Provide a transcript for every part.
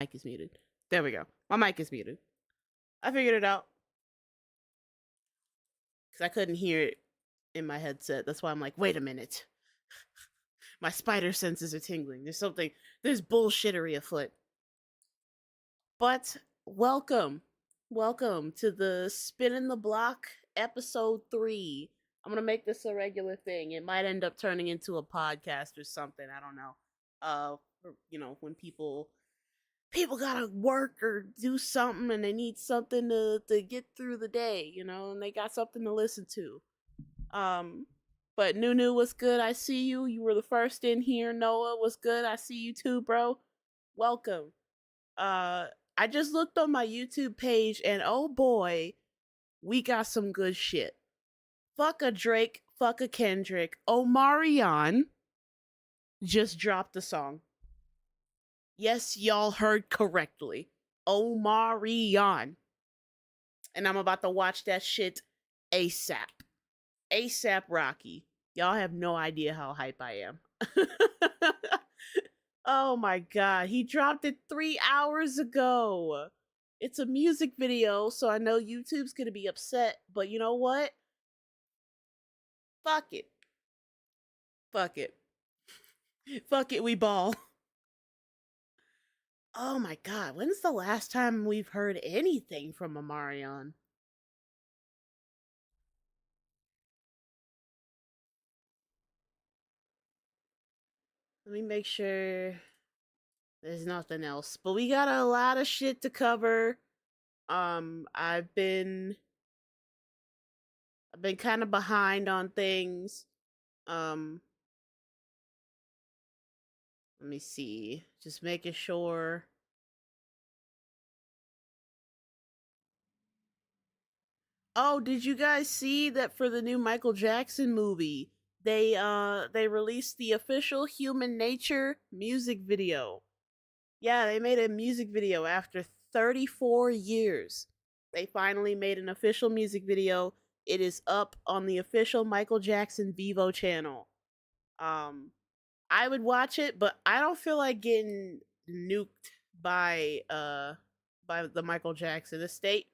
Mic is muted. There we go. My mic is muted. I figured it out. Because I couldn't hear it in my headset. That's why I'm like, wait a minute. My spider senses are tingling. There's bullshittery afoot. But welcome to the Spinning the Block episode 3. I'm gonna make this a regular thing. It might end up turning into a podcast or something. I don't know. When people gotta work or do something and they need something to get through the day, and they got something to listen to. But Nunu, what's good? I see you. You were the first in here. Noah, what's good? I see you too, bro. Welcome. I just looked on my YouTube page and oh boy, we got some good shit. Fuck a Drake, fuck a Kendrick. Omarion just dropped a song. Yes, y'all heard correctly. Omarion. And I'm about to watch that shit ASAP. ASAP Rocky. Y'all have no idea how hype I am. Oh my god, he dropped it 3 hours ago. It's a music video, so I know YouTube's gonna be upset, but you know what? Fuck it. Fuck it. Fuck it, we ball. Oh my god, when's the last time we've heard anything from Omarion? Let me make sure there's nothing else. But we got a lot of shit to cover. I've been kind of behind on things. Let me see. Just making sure. Oh, did you guys see that for the new Michael Jackson movie, they released the official Human Nature music video? Yeah, they made a music video after 34 years. They finally made an official music video. It is up on the official Michael Jackson Vivo channel. I would watch it, but I don't feel like getting nuked by the Michael Jackson estate.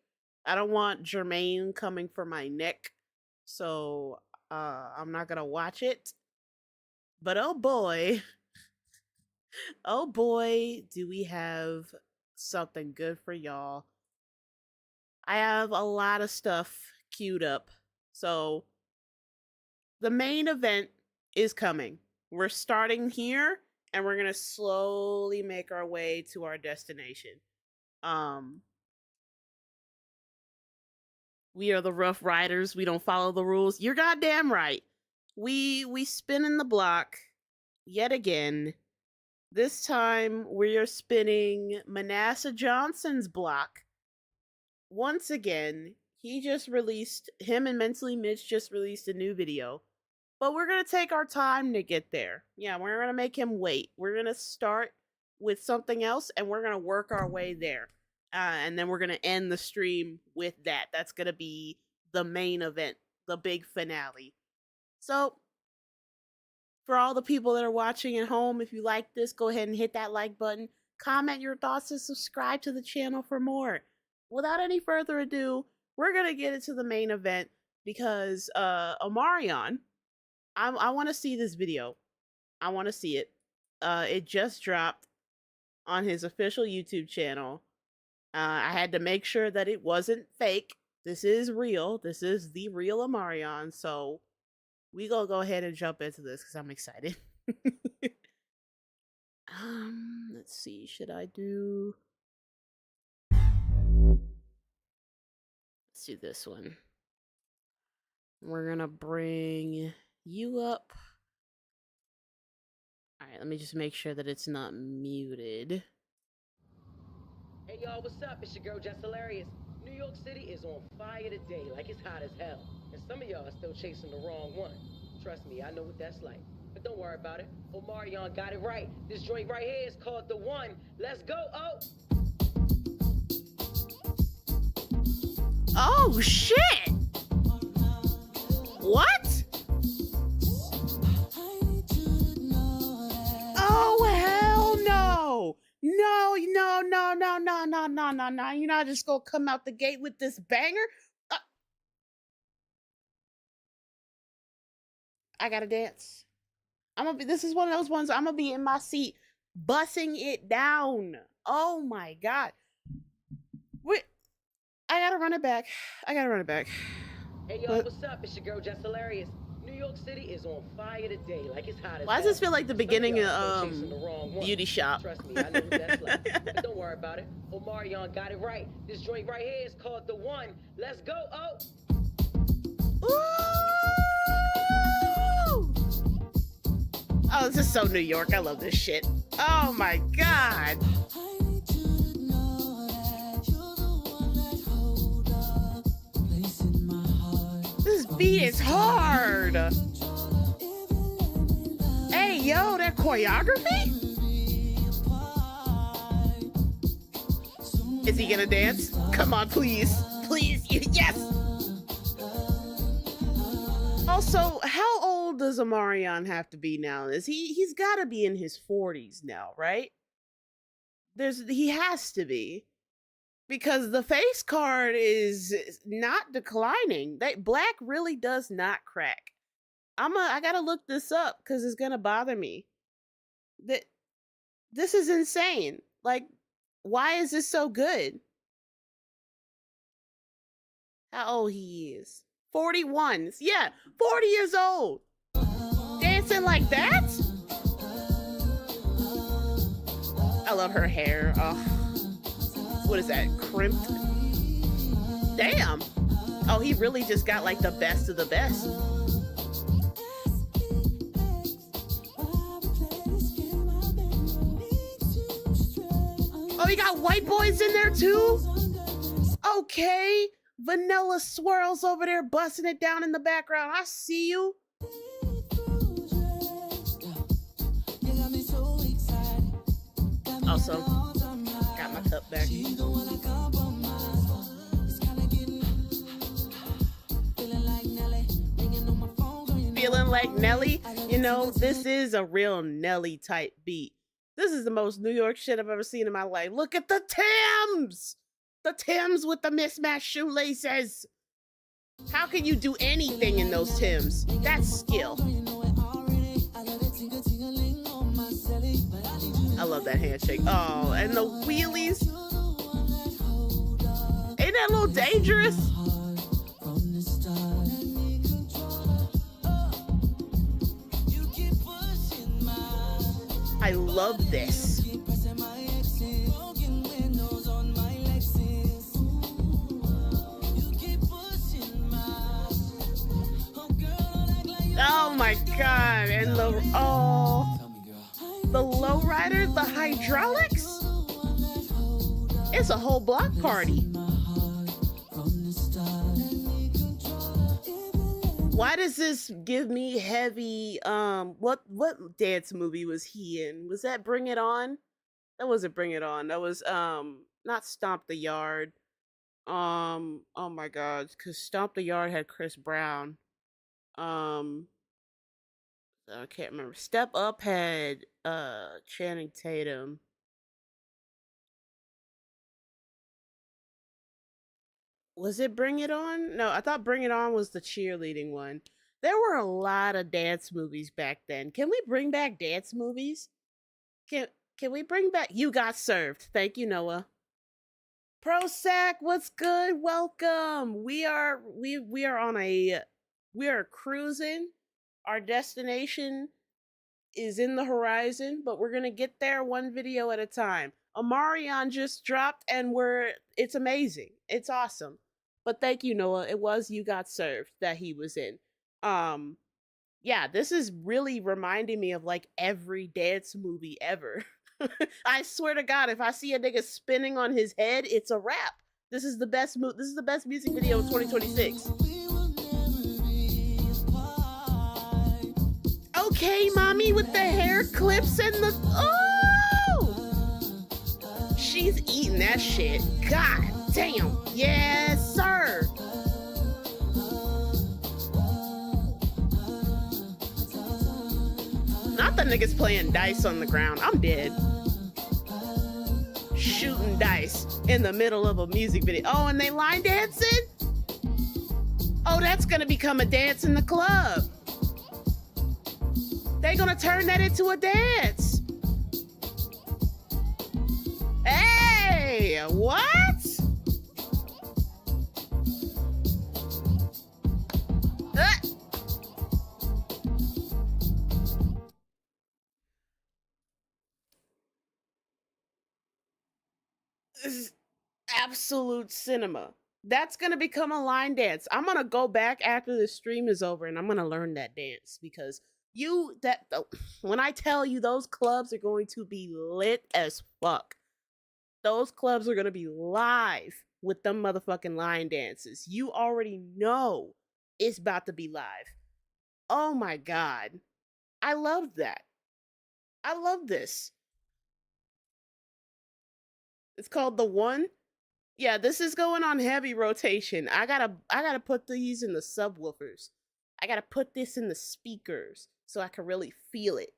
I don't want Jermaine coming for my neck, so I'm not gonna watch it. But oh boy, oh boy, do we have something good for y'all. I have a lot of stuff queued up. So the main event is coming. We're starting here and we're going to slowly make our way to our destination. We are the Rough Riders. We don't follow the rules. You're goddamn right. We spin in the block yet again. This time we are spinning Manasseh Johnson's block. Once again, him and Mentally Mitch just released a new video. But we're going to take our time to get there. Yeah, we're going to make him wait. We're going to start with something else and we're going to work our way there. And then we're going to end the stream with that. That's going to be the main event, the big finale. So, for all the people that are watching at home, if you like this, go ahead and hit that like button. Comment your thoughts and subscribe to the channel for more. Without any further ado, we're going to get into the main event because Omarion, I want to see this video. I want to see it. It just dropped on his official YouTube channel. I had to make sure that it wasn't fake. This is real. This is the real Omarion. So we gonna go ahead and jump into this because I'm excited. Let's see. Should I do? Let's do this one. We're gonna bring you up. All right. Let me just make sure that it's not muted. Hey y'all, what's up? It's your girl Just Hilarious. New York City is on fire today, like it's hot as hell. And some of y'all are still chasing the wrong one. Trust me, I know what that's like. But don't worry about it. Omarion got it right. This joint right here is called The One. Let's go, oh! Oh, shit! What? Oh, hell no! No, Nah. You're not just gonna come out the gate with this banger. I gotta dance. This is one of those ones I'm gonna be in my seat, bussing it down. Oh my God. Wait, I gotta run it back. Hey y'all, what's up? It's your girl Just Hilarious. New York City is on fire today, like it's hot as Why does hell. this feel like the Some beginning y'all of still chasing the wrong one. Beauty Shop? Trust me, I know what that's like. But don't worry about it. Omarion got it right. This joint right here is called The One. Let's go, oh! Ooh! Oh, this is so New York. I love this shit. Oh my God. This beat is hard. Hey, yo, that choreography? Is he gonna dance? Come on, please. Please, yes. Also, how old does Omarion have to be now? He's got to be in his 40s now, right? He has to be, because the face card is not declining. Black really does not crack. I gotta look this up because it's gonna bother me. This is insane. Like, why is this so good? How old he is? 41. Yeah, 40 years old. Dancing like that? I love her hair. Oh, what is that? Crimped? Damn. Oh, he really just got like the best of the best. Oh, you got white boys in there too? Okay. Vanilla Swirls over there busting it down in the background. I see you. Also, got my cup back. Feeling like Nelly? You know, this is a real Nelly type beat. This is the most New York shit I've ever seen in my life. Look at the Timbs! The Timbs with the mismatched shoelaces. How can you do anything in those Timbs? That's skill. I love that handshake. Oh, and the wheelies. Ain't that a little dangerous? I love this. Oh my God, and the lowrider, the hydraulics? It's a whole block party. Why does this give me heavy, what dance movie was he in? Was that Bring It On? That wasn't Bring It On. That was, not Stomp the Yard. Oh my God, because Stomp the Yard had Chris Brown. I can't remember. Step Up had Channing Tatum. Was it Bring It On? No, I thought Bring It On was the cheerleading one. There were a lot of dance movies back then. Can we bring back dance movies? Can we bring back You Got Served? Thank you, Noah. Prozac, what's good? Welcome. We are cruising. Our destination is in the horizon, but we're gonna get there one video at a time. Omarion just dropped, and it's amazing. It's awesome. But thank you, Noah. It was You Got Served that he was in. Yeah, this is really reminding me of like every dance movie ever. I swear to God, if I see a nigga spinning on his head, it's a wrap. This is the best music video of 2026. Okay, mommy with the hair clips and the she's eating that shit. God damn. Yes, sir. Not the niggas playing dice on the ground. I'm dead. Shooting dice. in the middle of a music video. Oh, and they line dancing? Oh, that's gonna become a dance in the club. They're gonna turn that into a dance. Hey, what? This is absolute cinema. That's gonna become a line dance. I'm gonna go back after the stream is over and I'm gonna learn that dance because when I tell you those clubs are going to be lit as fuck. Those clubs are gonna be live with them motherfucking line dances. You already know it's about to be live. Oh my god. I love that. I love this. It's called The One. Yeah, this is going on heavy rotation. I gotta put these in the subwoofers. I gotta put this in the speakers so I can really feel it.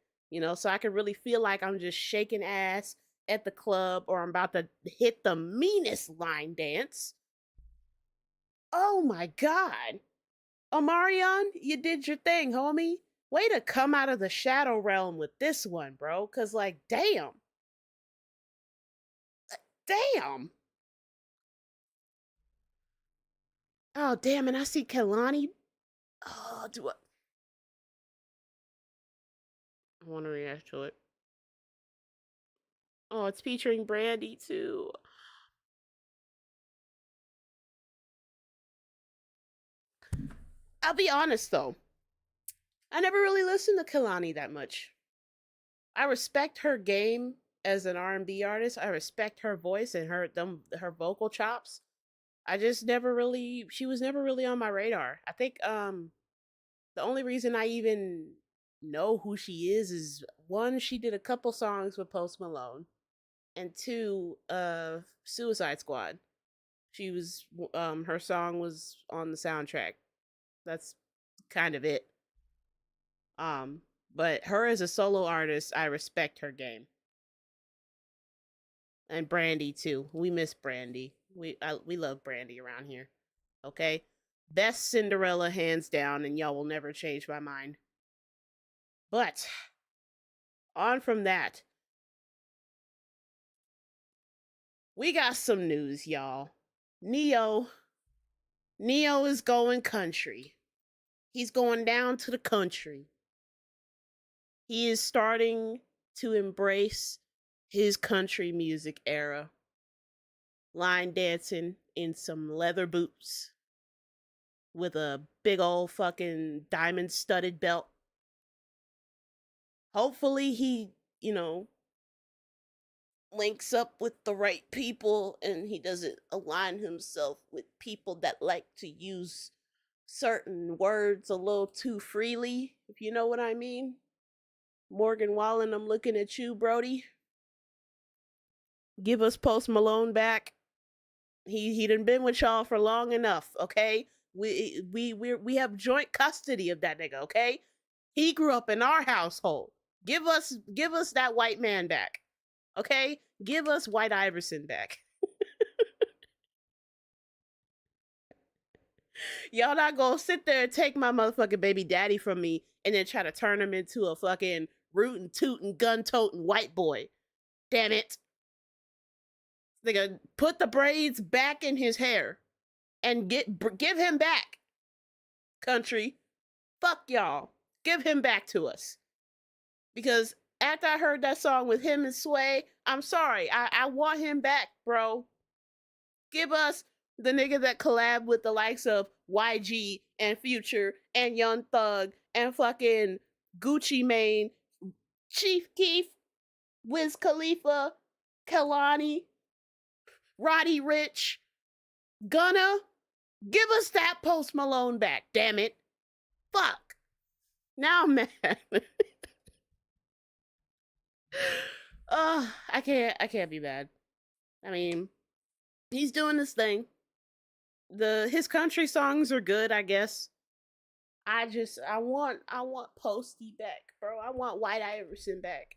So I can really feel like I'm just shaking ass at the club or I'm about to hit the meanest line dance. Oh my god. Omarion, you did your thing, homie. Way to come out of the shadow realm with this one, bro. Cause like, damn. Damn. Oh damn, and I see Kelani. Oh, I want to react to it. Oh, it's featuring Brandy too. I'll be honest though, I never really listened to Kelani that much. I respect her game as an R&B artist. I respect her voice and her vocal chops. I just never really she was never really on my radar. I think the only reason I even know who she is one, she did a couple songs with Post Malone, and two, Suicide Squad. She was her song was on the soundtrack. That's kind of it. Um, but her as a solo artist, I respect her game. And Brandy too. We miss Brandy. We love Brandy around here. Okay? Best Cinderella hands down and y'all will never change my mind. But on from that, we got some news, y'all. Neo is going country. He's going down to the country. He is starting to embrace his country music era. Line dancing in some leather boots with a big old fucking diamond studded belt. Hopefully he, links up with the right people and he doesn't align himself with people that like to use certain words a little too freely, if you know what I mean. Morgan Wallen, I'm looking at you, Brody. Give us Post Malone back. He done been with y'all for long enough, okay? We have joint custody of that nigga, okay? He grew up in our household. Give us that white man back. Okay? Give us White Iverson back. Y'all not gonna sit there and take my motherfucking baby daddy from me and then try to turn him into a fucking rootin' tootin' gun toting white boy. Damn it. Nigga, put the braids back in his hair and give him back. Country. Fuck y'all. Give him back to us. Because after I heard that song with him and Sway, I'm sorry. I want him back, bro. Give us the nigga that collabed with the likes of YG and Future and Young Thug and fucking Gucci Mane, Chief Keef, Wiz Khalifa, Kalani, Roddy Rich, Gunna. Give us that Post Malone back, damn it. Fuck. Now I'm mad. I can't be mad. I mean, he's doing this thing. His country songs are good, I guess. I want Posty back, bro. I want White Iverson back.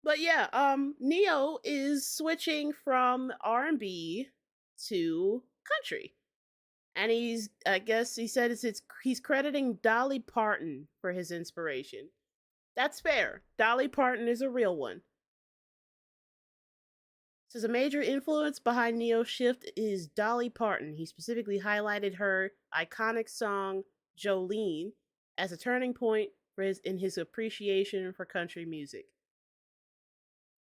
But yeah, Neo is switching from R&B to country. And I guess he said he's crediting Dolly Parton for his inspiration. That's fair. Dolly Parton is a real one. Says a major influence behind Neo's shift is Dolly Parton. He specifically highlighted her iconic song Jolene as a turning point in his appreciation for country music.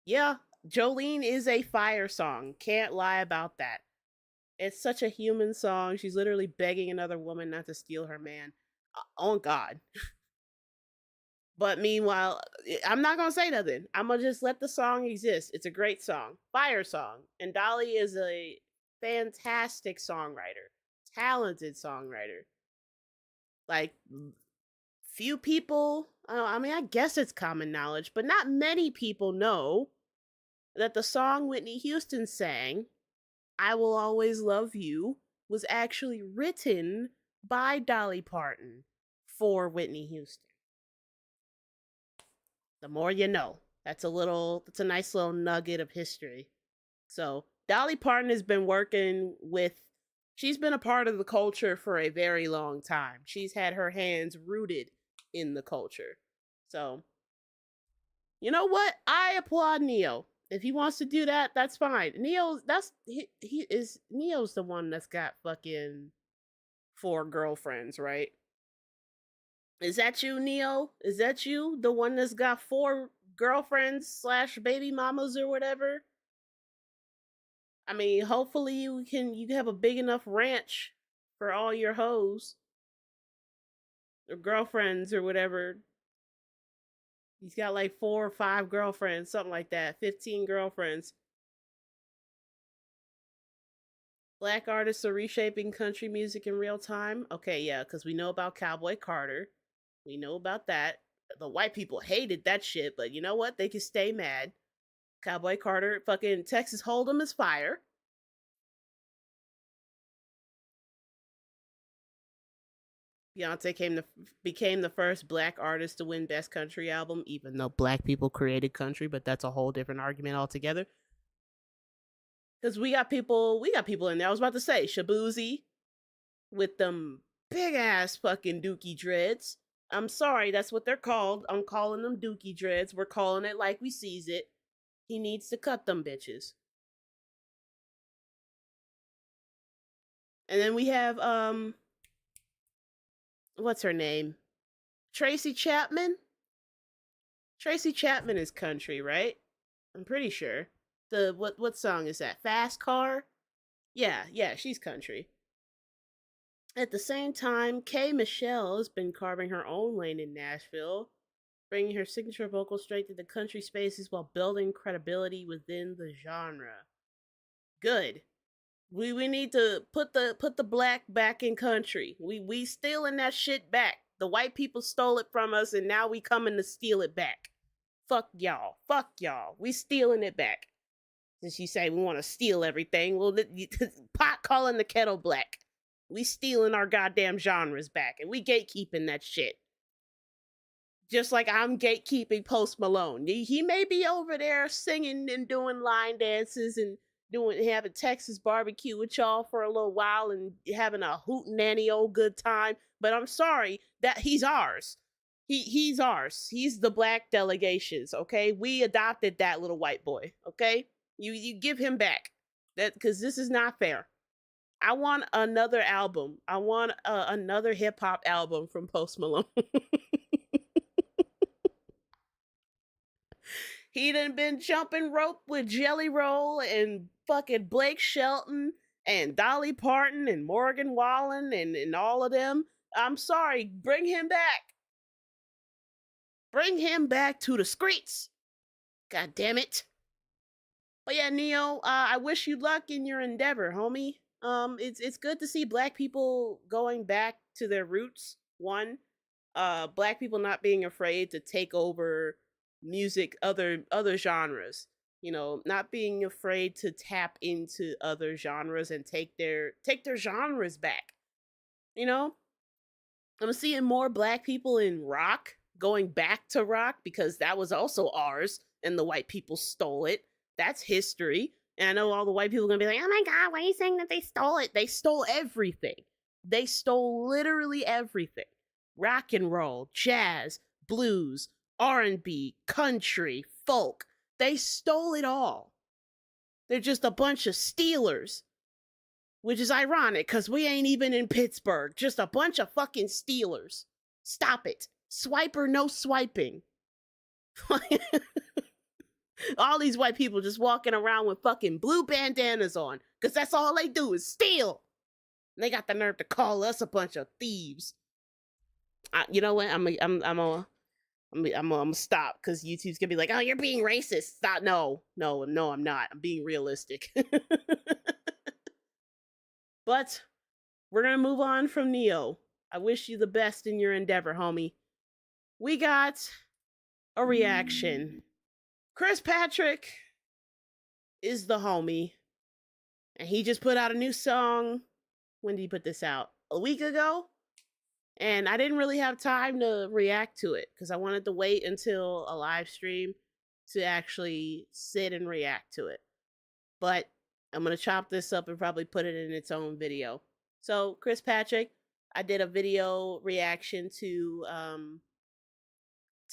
Yeah, Jolene is a fire song. Can't lie about that. It's such a human song. She's literally begging another woman not to steal her man. On God. But meanwhile, I'm not gonna say nothing. I'm gonna just let the song exist. It's a great song, fire song, and Dolly is a fantastic songwriter, talented songwriter. Like few people, I mean, I guess it's common knowledge, but not many people know that the song Whitney Houston sang, "I Will Always Love You," was actually written by Dolly Parton for Whitney Houston. The more you know. That's a nice little nugget of history. So Dolly Parton has been working with, she's been a part of the culture for a very long time. She's had her hands rooted in the culture. So, you know what? I applaud Neo. If he wants to do that, that's fine. Neo's the one that's got fucking 4 girlfriends, right? Is that you, Neo? Is that you? The one that's got 4 girlfriends slash baby mamas or whatever? I mean, hopefully you can have a big enough ranch for all your hoes or girlfriends or whatever. He's got like 4 or 5 girlfriends, something like that. 15 girlfriends. Black artists are reshaping country music in real time. Okay, yeah, because we know about Cowboy Carter. We know about that. The white people hated that shit, but you know what? They can stay mad. Cowboy Carter, fucking Texas Hold'em is fire. Beyonce became the first black artist to win Best Country Album, even though black people created country, but that's a whole different argument altogether. Because we got people in there. I was about to say Shabuzi with them big ass fucking dookie dreads. I'm sorry, that's what they're called. I'm calling them dookie dreads. We're calling it like we sees it. He needs to cut them bitches. And then we have what's her name? Tracy Chapman. Tracy Chapman is country, right? I'm pretty sure. The what song is that? Fast Car? Yeah, she's country. At the same time, Kay Michelle has been carving her own lane in Nashville, bringing her signature vocal straight to the country spaces while building credibility within the genre. Good. We need to put the black back in country. We stealing that shit back. The white people stole it from us, and now we coming to steal it back. Fuck y'all. Fuck y'all. We stealing it back. Since you say we want to steal everything, well, pot calling the kettle black. We stealing our goddamn genres back, and we gatekeeping that shit. Just like I'm gatekeeping Post Malone. He may be over there singing and doing line dances and having Texas barbecue with y'all for a little while and having a hootenanny old good time. But I'm sorry that he's ours. He's ours. He's the black delegations. Okay, we adopted that little white boy. Okay, you give him back. That because this is not fair. I want another album. I want another hip hop album from Post Malone. He done been jumping rope with Jelly Roll and fucking Blake Shelton and Dolly Parton and Morgan Wallen and all of them. I'm sorry, bring him back. Bring him back to the streets. God damn it. But yeah, Neo, I wish you luck in your endeavor, homie. It's good to see black people going back to their roots. One, black people not being afraid to take over music, other genres. You know, not being afraid to tap into other genres and take their genres back. You know, I'm seeing more black people in rock going back to rock because that was also ours and the white people stole it. That's history. And I know all the white people are going to be like, oh my God, why are you saying that they stole it? They stole everything. They stole literally everything. Rock and roll, jazz, blues, R&B, country, folk. They stole it all. They're just a bunch of stealers. Which is ironic because we ain't even in Pittsburgh. Just a bunch of fucking stealers. Stop it. Swipe or no swiping. All these white people just walking around with fucking blue bandanas on because that's all they do is steal. And they got the nerve to call us a bunch of thieves. You know what? I'm gonna stop because YouTube's gonna be like, "Oh, you're being racist." Stop. No, I'm not. I'm being realistic. But we're gonna move on from Neo. I wish you the best in your endeavor, homie. We got a reaction. Chris Patrick is the homie, and he just put out a new song. When did he put this out? A week ago? And I didn't really have time to react to it because I wanted to wait until a live stream to actually sit and react to it. But I'm going to chop this up and probably put it in its own video. So, Chris Patrick, I did a video reaction to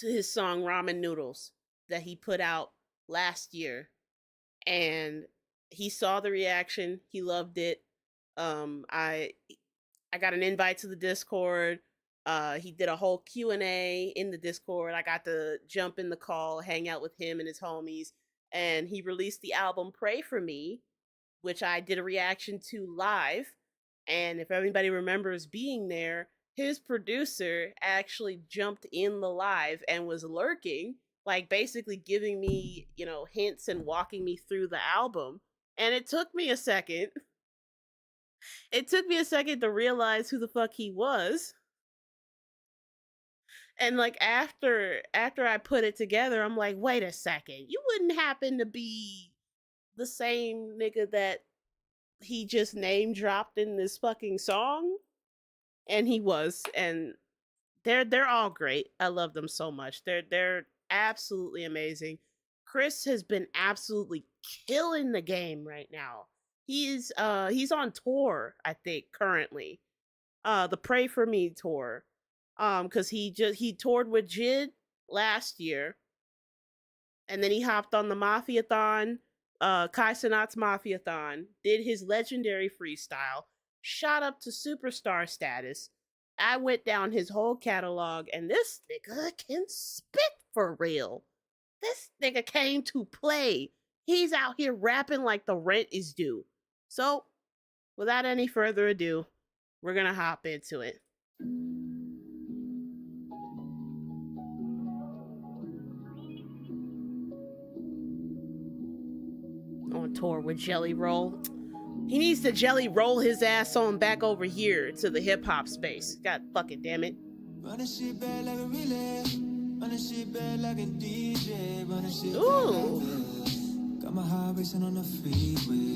his song Ramen Noodles that he put out last year. And he saw the reaction. He loved it. I got an invite to the Discord. He did a whole Q&A in the Discord. I got to jump in the call, hang out with him and his homies. And he released the album Pray For Me, which I did a reaction to live. And if everybody remembers being there, his producer actually jumped in the live and was lurking, like basically giving me, hints and walking me through the album. And it took me a second. It took me a second to realize who the fuck he was. And like after I put it together, I'm like, wait a second. You wouldn't happen to be the same nigga that he just name dropped in this fucking song? And he was. And they're all great. I love them so much. They're absolutely amazing. Chris has been absolutely killing the game right now. He's on tour, I think, currently. The Pray For Me tour. Cuz he toured with Jid last year. And then he hopped on the Mafiathon, Kai Cenat's Mafiathon, did his legendary freestyle, shot up to superstar status. I went down his whole catalog, and this nigga can spit for real. This nigga came to play. He's out here rapping like the rent is due. So, without any further ado, we're gonna hop into it. On tour with Jelly Roll. He needs to jelly roll his ass on back over here to the hip hop space. God fucking damn it. Ooh. Got my heart racing on the freeway for you.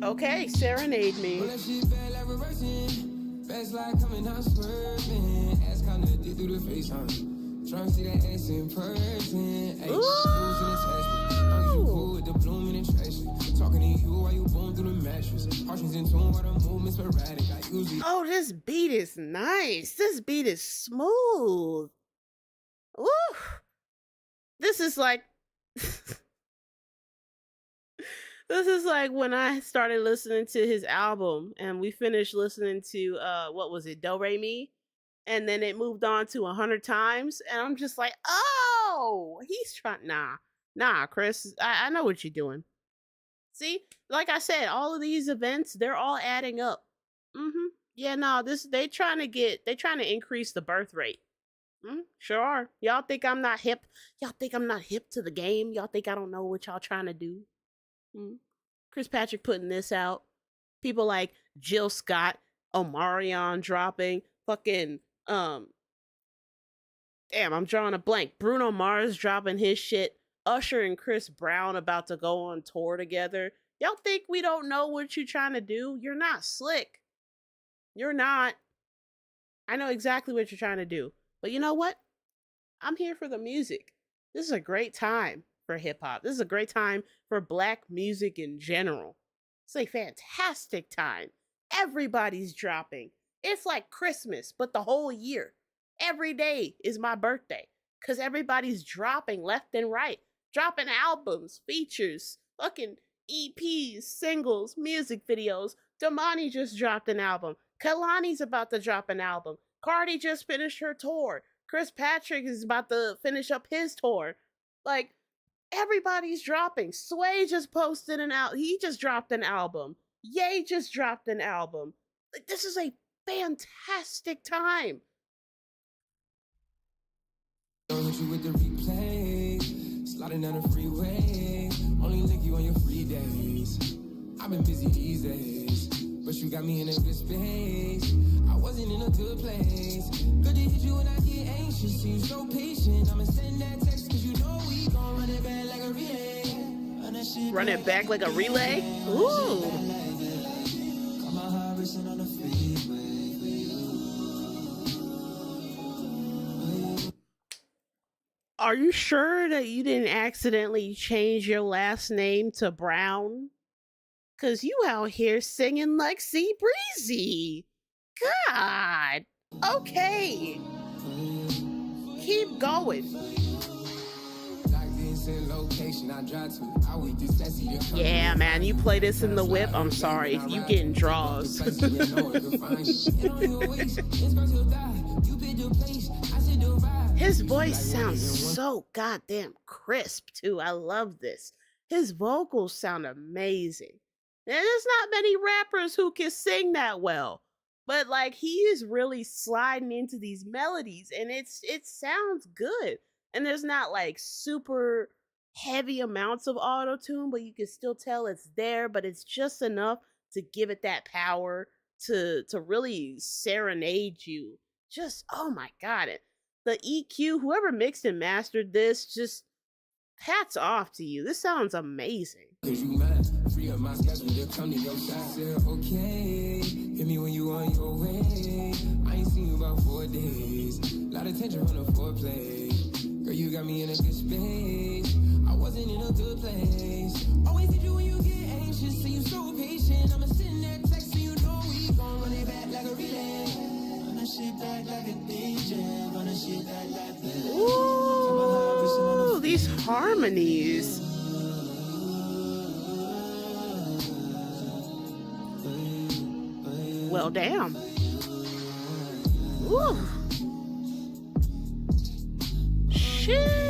Okay, serenade me. Best like coming out swerving, ass kinda did through the face, huh? Trying to see that ass in person. Hey, you cool with the bloom and traction. Talking to you while you boom through the mattress. Harshness in tune while the movement's sporadic. I usually. Oh, this beat is nice. This beat is smooth. Woo! This is like. This is like when I started listening to his album and we finished listening to what was it, Do Re Mi? And then it moved on to 100 Times, and I'm just like, oh, he's trying. Nah, Chris, I know what you're doing. See, like I said, all of these events, they're all adding up. Yeah, no, they trying to increase the birth rate. Sure are. Y'all think I'm not hip? Y'all think I'm not hip to the game? Y'all think I don't know what y'all trying to do? Chris Patrick putting this out. People like Jill Scott, Omarion dropping, fucking damn, I'm drawing a blank. Bruno Mars dropping his shit. Usher and Chris Brown about to go on tour together. Y'all think we don't know what you're trying to do? You're not slick. You're not. I know exactly what you're trying to do. But you know what? I'm here for the music. This is a great time for hip hop. This is a great time for black music in general. It's a fantastic time. Everybody's dropping. It's like Christmas, but the whole year. Every day is my birthday because everybody's dropping left and right, dropping albums, features, fucking EPs, singles, music videos. Damani just dropped an album. Kalani's about to drop an album. Cardi just finished her tour. Chris Patrick is about to finish up his tour. Like, everybody's dropping. Sway just posted an album. He just dropped an album. Ye just dropped an album. Like, this is a fantastic time. Don't you with the replay, sliding down the freeway. Only link you on your free days. I've been busy these days, but you got me in a good space. I wasn't in a good place. Good to hit you when I get anxious. Seem so patient. I'ma send that text cause you know we gon' run it back like a relay. Run it back like a relay? Ooh. Got my heart racing on the freeway. Are you sure that you didn't accidentally change your last name to Brown? Cause you out here singing like C Breezy. God. Okay. Keep going. Yeah, man, you play this in the whip. I'm sorry if you getting draws. His voice sounds so goddamn crisp too. I love this. His vocals sound amazing. And there's not many rappers who can sing that well. But like he is really sliding into these melodies and it sounds good. And there's not like super heavy amounts of auto tune, but you can still tell it's there, but it's just enough to give it that power to really serenade you. Just oh my god, the EQ, whoever mixed and mastered this, just hats off to you. This sounds amazing. Cause you mad, free up my schedule to come to your side. Said, okay, hit me when you on your way. I ain't seen you about 4 days. Lot of tension on the foreplay. Girl, you got me in a good space. I wasn't in a good place. Always hit you when you get anxious. So you so patient. I'ma send that text so you know we gon' run it back like a relay. Run that shit back like a DJ. Run that shit back like that. Ooh, these harmonies. Well, damn. Ooh. Shit.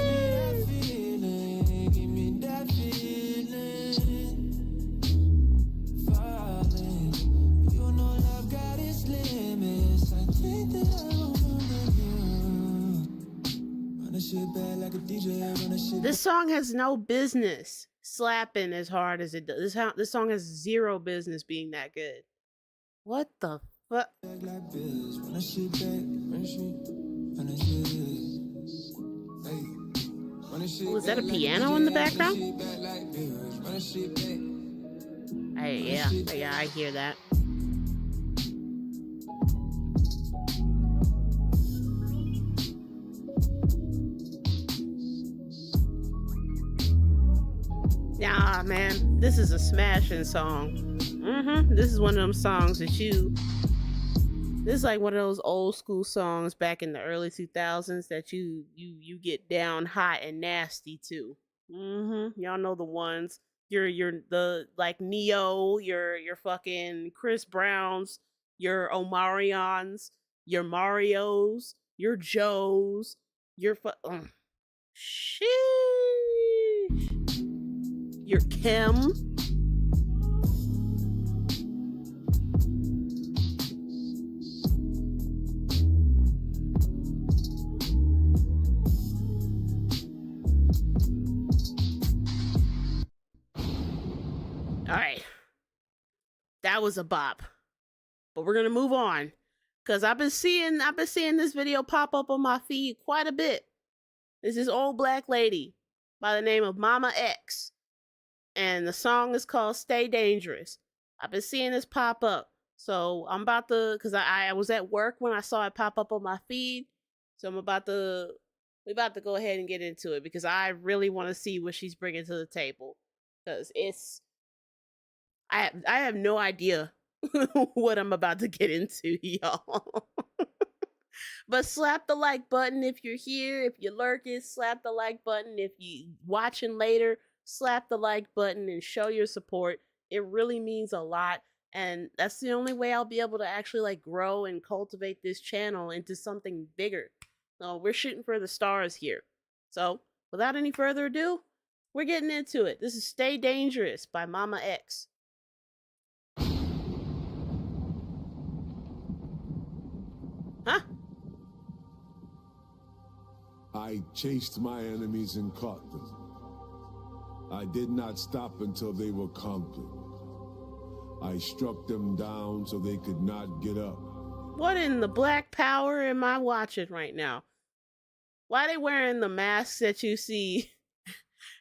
This song has no business slapping as hard as it does. This song has zero business being that good. What the fuck? Was that a piano in the background? Yeah, I hear that. Nah, man, this is a smashing song. This is one of them songs that this is like one of those old school songs back in the early 2000s that you get down hot and nasty to. Y'all know the ones. You're the like Neo, your fucking Chris Browns, your Omarions, your Marios, your Joes, your sheesh. Your Kim. All right. That was a bop. But we're going to move on cuz I've been seeing this video pop up on my feed quite a bit. This is old black lady by the name of Mama X. And the song is called Stay Dangerous. I've been seeing this pop up. So I'm about to, because I was at work when I saw it pop up on my feed. So we're about to go ahead and get into it because I really want to see what she's bringing to the table. Because I have no idea what I'm about to get into, y'all. But slap the like button if you're here. If you're lurking, slap the like button. If you watching later, slap the like button and show your support. It really means a lot. And that's the only way I'll be able to actually like grow and cultivate this channel into something bigger. So we're shooting for the stars here. So without any further ado, we're getting into it. This is Stay Dangerous by Mama X. Huh? I chased my enemies and caught them. I did not stop until they were conquered. I struck them down so they could not get up. What in the black power am I watching right now? Why are they wearing the masks that you see?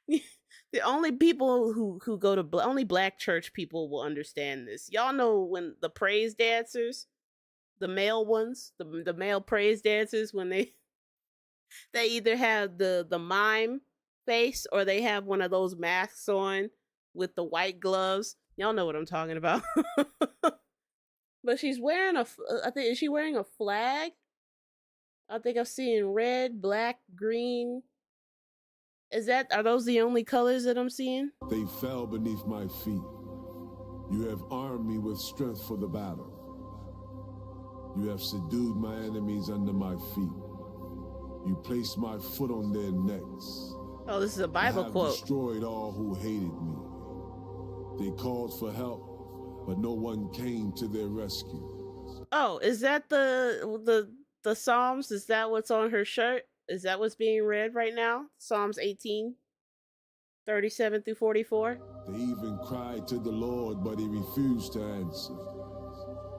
The only people who go to only black church people will understand this. Y'all know when the praise dancers, the male ones, the male praise dancers, when they either have the mime face or they have one of those masks on with the white gloves. Y'all know what I'm talking about. But she's wearing is she wearing a flag? I think I'm seeing red, black, green. Are those the only colors that I'm seeing? They fell beneath my feet. You have armed me with strength for the battle. You have subdued my enemies under my feet. You placed my foot on their necks. Oh, this is a Bible quote. I have destroyed all who hated me. They called for help, but no one came to their rescue. Oh, is that the Psalms? Is that what's on her shirt? Is that what's being read right now? Psalms 18, 37 through 44? They even cried to the Lord, but he refused to answer.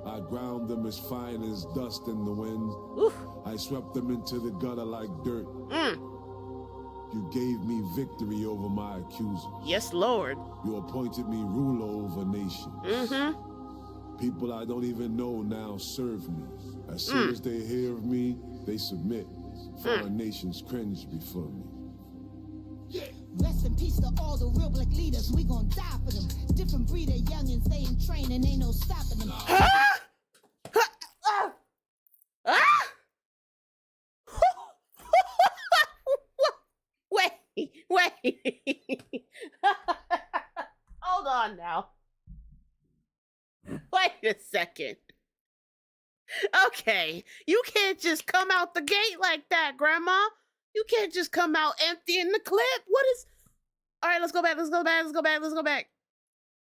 I ground them as fine as dust in the wind. Oof. I swept them into the gutter like dirt. You gave me victory over my accuser. Yes, Lord. You appointed me ruler over nations. People I don't even know now serve me. As soon as they hear of me, they submit. Foreign nations cringe before me. Rest in peace to all the real black leaders. We gon' die for them. Different breed of youngins, they in training, ain't no stopping them. Wait. Hold on now. Wait a second. Okay, you can't just come out the gate like that, Grandma. You can't just come out emptying the clip. What is... All right, let's go back.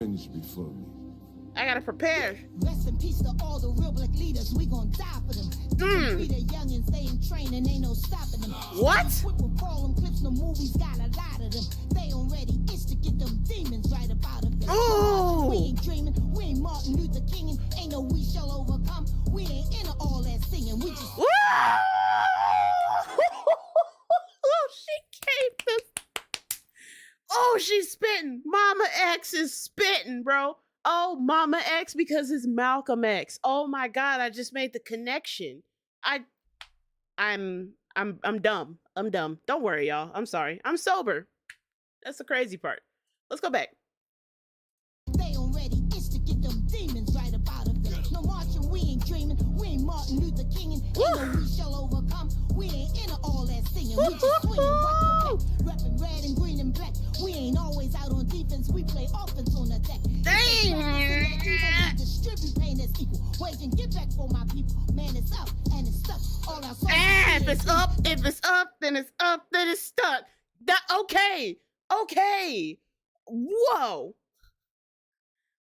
Cringe before me. I gotta prepare. Rest in peace to all the real black leaders. We gon' die for them. Different breed of youngins, they in training, ain't no stopping them. What? With problem clips, the movies got a lot of them. They already itch to get them demons right about of them. Oh. We ain't dreaming, we ain't Martin Luther King, ain't no we shall overcome. We ain't into all that singing, we just... She came to... Oh, she's spitting. Mama X is spitting, bro. Oh, Mama X because it's Malcolm X. Oh my God, I just made the connection. I'm dumb. I'm dumb. Don't worry, y'all. I'm sorry. I'm sober. That's the crazy part. Let's go back. They already itch to get them demons right about of them. No marching, we ain't dreaming. We ain't Martin Luther King, ain't no we shall overcome. We ain't into all that singing. We just swinging, watch your back. Repping red and green and black. We ain't always out on defense. We play offense on attack. Dang! Distribute pain that's equal. Wage and get back for my people. Man, it's up and it's stuck. All our songs. If it's up, then it's up, then it's stuck. Okay. Whoa.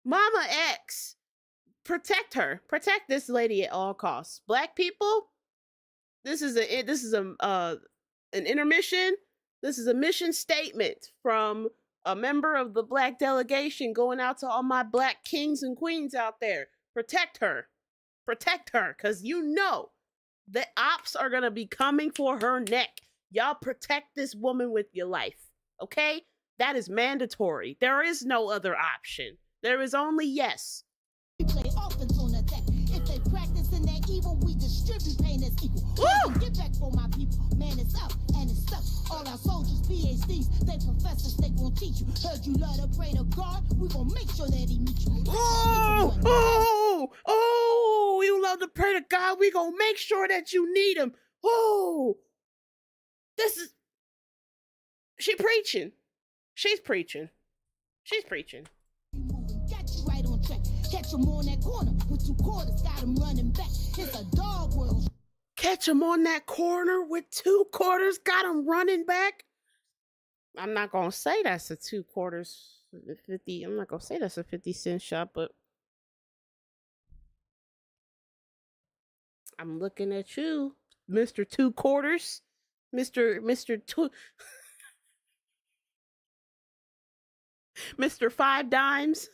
Mama X. Protect her. Protect this lady at all costs. Black people, this is an intermission. This is a mission statement from a member of the Black delegation going out to all my Black kings and queens out there. Protect her. Protect her, because you know the ops are going to be coming for her neck. Y'all protect this woman with your life, okay? That is mandatory. There is no other option. There is only yes. We play offense on attack. Woo! Get back for my people. Man, it's up and it's stuck. All our soldiers, PhDs, they professors, they gon' teach you. Heard you love to pray to God. We gon' make sure that he meet you. Oh, you love to pray to God. We gonna make sure that you need him. Oh, she preaching. She's preaching. She's preaching. Got you right on track. Catch him on that corner with 2 quarters, got him running back. It's a dog world. Catch him on that corner with 2 quarters, got him running back. I'm not gonna say that's a 2 quarters 50. I'm not gonna say that's a 50-cent shot, but I'm looking at you, Mr. 2 quarters, Mr. 2, Mr. 5 dimes.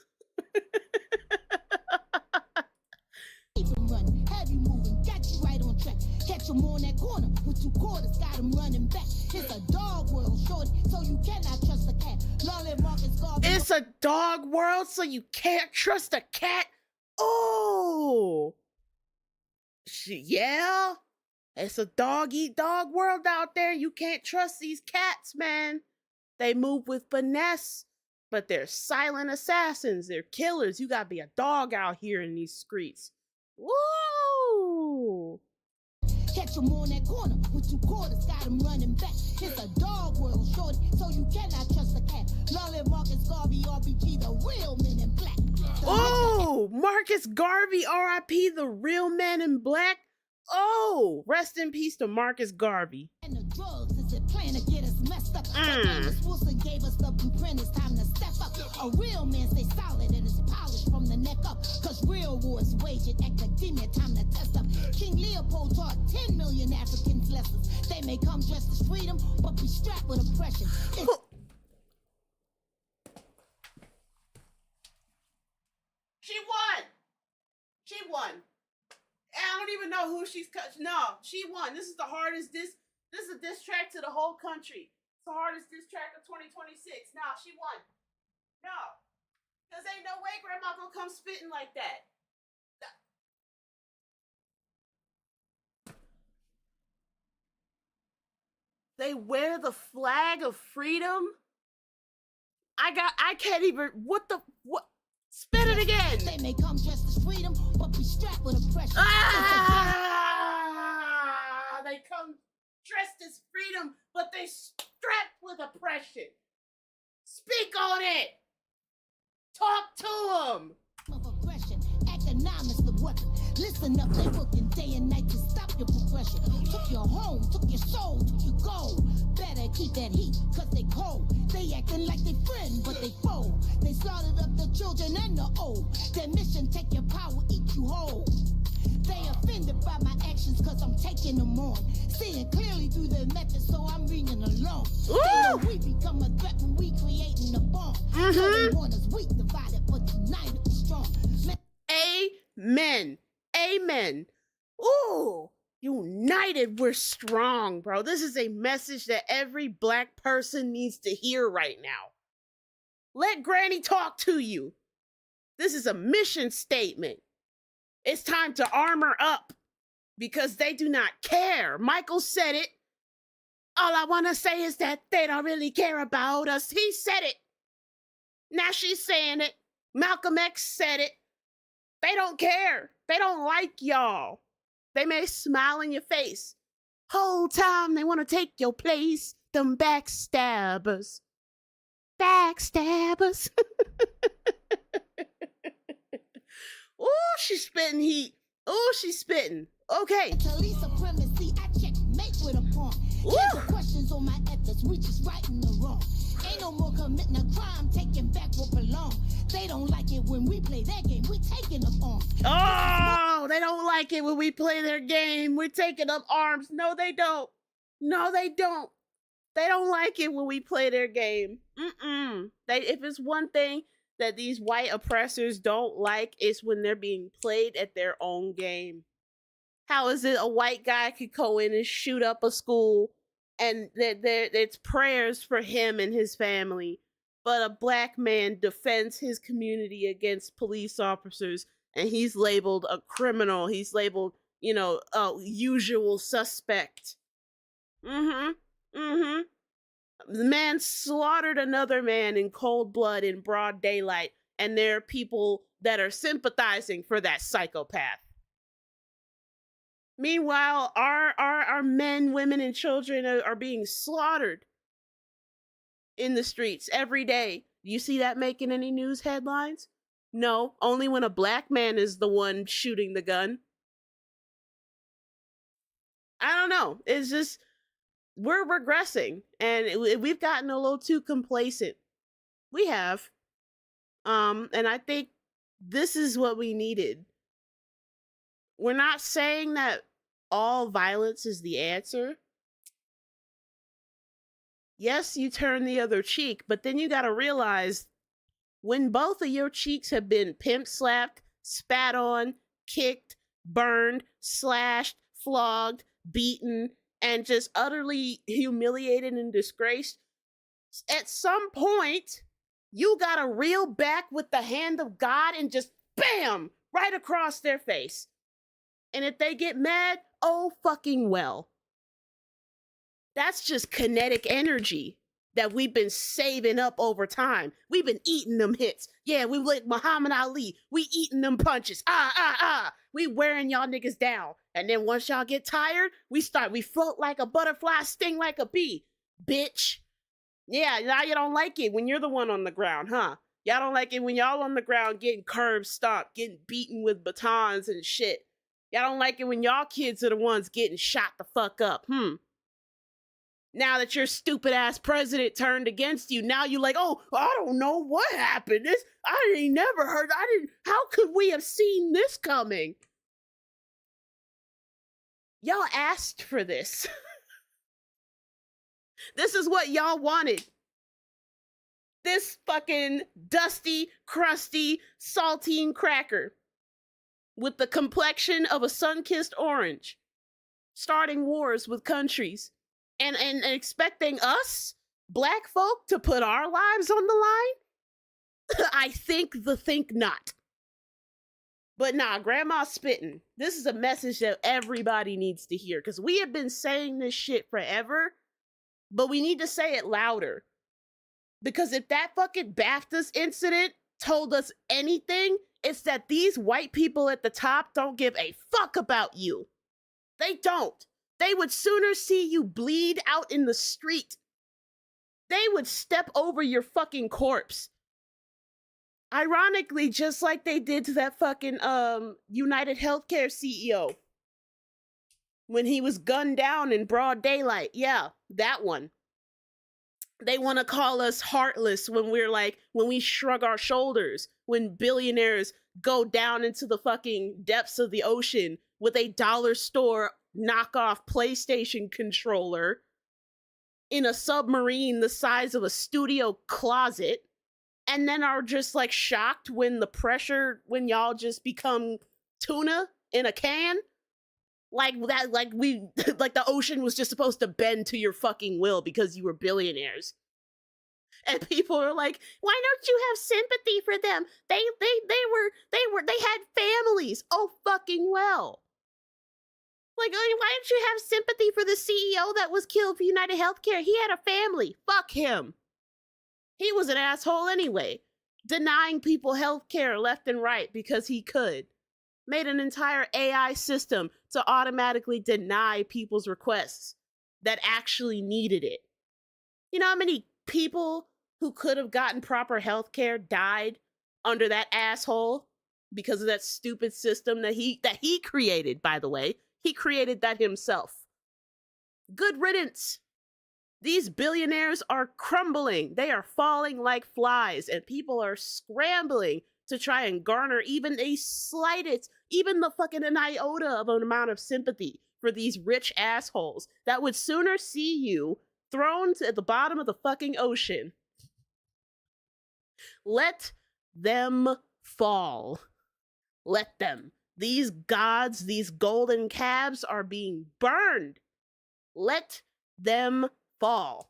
Keep him running, have you moving, got you right on track. Catch him on that corner with 2 quarters, got him running back. It's a dog world, shorty, so you cannot trust a cat. It's a dog world, so you can't trust a cat. Oh, yeah. It's a dog-eat-dog world out there. You can't trust these cats, man. They move with finesse, but they're silent assassins. They're killers. You gotta be a dog out here in these streets. Woo! Catch him on that corner with 2 quarters, got him running back. It's a dog world, shorty, so you cannot trust a cat. Long live Marcus Garvey, RBG, the real men in black. Oh, Marcus Garvey, R.I.P., the real man in black. Oh, rest in peace to Marcus Garvey. And the drugs is it plan to get us messed up. Amos Wilson gave us the blueprint, it's time to step up. A real man stay solid and is polished from the neck up. Cause real wars wage in academia, time to test up. King Leopold taught 10 million Africans lessons. They may come dressed as freedom, but be strapped with oppression. She won. She won. I don't even know who she's cut. No, she won. This is the hardest This is a diss track to the whole country. It's the hardest diss track of 2026. No, she won. No. Because ain't no way grandma gonna come spitting like that. They wear the flag of freedom? I can't even, what? Spit it again. They may come dressed as freedom, but be strapped with oppression. They come dressed as freedom, but they strapped with oppression. Speak on it. Talk to them. Of aggression, economics the weapon. Listen up, they working day and night to stop your progression. Took your home, took your soul, took your gold. Better keep that heat, cause they cold. They acting like they friend, but they foe. They slaughtered up the children and the old. Their mission, take your power, eat you whole. They offended by my actions cause I'm taking them on. Seeing clearly through their methods, so I'm reading along. They know we become a threat when we creating a bomb. So they want us weak, divided, but united strong. Amen. Amen. Ooh, united we're strong, bro. This is a message that every black person needs to hear right now. Let Granny talk to you. This is a mission statement. It's time to armor up because they do not care. Michael said it. All I want to say is that they don't really care about us. He said it. Now she's saying it. Malcolm X said it. They don't care. They don't like y'all. They may smile in your face. Whole time they want to take your place. Them backstabbers. Backstabbers. Ooh, she's spitting heat. Ooh, she's spitting. Okay. Police supremacy, I checkmate with a pawn. The questions on my ethics, we just righting the wrong. Ain't no more committing a crime, taking back what belong. They don't like it when we play their game, we taking them on. Oh, they don't like it when we play their game. We're taking up arms. No, they don't. No, they don't. They don't like it when we play their game. If it's one thing that these white oppressors don't like, it's when they're being played at their own game. How is it a white guy could go in and shoot up a school and it's prayers for him and his family, but a black man defends his community against police officers and he's labeled a criminal. He's labeled, usual suspect. The man slaughtered another man in cold blood in broad daylight, and there are people that are sympathizing for that psychopath. Meanwhile, our men, women, and children are being slaughtered in the streets every day. Do you see that making any news headlines? No, only when a black man is the one shooting the gun. I don't know. It's just, we're regressing, and we've gotten a little too complacent. We have. And I think this is what we needed. We're not saying that all violence is the answer. Yes, you turn the other cheek, but then you gotta realize when both of your cheeks have been pimp slapped, spat on, kicked, burned, slashed, flogged, beaten, and just utterly humiliated and disgraced, at some point, you gotta reel back with the hand of God and just bam, right across their face. And if they get mad, oh fucking well. That's just kinetic energy that we've been saving up over time. We've been eating them hits. Yeah, we like Muhammad Ali. We eating them punches. We wearing y'all niggas down. And then once y'all get tired, we float like a butterfly, sting like a bee. Bitch. Yeah, now you don't like it when you're the one on the ground, huh? Y'all don't like it when y'all on the ground getting curb stomped, getting beaten with batons and shit. Y'all don't like it when y'all kids are the ones getting shot the fuck up, Now that your stupid ass president turned against you, now you like, oh, I don't know what happened. I ain't never heard. How could we have seen this coming? Y'all asked for this. This is what y'all wanted. This fucking dusty, crusty, saltine cracker with the complexion of a sun-kissed orange, starting wars with countries. And expecting us, black folk, to put our lives on the line? I think not. But nah, grandma's spitting. This is a message that everybody needs to hear, because we have been saying this shit forever, but we need to say it louder. Because if that fucking BAFTAs incident told us anything, it's that these white people at the top don't give a fuck about you. They don't. They would sooner see you bleed out in the street. They would step over your fucking corpse. Ironically, just like they did to that fucking United Healthcare CEO when he was gunned down in broad daylight. Yeah, that one. They want to call us heartless when we shrug our shoulders, when billionaires go down into the fucking depths of the ocean with a dollar store knockoff PlayStation controller in a submarine the size of a studio closet, and then are just like shocked when y'all just become tuna in a can. Like the ocean was just supposed to bend to your fucking will because you were billionaires. And people are like, why don't you have sympathy for them? They had families. Oh fucking well. Like, why don't you have sympathy for the CEO that was killed for United Healthcare? He had a family. Fuck him. He was an asshole anyway, denying people healthcare left and right because he could. Made an entire AI system to automatically deny people's requests that actually needed it. You know how many people who could have gotten proper healthcare died under that asshole because of that stupid system that he created, by the way. He created that himself. Good riddance. These billionaires are crumbling. They are falling like flies, and people are scrambling to try and garner even the fucking an iota of an amount of sympathy for these rich assholes that would sooner see you thrown to the bottom of the fucking ocean. Let them fall. Let them. These gods, these golden calves are being burned. Let them fall.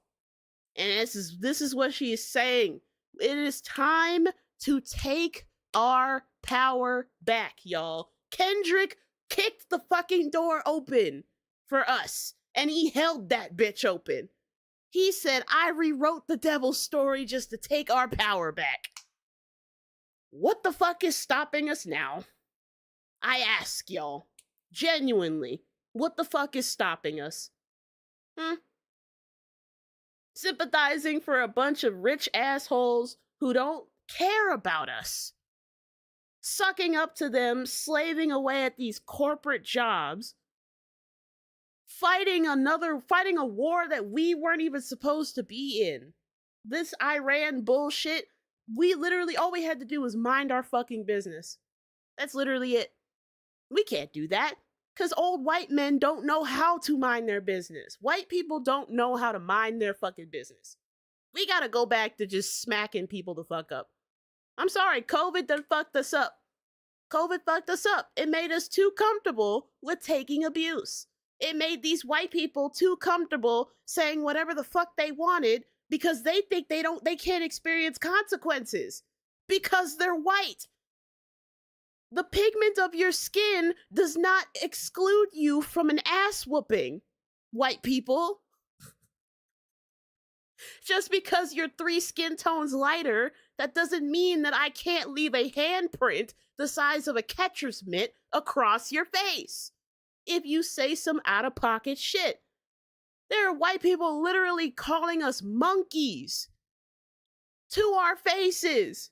And this is what she is saying. It is time to take our power back, y'all. Kendrick kicked the fucking door open for us, and he held that bitch open. He said, I rewrote the devil's story just to take our power back. What the fuck is stopping us now? I ask y'all, genuinely, what the fuck is stopping us? Sympathizing for a bunch of rich assholes who don't care about us. Sucking up to them, slaving away at these corporate jobs, fighting a war that we weren't even supposed to be in. This Iran bullshit, all we had to do was mind our fucking business. That's literally it. We can't do that, because old white men don't know how to mind their business. White people don't know how to mind their fucking business. We gotta go back to just smacking people the fuck up. I'm sorry, COVID done fucked us up. COVID fucked us up. It made us too comfortable with taking abuse. It made these white people too comfortable saying whatever the fuck they wanted because they think they can't experience consequences because they're white. The pigment of your skin does not exclude you from an ass whooping, white people. Just because you're 3 skin tones lighter, that doesn't mean that I can't leave a handprint the size of a catcher's mitt across your face if you say some out-of-pocket shit. There are white people literally calling us monkeys to our faces.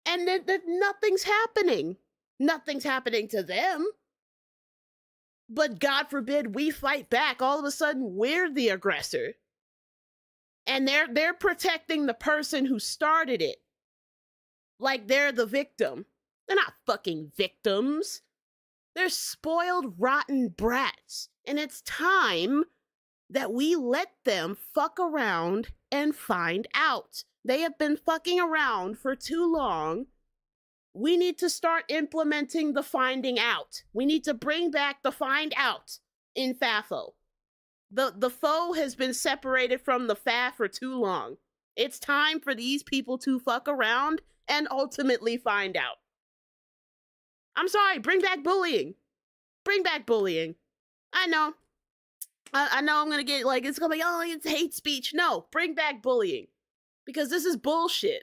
And nothing's happening. Nothing's happening to them. But God forbid we fight back. All of a sudden, we're the aggressor. And they're protecting the person who started it. Like they're the victim. They're not fucking victims. They're spoiled, rotten brats. And it's time that we let them fuck around and find out. They have been fucking around for too long. We need to start implementing the finding out. We need to bring back the find out in FAFO. The foe has been separated from the fa for too long. It's time for these people to fuck around and ultimately find out. I'm sorry, bring back bullying. Bring back bullying. I know. I know I'm gonna get like, it's gonna be, oh, it's hate speech. No, bring back bullying. Because this is bullshit.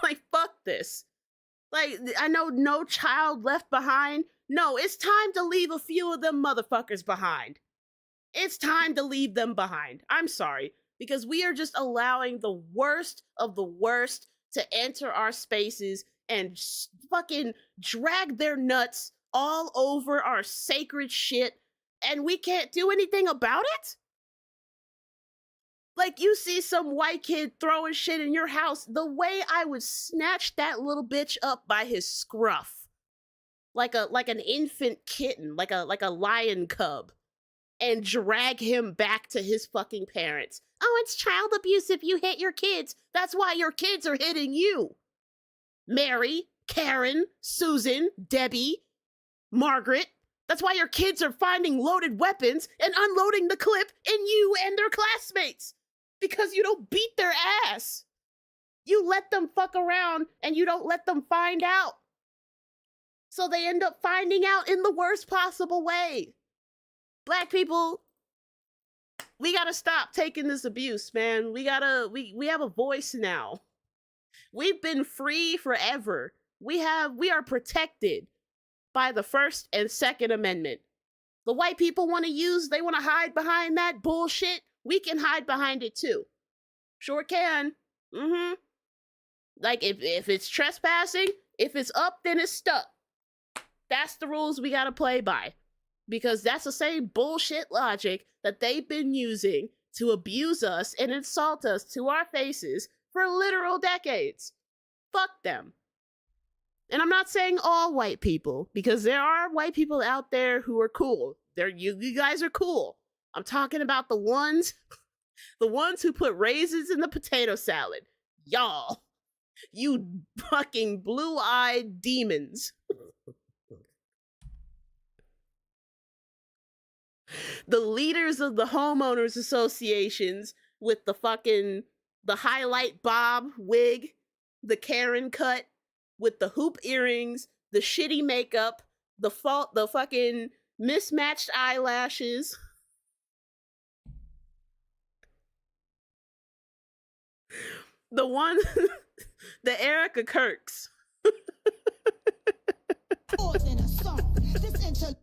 Like, fuck this. Like, I know No Child Left Behind. No, it's time to leave a few of them motherfuckers behind. It's time to leave them behind. I'm sorry. Because we are just allowing the worst of the worst to enter our spaces and fucking drag their nuts all over our sacred shit, and we can't do anything about it? Like, you see some white kid throwing shit in your house, the way I would snatch that little bitch up by his scruff. Like an infant kitten, like a lion cub, and drag him back to his fucking parents. Oh, it's child abuse if you hit your kids. That's why your kids are hitting you. Mary, Karen, Susan, Debbie, Margaret. That's why your kids are finding loaded weapons and unloading the clip in you and their classmates. Because you don't beat their ass. You let them fuck around and you don't let them find out. So they end up finding out in the worst possible way. Black people, we gotta stop taking this abuse, man. We have a voice now. We've been free forever. We are protected by the First and Second Amendment. The white people want to hide behind that bullshit. We can hide behind it too. Sure can. Like if it's trespassing, if it's up, then it's stuck. That's the rules we gotta play by. Because that's the same bullshit logic that they've been using to abuse us and insult us to our faces for literal decades. Fuck them. And I'm not saying all white people, because there are white people out there who are cool. You guys are cool. I'm talking about the ones who put raisins in the potato salad. Y'all, you fucking blue-eyed demons. The leaders of the homeowners associations with the highlight bob wig, the Karen cut, with the hoop earrings, the shitty makeup, the fucking mismatched eyelashes. The one, the Erica Kirks. More than a song. This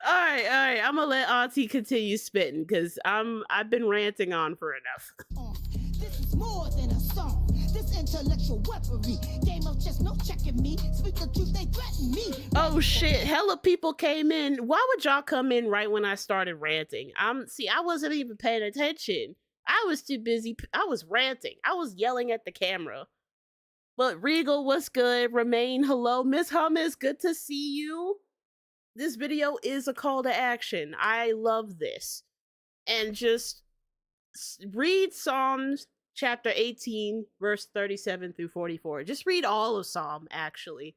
All right. I'm gonna let Auntie continue spitting because I've been ranting on for enough. This is more than a song. This intellectual weaponry. Game of chess, no checking me. Speak the truth, they threaten me. Oh shit, hella people came in. Why would y'all come in right when I started ranting? I wasn't even paying attention. I was too busy. I was ranting. I was yelling at the camera. But Regal, what's good? Remain, hello. Miss Hummus, good to see you. This video is a call to action. I love this. And just read Psalms chapter 18, verse 37 through 44. Just read all of Psalm, actually.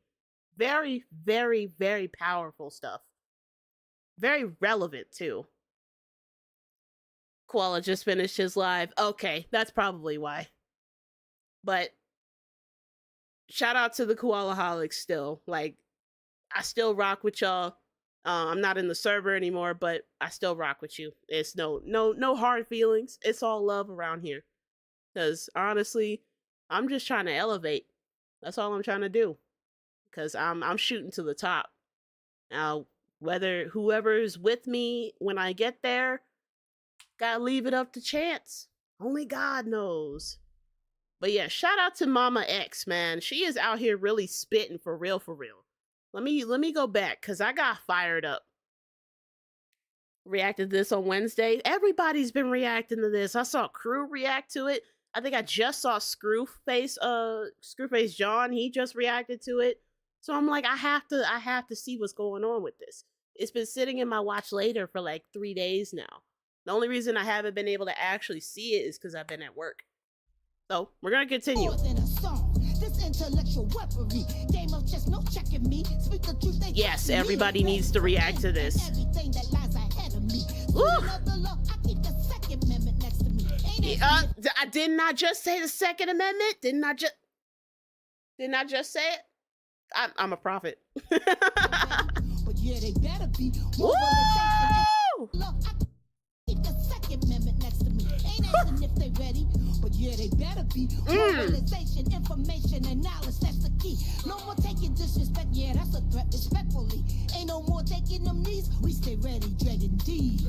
Very, very, very powerful stuff. Very relevant, too. Koala just finished his live. Okay, that's probably why. But shout out to the Koalaholics still. Like, I still rock with y'all. I'm not in the server anymore, but I still rock with you. It's no hard feelings. It's all love around here. Because honestly, I'm just trying to elevate. That's all I'm trying to do. Because I'm shooting to the top. Now, whether whoever is with me when I get there, gotta leave it up to chance. Only God knows. But yeah, shout out to Mama X, man. She is out here really spitting for real, for real. Let me go back because I got fired up. Reacted to this on Wednesday. Everybody's been reacting to this. I saw Crew react to it. I think I just saw Screwface John. He just reacted to it. So I'm like, I have to see what's going on with this. It's been sitting in my watch later for like 3 days now. The only reason I haven't been able to actually see it is because I've been at work. So we're gonna continue. More than a song. This intellectual weaponry. Game of chess, no checking me. Speak the truth, they Yes, everybody needs to react to this. Everything that lies ahead of me. The law, I keep the Second Amendment next to me. I did not just say the Second Amendment. Did not just say it. I'm a prophet. But yeah, they better be. Woo! Look, I keep the Second Amendment next to me. Ain't asking if they ready, but yeah, they better be. Mobilization, information, and knowledge, that's the key. No more taking disrespect, yeah, that's a threat, respectfully. Ain't no more taking them knees, we stay ready, Dragon D's.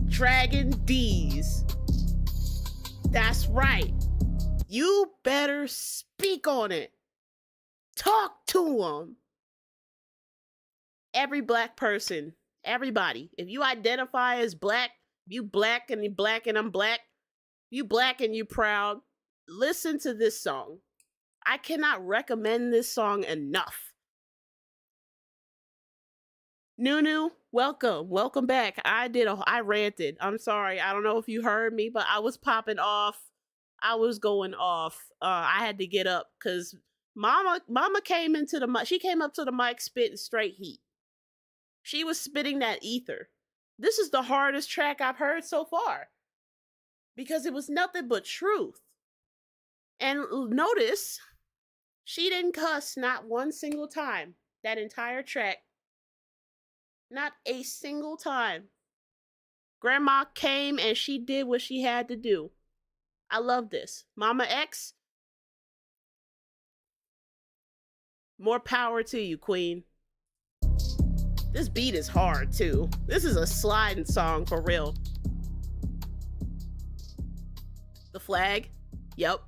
Dragon D's. That's right. You better speak on it. Talk to them. Every black person, everybody, if you identify as black, you black and I'm black, you black and you proud, listen to this song. I cannot recommend this song enough. Nunu, welcome back. I ranted. I'm sorry. I don't know if you heard me, but I was popping off. I was going off. I had to get up because Mama came into the mic. She came up to the mic spitting straight heat. She was spitting that ether. This is the hardest track I've heard so far because it was nothing but truth. And notice, she didn't cuss not one single time that entire track. Not a single time. Grandma came and she did what she had to do. I love this. Mama X, more power to you, Queen. This beat is hard, too. This is a sliding song for real. The flag? Yep.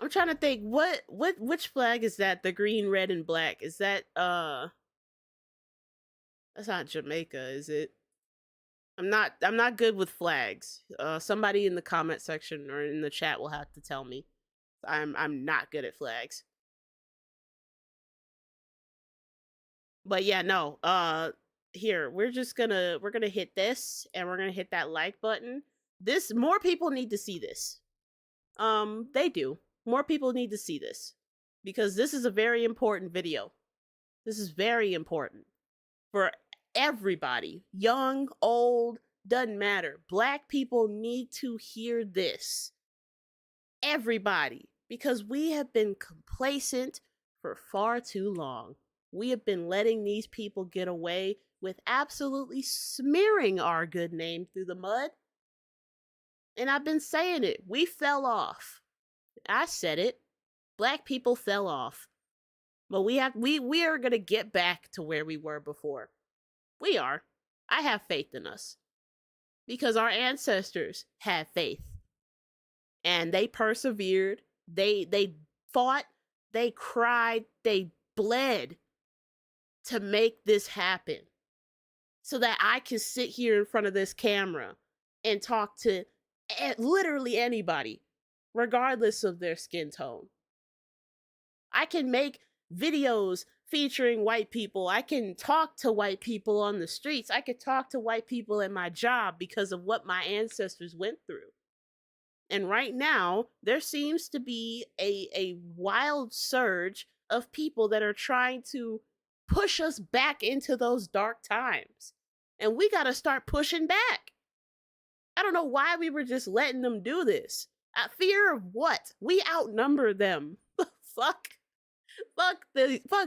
I'm trying to think, which flag is that? The green, red, and black. Is that, that's not Jamaica, is it? I'm not good with flags. Somebody in the comment section or in the chat will have to tell me. I'm not good at flags. But yeah, no. Here, we're gonna hit this and we're gonna hit that like button. More people need to see this. They do. More people need to see this because this is a very important video. This is very important for everybody, young, old, doesn't matter. Black people need to hear this. Everybody. because we have been complacent for far too long. We have been letting these people get away with absolutely smearing our good name through the mud. And I've been saying it. We fell off. I said it. Black people fell off. But we are going to get back to where we were before. We are. I have faith in us. Because our ancestors had faith. And they persevered. They fought. They cried. They bled to make this happen. So that I can sit here in front of this camera and talk to literally anybody, regardless of their skin tone. I can make videos featuring white people. I can talk to white people on the streets. I could talk to white people at my job because of what my ancestors went through. And right now, there seems to be a wild surge of people that are trying to push us back into those dark times. And we got to start pushing back. I don't know why we were just letting them do this. Fear of what? We outnumber them. Fuck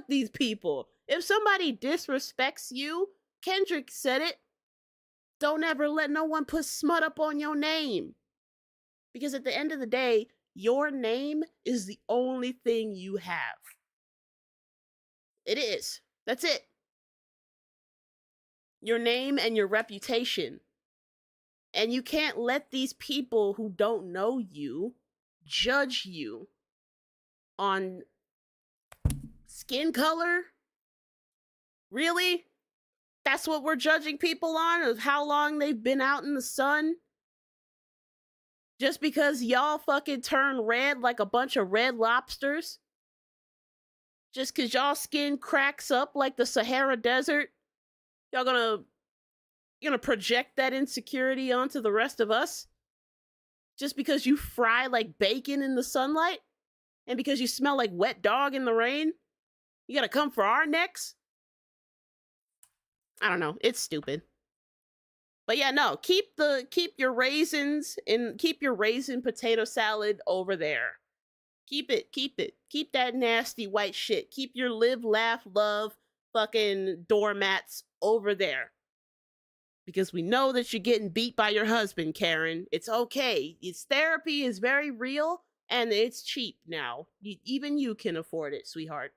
these people. If somebody disrespects you, Kendrick said it, don't ever let no one put smut up on your name. Because at the end of the day, your name is the only thing you have. It is. That's it. Your name and your reputation. And you can't let these people who don't know you judge you on skin color? Really? That's what we're judging people on? Of how long they've been out in the sun? Just because y'all fucking turn red like a bunch of red lobsters? Just because y'all skin cracks up like the Sahara Desert? Y'all gonna project that insecurity onto the rest of us? Just because you fry like bacon in the sunlight? And because you smell like wet dog in the rain? You gotta come for our necks? I don't know. It's stupid. But yeah, no, keep your raisins and keep your raisin potato salad over there. Keep it. Keep that nasty white shit. Keep your live, laugh, love fucking doormats over there. Because we know that you're getting beat by your husband, Karen. It's okay. It's therapy is very real and it's cheap now. Even you can afford it, sweetheart.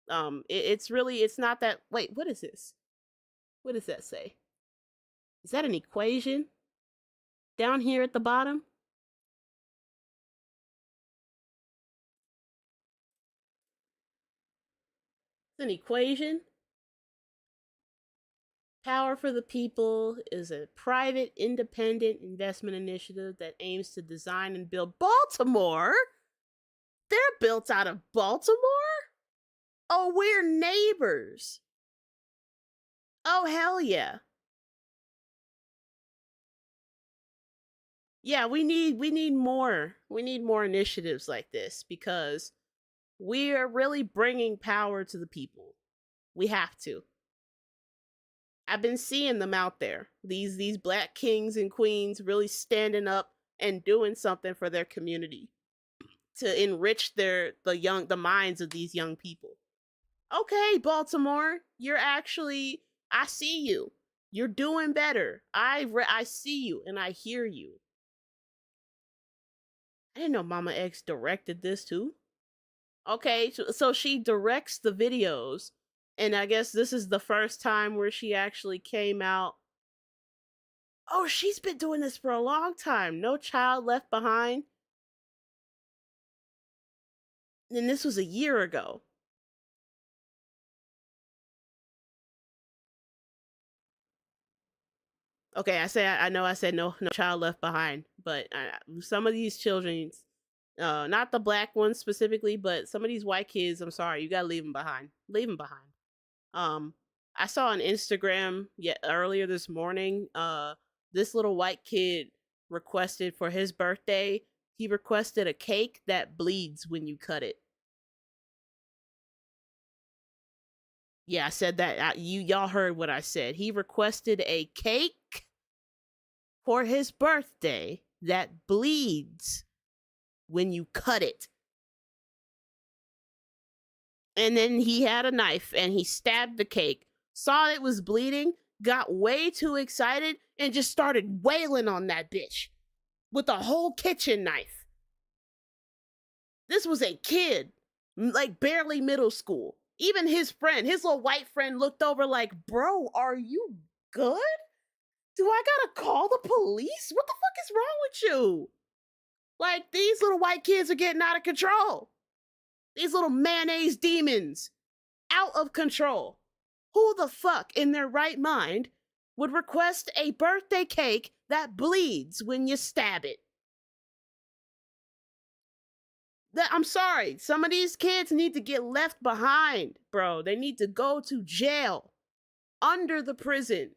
It's not that. Wait, what is this? What does that say? Is that an equation? Down here at the bottom? It's an equation. Power for the People is a private, independent investment initiative that aims to design and build Baltimore. They're built out of Baltimore? Oh, we're neighbors. Oh, hell yeah. Yeah, we need more. We need more initiatives like this because we are really bringing power to the people. We have to. I've been seeing them out there. These black kings and queens really standing up and doing something for their community to enrich the minds of these young people. Okay, Baltimore, you're actually, I see you. You're doing better. I see you and I hear you. I didn't know Mama X directed this too. Okay, so she directs the videos, and I guess this is the first time where she actually came out. Oh, she's been doing this for a long time. No Child Left Behind. And this was a year ago. Okay, I know I said no Child Left Behind, but some of these children, not the black ones specifically, but some of these white kids, I'm sorry, you gotta leave them behind. Leave them behind. I saw on Instagram earlier this morning, this little white kid requested for his birthday, he requested a cake that bleeds when you cut it. Yeah, I said that. Y'all heard what I said. He requested a cake for his birthday that bleeds when you cut it. And then he had a knife and he stabbed the cake, saw it was bleeding, got way too excited, and just started wailing on that bitch with a whole kitchen knife. This was a kid, like barely middle school. Even his friend, his little white friend, looked over like, bro, are you good? Do I gotta call the police? What the fuck is wrong with you? Like, these little white kids are getting out of control. These little mayonnaise demons, out of control. Who the fuck in their right mind would request a birthday cake that bleeds when you stab it? I'm sorry, some of these kids need to get left behind, bro. They need to go to jail, under the prison.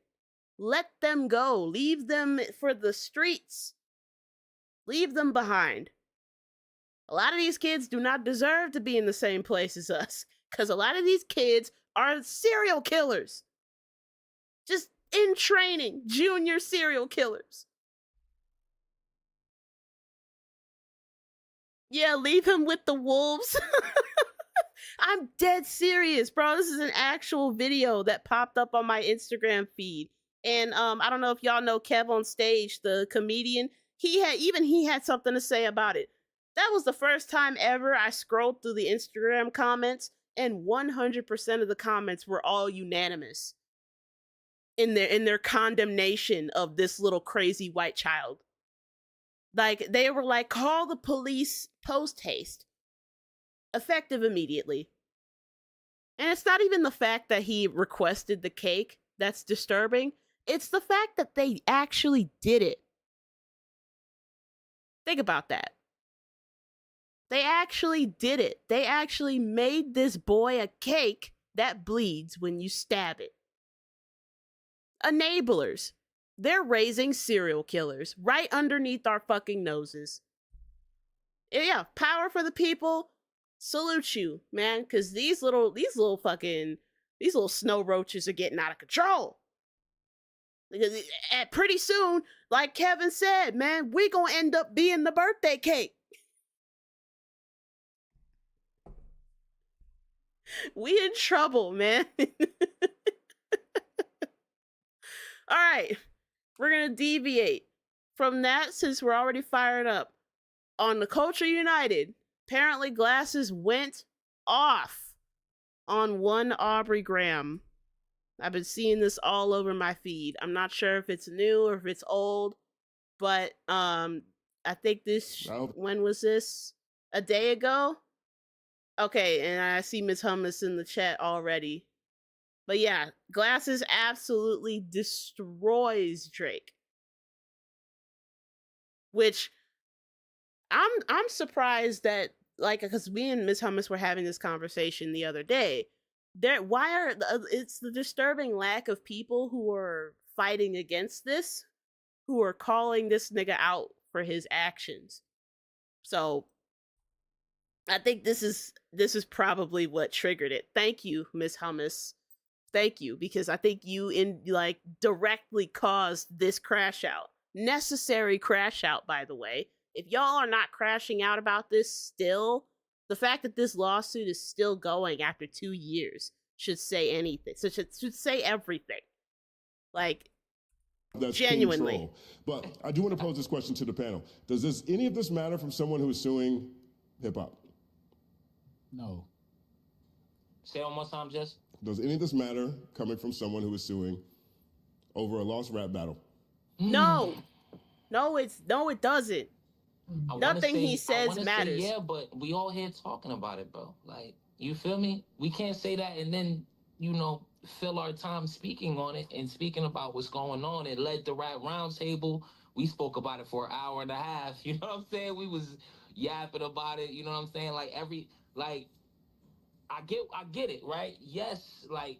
Let them go. Leave them for the streets. Leave them behind. A lot of these kids do not deserve to be in the same place as us, because a lot of these kids are serial killers. Just in training, junior serial killers. Yeah, leave him with the wolves. I'm dead serious, bro. This is an actual video that popped up on my Instagram feed. And I don't know if y'all know Kev on Stage, the comedian. He had something to say about it. That was the first time ever I scrolled through the Instagram comments, and 100% of the comments were all unanimous in their condemnation of this little crazy white child. Like, they were like, call the police post haste. Effective immediately. And it's not even the fact that he requested the cake that's disturbing. It's the fact that they actually did it. Think about that. They actually did it. They actually made this boy a cake that bleeds when you stab it. Enablers. They're raising serial killers right underneath our fucking noses. Yeah, power for the people. Salute you, man, because these little snow roaches are getting out of control. Because pretty soon, like Kevin said, man, we gonna end up being the birthday cake. We in trouble, man. All right. We're going to deviate from that since we're already fired up. On the Culture United, apparently glasses went off on one Aubrey Graham. I've been seeing this all over my feed. I'm not sure if it's new or if it's old, but I think this, when was this? A day ago? Okay, and I see Miss Hummus in the chat already. But yeah, glasses absolutely destroys Drake. Which I'm surprised that, like, because me and Miss Hummus were having this conversation the other day. It's the disturbing lack of people who are fighting against this, who are calling this nigga out for his actions. So I think this is probably what triggered it. Thank you, Miss Hummus. Thank you, because I think you directly caused this crash out. Necessary crash out, by the way. If y'all are not crashing out about this still, the fact that this lawsuit is still going after 2 years should say anything. So should say everything. Like, that's genuinely. Control. But I do want to pose this question to the panel. Does any of this matter from someone who is suing hip hop? No. Say it one more time, Jess. Does any of this matter coming from someone who is suing over a lost rap battle? No. No, it doesn't. Nothing he says matters. Yeah, but we all here talking about it, bro. Like, you feel me? We can't say that and then, fill our time speaking on it and speaking about what's going on. It led to Rap Roundtable. We spoke about it for an hour and a half. You know what I'm saying? We was yapping about it. You know what I'm saying? I get it, right? Yes, like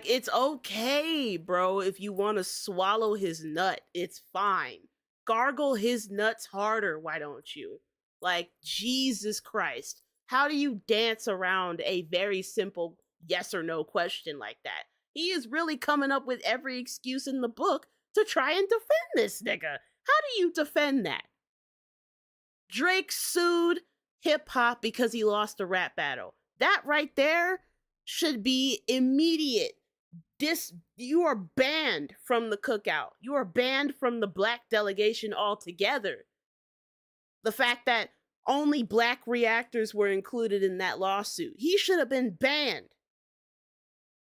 it's okay, bro, if you want to swallow his nut, it's fine. Gargle his nuts harder, why don't you? Like, Jesus Christ. How do you dance around a very simple yes or no question like that? He is really coming up with every excuse in the book to try and defend this nigga. How do you defend that? Drake sued hip-hop because he lost a rap battle. That right there should be immediate. You are banned from the cookout. You are banned from the black delegation altogether. The fact that only black reactors were included in that lawsuit. He should have been banned.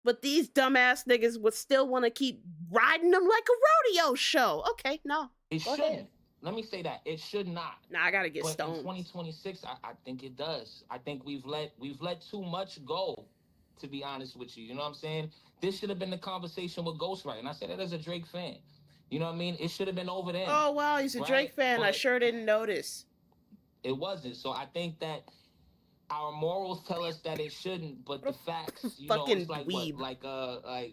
But these dumbass niggas would still want to keep riding them like a rodeo show. Okay, no. It Go shouldn't. ahead. Let me say that. It should not. Nah, I gotta get But stoned. in 2026, I think it does. I think we've let too much go, to be honest with you. You know what I'm saying? This should have been the conversation with Ghostwriter. And I said that as a Drake fan. You know what I mean? It should have been over there. Oh, wow, he's a right? Drake fan. I But sure didn't notice. it wasn't. So I think that our morals tell us that it shouldn't, but the facts, you know, Fucking it's like dweeb. like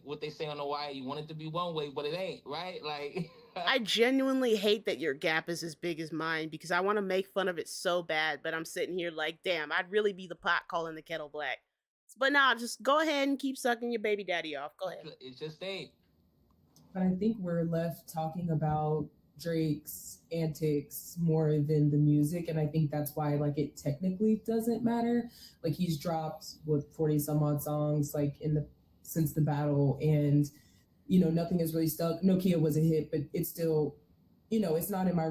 what they say on the wire, you want it to be one way, but it ain't, right? Like I genuinely hate that your gap is as big as mine because I want to make fun of it so bad, but I'm sitting here like, damn, I'd really be the pot calling the kettle black. But nah, just go ahead and keep sucking your baby daddy off. Go ahead. it just ain't. But I think we're left talking about Drake's antics more than the music, and I think that's why like it technically doesn't matter. Like he's dropped 40 some odd songs like since the battle, and you know nothing has really stuck. Nokia was a hit, but it's still, you know, it's not in my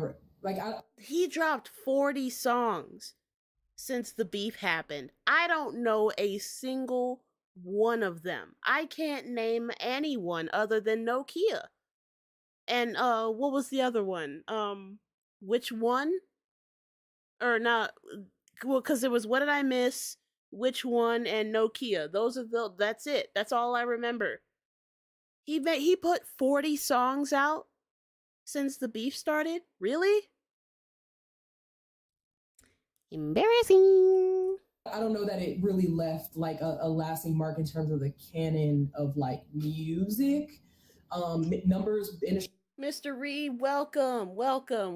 He dropped 40 songs since the beef happened. I don't know a single one of them. I can't name anyone other than Nokia. And what was the other one? Which one? Or not? Well, because there was What Did I Miss? Which One? And Nokia. That's it. That's all I remember. He put 40 songs out since the beef started? Really? Embarrassing. I don't know that it really left like a lasting mark in terms of the canon of like music. Numbers in Mr. Reed, welcome.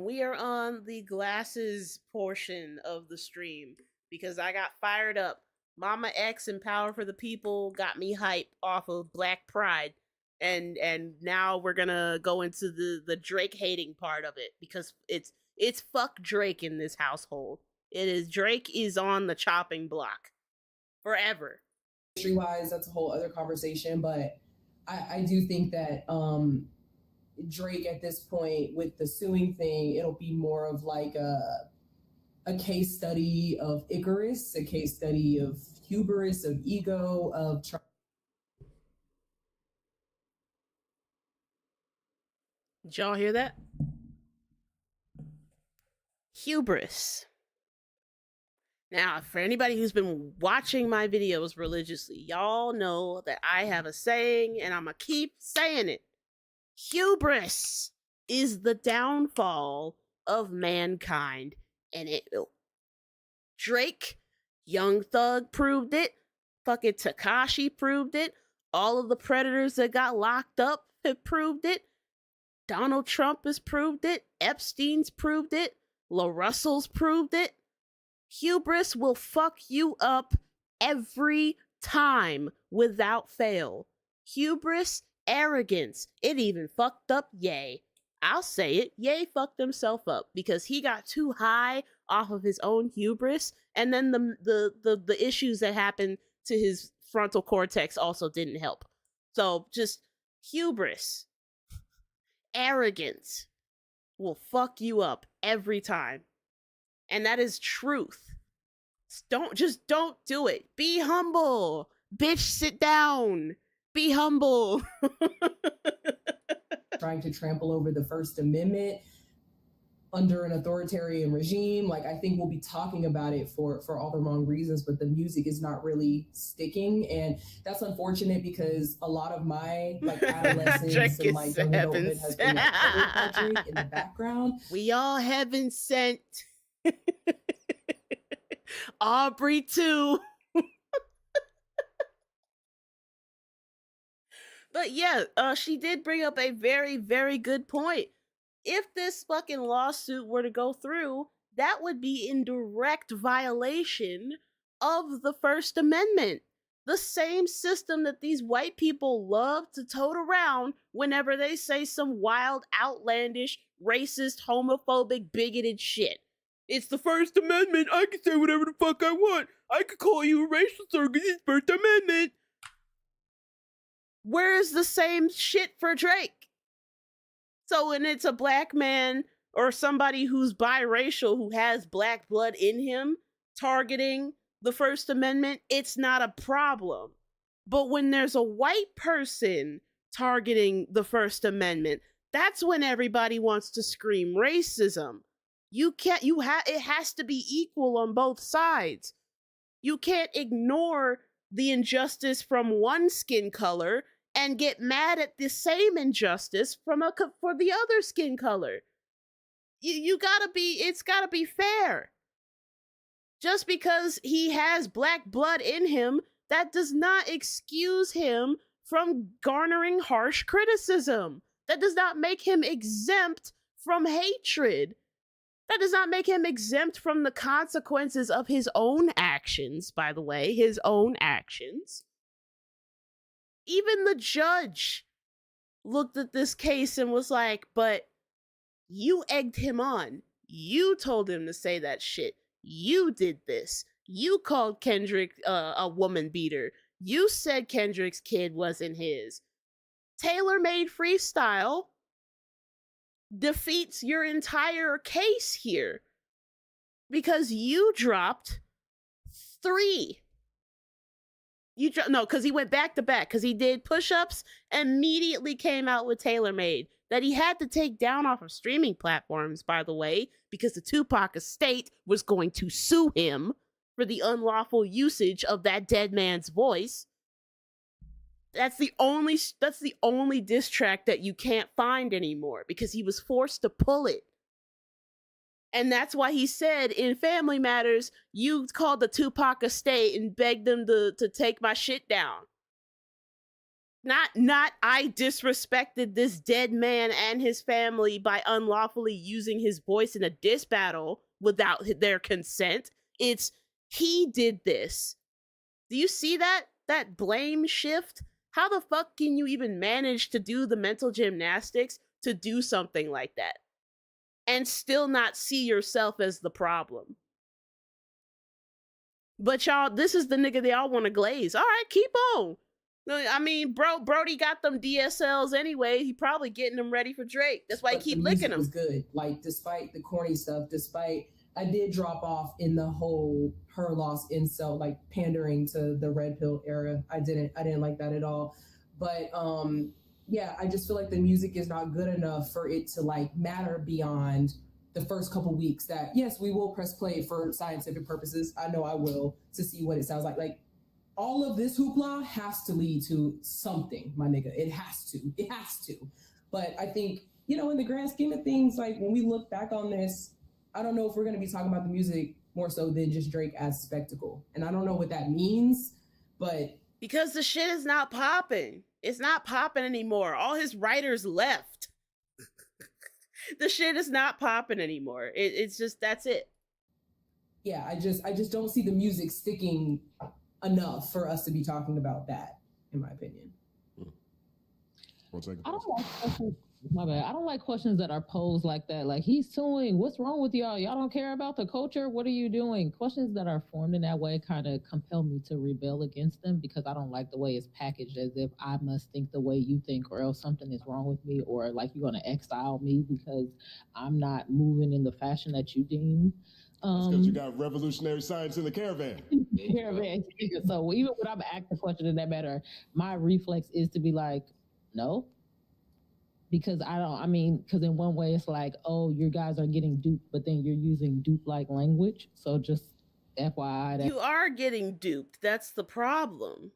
We are on the glasses portion of the stream because I got fired up. Mama X and Power for the People got me hype off of Black Pride. And now we're gonna go into the Drake hating part of it because it's fuck Drake in this household. It is Drake is on the chopping block forever. industry wise, that's a whole other conversation. But I do think that Drake at this point with the suing thing, it'll be more of like a case study of Icarus, a case study of hubris, of ego, of Did y'all hear that? Hubris. Now, for anybody who's been watching my videos religiously, y'all know that I have a saying, and I'm gonna keep saying it. Hubris is the downfall of mankind, and it will. Drake, Young Thug proved it. Fucking Takashi proved it. All of the predators that got locked up have proved it. Donald Trump has proved it. Epstein's proved it. La Russell's proved it. Hubris will fuck you up every time without fail. Hubris, arrogance. It even fucked up Ye. I'll say it. Ye fucked himself up because he got too high off of his own hubris, and then the issues that happened to his frontal cortex also didn't help. So just hubris, arrogance will fuck you up every time. And that is truth. Don't do it. Be humble. Bitch, sit down. Be humble. trying to trample over the First Amendment under an authoritarian regime. Like, I think we'll be talking about it for all the wrong reasons, but the music is not really sticking. And that's unfortunate because a lot of my like adolescence and like young adulthood has been like, Patrick in the background. We all heaven sent. Aubrey too. But yeah, she did bring up a very, very good point. If this fucking lawsuit were to go through, that would be in direct violation of the First Amendment. The same system that these white people love to tote around whenever they say some wild, outlandish, racist, homophobic, bigoted shit. It's the First Amendment. I can say whatever the fuck I want. I could call you a racial slur because it's First Amendment. Where is the same shit for Drake? So when it's a black man or somebody who's biracial who has black blood in him targeting the First Amendment, it's not a problem. But when there's a white person targeting the First Amendment, that's when everybody wants to scream racism. It has to be equal on both sides. You can't ignore the injustice from one skin color and get mad at the same injustice for the other skin color. It's gotta be fair. Just because he has black blood in him, that does not excuse him from garnering harsh criticism. That does not make him exempt from hatred. That does not make him exempt from the consequences of his own actions, by the way, his own actions. Even the judge looked at this case and was like, but you egged him on. You told him to say that shit. You did this. You called Kendrick a woman beater. You said Kendrick's kid wasn't his. Tailor-made freestyle defeats your entire case here because you dropped 3. Because he went back to back because he did push-ups, immediately came out with Tailor-Made that he had to take down off of streaming platforms, by the way, because the Tupac estate was going to sue him for the unlawful usage of that dead man's voice. That's the only diss track that you can't find anymore because he was forced to pull it. And that's why he said in Family Matters, you called the Tupac estate and begged them to take my shit down. Not I disrespected this dead man and his family by unlawfully using his voice in a diss battle without their consent. It's he did this. Do you see that blame shift? How the fuck can you even manage to do the mental gymnastics to do something like that and still not see yourself as the problem? But y'all, this is the nigga they all want to glaze. All right, keep on. I mean, Brody got them DSLs anyway. He probably getting them ready for Drake. That's why he keep licking them. Was good. Like, despite the corny stuff, I did drop off in the whole her loss incel, like pandering to the red pill era. I didn't like that at all. But yeah, I just feel like the music is not good enough for it to like matter beyond the first couple weeks. That yes, we will press play for scientific purposes. I know I will, to see what it sounds like. Like, all of this hoopla has to lead to something, my nigga. It has to. But I think, in the grand scheme of things, like when we look back on this, I don't know if we're going to be talking about the music more so than just Drake as spectacle. And I don't know what that means, but... Because the shit is not popping. It's not popping anymore. All his writers left. The shit is not popping anymore. It's just, that's it. Yeah, I just don't see the music sticking enough for us to be talking about that, in my opinion. I don't like questions. My bad. I don't like questions that are posed like that. Like, he's suing. What's wrong with y'all? Y'all don't care about the culture? What are you doing? Questions that are formed in that way kind of compel me to rebel against them because I don't like the way it's packaged as if I must think the way you think or else something is wrong with me, or like you're going to exile me because I'm not moving in the fashion that you deem. That's because you got revolutionary science in the caravan. So even when I'm asked a question in that matter, my reflex is to be like, no. Because because in one way it's like, oh, you guys are getting duped, but then you're using dupe-like language. So just FYI. You are getting duped. That's the problem.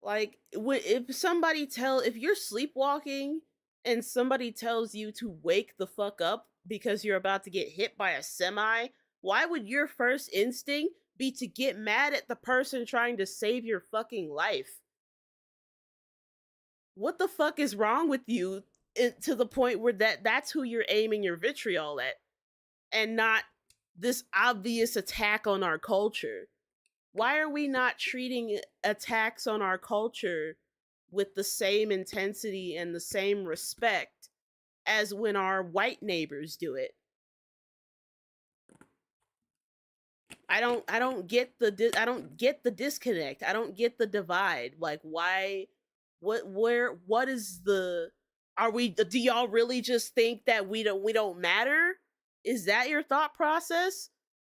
Like, if you're sleepwalking and somebody tells you to wake the fuck up because you're about to get hit by a semi, why would your first instinct be to get mad at the person trying to save your fucking life? What the fuck is wrong with you to the point where that's who you're aiming your vitriol at and not this obvious attack on our culture? Why are we not treating attacks on our culture with the same intensity and the same respect as when our white neighbors do it? I don't get I don't get the disconnect. I don't get the divide. Like, why, what is the, do y'all really just think that we don't matter? Is that your thought process?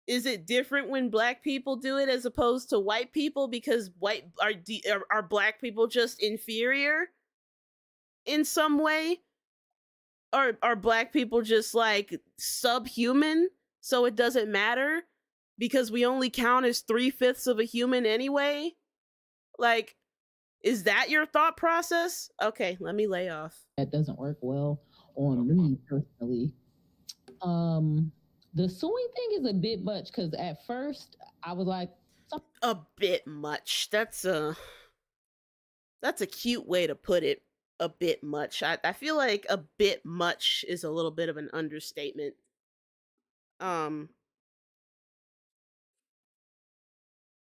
Is it different when black people do it as opposed to white people because are black people just inferior in some way? Or are black people just like subhuman, so it doesn't matter because we only count as 3/5 of a human anyway? Like, is that your thought process? Okay, let me lay off. That doesn't work well on me personally. The suing thing is a bit much because at first I was like, a bit much. That's a cute way to put it. A bit much. I feel like a bit much is a little bit of an understatement.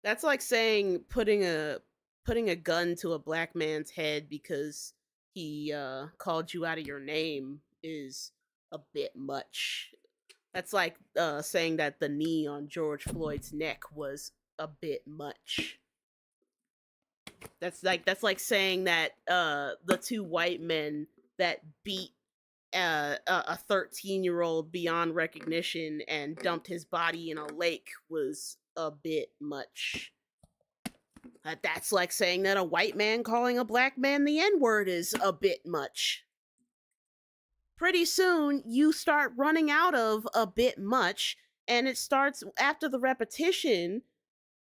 That's like saying putting a gun to a black man's head because he called you out of your name is a bit much. That's like saying that the knee on George Floyd's neck was a bit much. That's like saying that the two white men that beat a 13-year-old beyond recognition and dumped his body in a lake was a bit much. That's like saying that a white man calling a black man the N-word is a bit much. Pretty soon, you start running out of a bit much, and it starts after the repetition.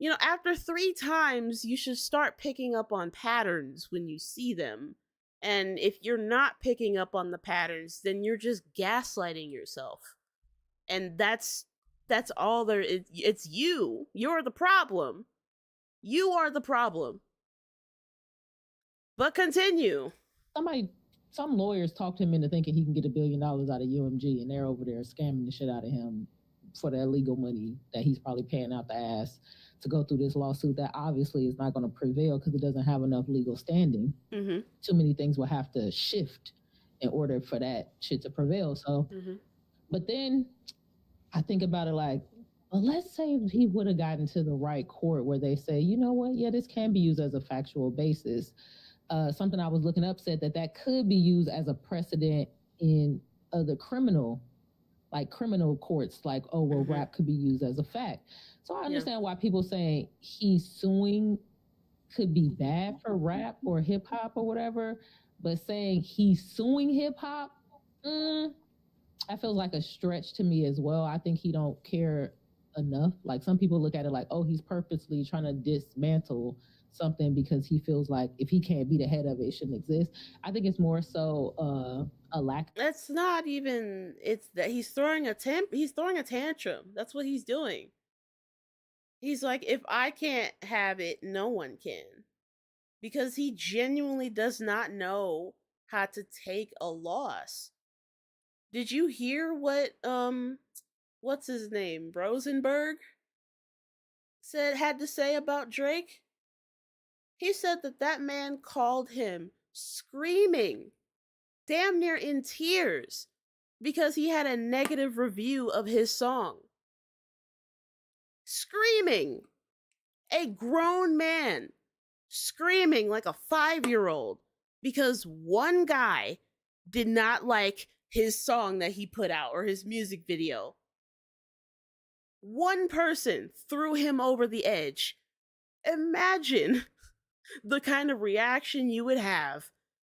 You know, after 3 times, you should start picking up on patterns when you see them. And if you're not picking up on the patterns, then you're just gaslighting yourself. And that's all there is. It's you. You're the problem. You are the problem. But continue. Some lawyers talked him into thinking he can get $1 billion out of UMG, and they're over there scamming the shit out of him for that legal money that he's probably paying out the ass to go through this lawsuit that obviously is not going to prevail because it doesn't have enough legal standing. Mm-hmm. Too many things will have to shift in order for that shit to prevail. So, But then I think about it like, well, let's say he would have gotten to the right court where they say, you know what, yeah, this can be used as a factual basis. Something I was looking up said that could be used as a precedent in other criminal courts, like, oh, well, rap could be used as a fact. So I understand why people saying he's suing could be bad for rap or hip hop or whatever, but saying he's suing hip hop, that feels like a stretch to me as well. I think he don't care enough. Like, some people look at it like, oh, he's purposely trying to dismantle something because he feels like if he can't be the head of it, it shouldn't exist. I think it's more so a lack. It's not even. It's that he's throwing a tantrum. That's what he's doing. He's like, if I can't have it, no one can, because he genuinely does not know how to take a loss. Did you hear what what's his name, Rosenberg had to say about Drake? He said that man called him screaming, damn near in tears, because he had a negative review of his song. Screaming. A grown man screaming like a 5-year-old because one guy did not like his song that he put out or his music video. One person threw him over the edge. Imagine the kind of reaction you would have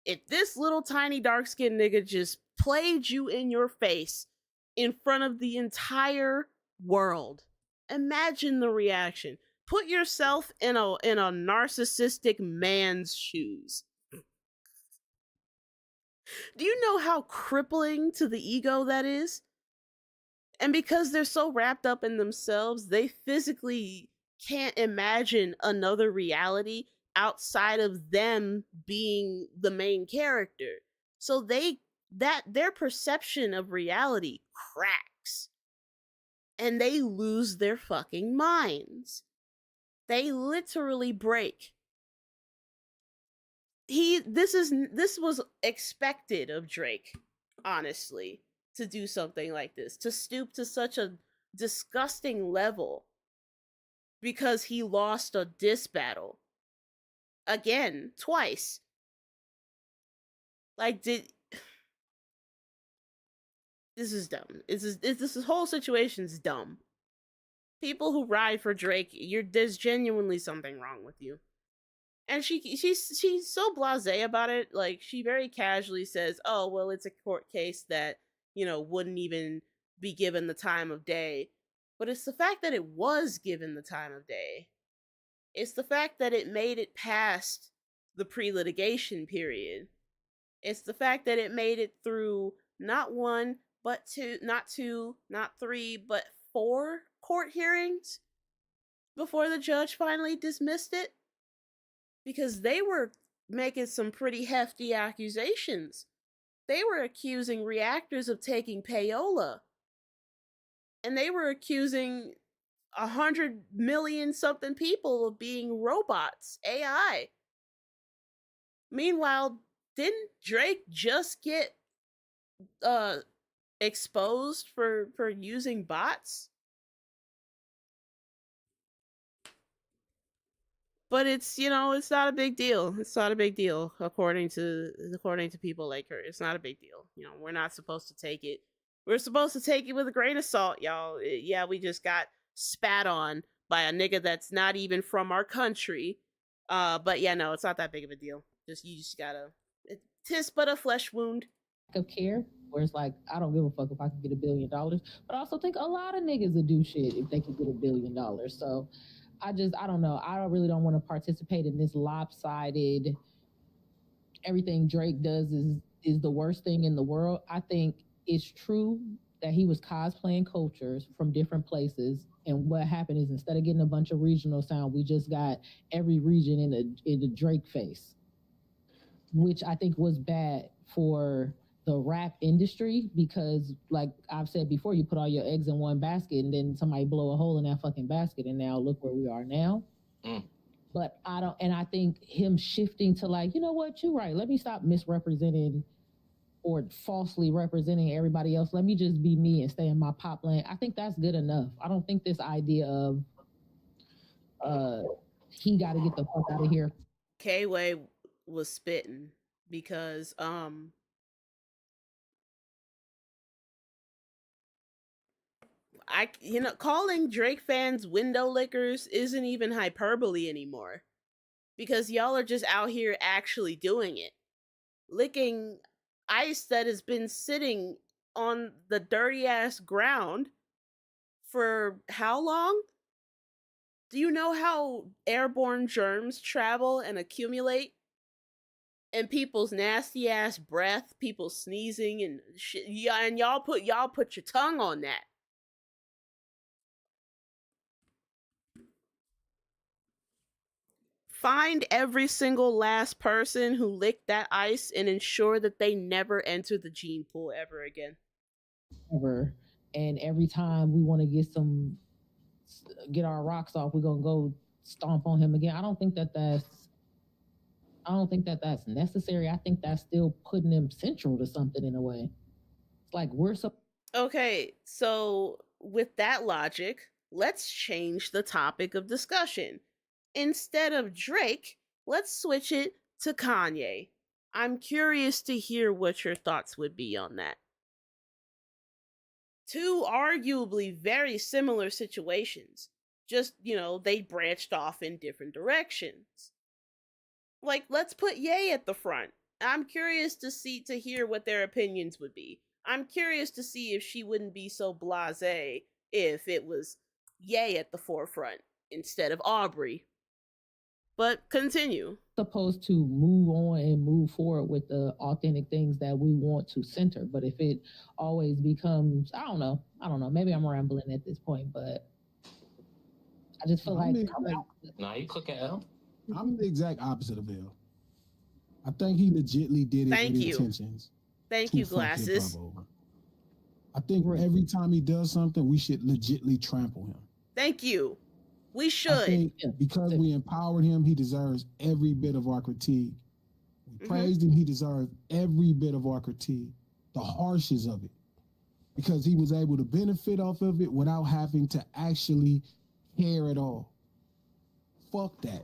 if this little tiny dark-skinned nigga just played you in your face in front of the entire world. Imagine the reaction. Put yourself in a narcissistic man's shoes. Do you know how crippling to the ego that is? And because they're so wrapped up in themselves, they physically can't imagine another reality outside of them being the main character. So their perception of reality cracks. And they lose their fucking minds. They literally break. This was expected of Drake, honestly, to do something like this, to stoop to such a disgusting level because he lost a diss battle. Again, twice. Like, this is dumb. This whole situation's dumb. People who ride for Drake, there's genuinely something wrong with you. And she's so blasé about it. Like, she very casually says, "Oh, well, it's a court case that, wouldn't even be given the time of day." But it's the fact that it was given the time of day. It's the fact that it made it past the pre-litigation period. It's the fact that it made it through not one, but not two, not three, but 4 court hearings before the judge finally dismissed it. Because they were making some pretty hefty accusations. They were accusing reactors of taking payola. And they were accusing 100 million something people of being robots, AI. Meanwhile, didn't Drake just get exposed for using bots? But it's it's not a big deal. It's not a big deal according to people like her. It's not a big deal. We're not supposed to take it. We're supposed to take it with a grain of salt, y'all. Yeah, we just got spat on by a nigga that's not even from our country. But yeah, no, it's not that big of a deal. You just gotta. Tis but a flesh wound. Of care, where it's like, I don't give a fuck if I can get $1 billion, but I also think a lot of niggas would do shit if they could get $1 billion. So I don't know. I really don't want to participate in this lopsided, everything Drake does is the worst thing in the world. I think it's true that he was cosplaying cultures from different places. And what happened is, instead of getting a bunch of regional sound, we just got every region in a Drake face, which I think was bad for the rap industry, because like I've said before, you put all your eggs in one basket and then somebody blow a hole in that fucking basket, and now look where we are now. But I think him shifting to like, you know what, you're right, let me stop misrepresenting or falsely representing everybody else. Let me just be me and stay in my pop lane. I think that's good enough. I don't think this idea of he got to get the fuck out of here. K-Way was spitting because calling Drake fans window lickers isn't even hyperbole anymore, because y'all are just out here actually doing it, licking ice that has been sitting on the dirty ass ground for how long? Do you know how airborne germs travel and accumulate? And people's nasty ass breath, people sneezing and shit. Yeah, and y'all put your tongue on that. Find every single last person who licked that ice and ensure that they never enter the gene pool ever again. Ever. And every time we want to get our rocks off, we're gonna go stomp on him again. I don't think that that's necessary. I think that's still putting him central to something in a way. It's like okay, so with that logic, let's change the topic of discussion. Instead of Drake, let's switch it to Kanye. I'm curious to hear what your thoughts would be on that. 2 arguably very similar situations. Just, they branched off in different directions. Like, let's put Ye at the front. I'm curious to hear what their opinions would be. I'm curious to see if she wouldn't be so blasé if it was Ye at the forefront instead of Aubrey. But continue. Supposed to move on and move forward with the authentic things that we want to center. But if it always becomes, I don't know. Maybe I'm rambling at this point, but I just feel Nah, you cooking L. I'm the exact opposite of L. I think he legitly did it with intentions. Thank you, Glasses. I think every time he does something, we should legitly trample him. Thank you. We should. I think because we empowered him, he deserves every bit of our critique. We praised him, he deserved every bit of our critique, the harshness of it, because he was able to benefit off of it without having to actually care at all. fuck that.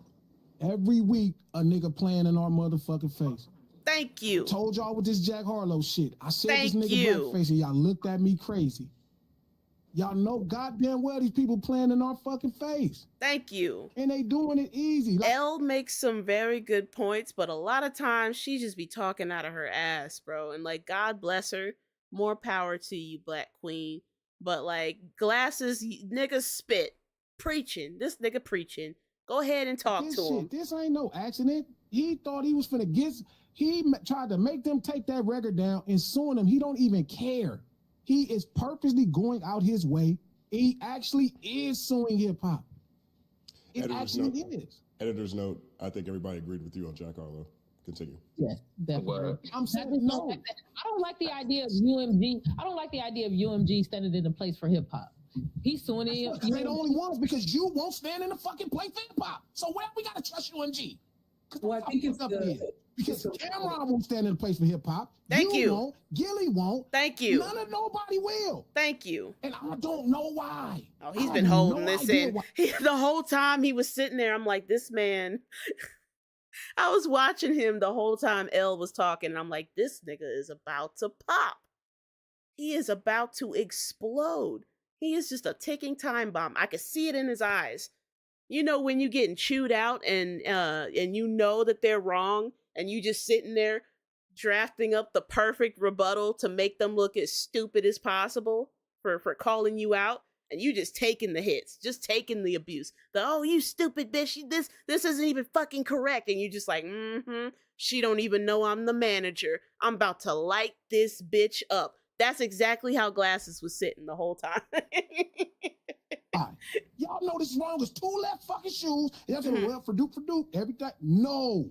Every week, a nigga playing in our motherfucking face. Thank you. I told y'all with this Jack Harlow shit. I said Thank this nigga you. blackface and y'all looked at me crazy. Y'all know goddamn well these people playing in our fucking face. Thank you. And they doing it easy. Like, Elle makes some very good points, but a lot of times she just be talking out of her ass, bro. And like, God bless her. More power to you, Black Queen. But like, Glasses, niggas spit. Preaching. This nigga preaching. Go ahead and talk this to shit, him. this ain't no accident. He thought he was finna get, tried to make them take that record down and suing him. He don't even care. He is purposely going out his way. He actually is suing hip hop. It actually is. Editor's note, I think everybody agreed with you on Jack Harlow. Continue. Yes, definitely. I'm saying no. I don't like the idea of UMG. I don't like the idea of UMG standing in the place for hip hop. He's suing it. They're the only ones because you won't stand in the fucking place for hip hop. So where we gotta trust UMG? Well, I think it's because Cameron won't stand in the place for hip hop. Thank you. Won't. Gilly won't. Thank you. Nobody will. Thank you. And I don't know why. Oh, he's been holding this in. The whole time he was sitting there, I'm like, this man. I was watching him the whole time Elle was talking, and I'm like, this nigga is about to pop. He is about to explode. He is just a ticking time bomb. I could see it in his eyes. You know when you getting chewed out and you know that they're wrong, and you just sitting there drafting up the perfect rebuttal to make them look as stupid as possible for calling you out, and you just taking the hits, just taking the abuse. Oh, you stupid bitch, this isn't even fucking correct, and you just like, she don't even know I'm the manager. I'm about to light this bitch up. That's exactly how Glasses was sitting the whole time. Y'all know this is wrong. There's two left fucking shoes. That's well for Duke, everything. No.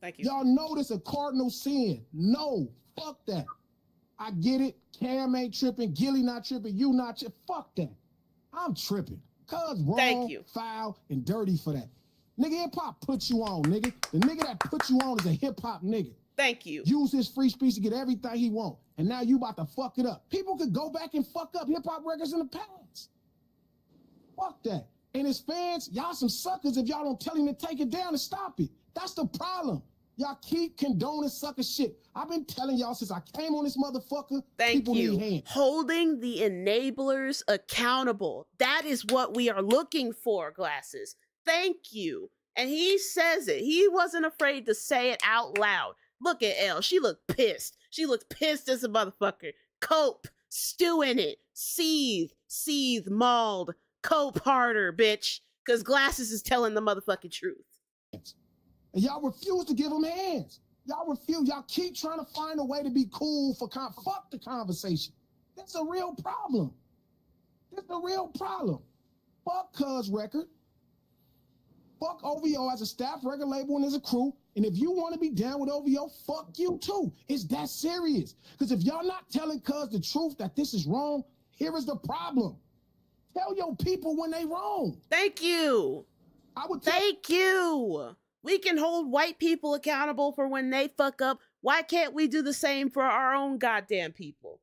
Thank you. Y'all know this a cardinal sin. No. Fuck that. I get it. Cam ain't tripping. Gilly not tripping. You not tripping. Fuck that. I'm tripping. Cuz wrong, foul, and dirty for that. Nigga, hip hop put you on, nigga. The nigga that put you on is a hip hop nigga. Thank you. Use his free speech to get everything he want. And now you about to fuck it up. People could go back and fuck up hip hop records in the past. Fuck that. And his fans, y'all some suckers if y'all don't tell him to take it down and stop it. That's the problem. Y'all keep condoning sucker shit. I've been telling y'all since I came on this motherfucker. Thank you. Holding the enablers accountable. That is what we are looking for, Glasses. Thank you. And he says it. He wasn't afraid to say it out loud. Look at Elle. She looked pissed. She looked pissed as a motherfucker. Cope. Stew in it. Seethe, mauled. Cope harder, bitch. Because Glasses is telling the motherfucking truth. And y'all refuse to give them hands. Y'all refuse. Y'all keep trying to find a way to be cool for fuck the conversation. That's a real problem. That's a real problem. Fuck Cuz record. Fuck OVO as a staff record label and as a crew. And if you want to be down with OVO, fuck you too. It's that serious. Because if y'all not telling Cuz the truth that this is wrong, here is the problem. Tell your people when they wrong. Thank you. Thank you. We can hold white people accountable for when they fuck up. Why can't we do the same for our own goddamn people?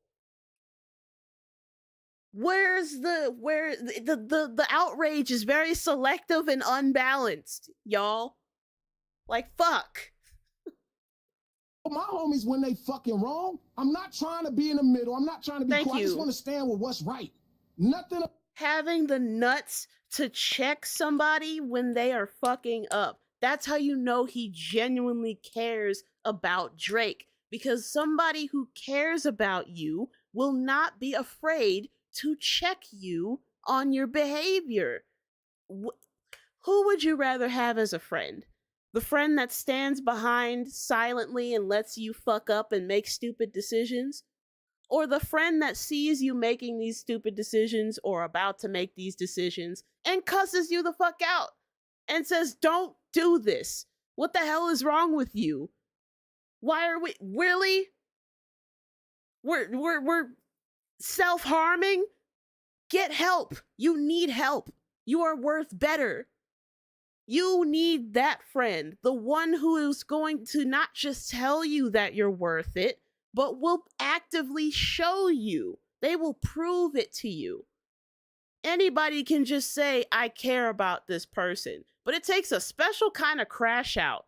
Where the outrage is very selective and unbalanced, y'all. Like, fuck. My homies, when they fucking wrong, I'm not trying to be in the middle. I'm not trying to be cool. I just want to stand with what's right. Nothing. Having the nuts to check somebody when they are fucking up. That's how you know he genuinely cares about Drake. Because somebody who cares about you will not be afraid to check you on your behavior. Who would you rather have as a friend? The friend that stands behind silently and lets you fuck up and make stupid decisions? Or the friend that sees you making these stupid decisions or about to make these decisions and cusses you the fuck out and says, don't do this. What the hell is wrong with you? Why are we really? We're self-harming? Get help. You need help. You are worth better. You need that friend, the one who is going to not just tell you that you're worth it, but will actively show you. They will prove it to you. Anybody can just say, I care about this person. But it takes a special kind of crash out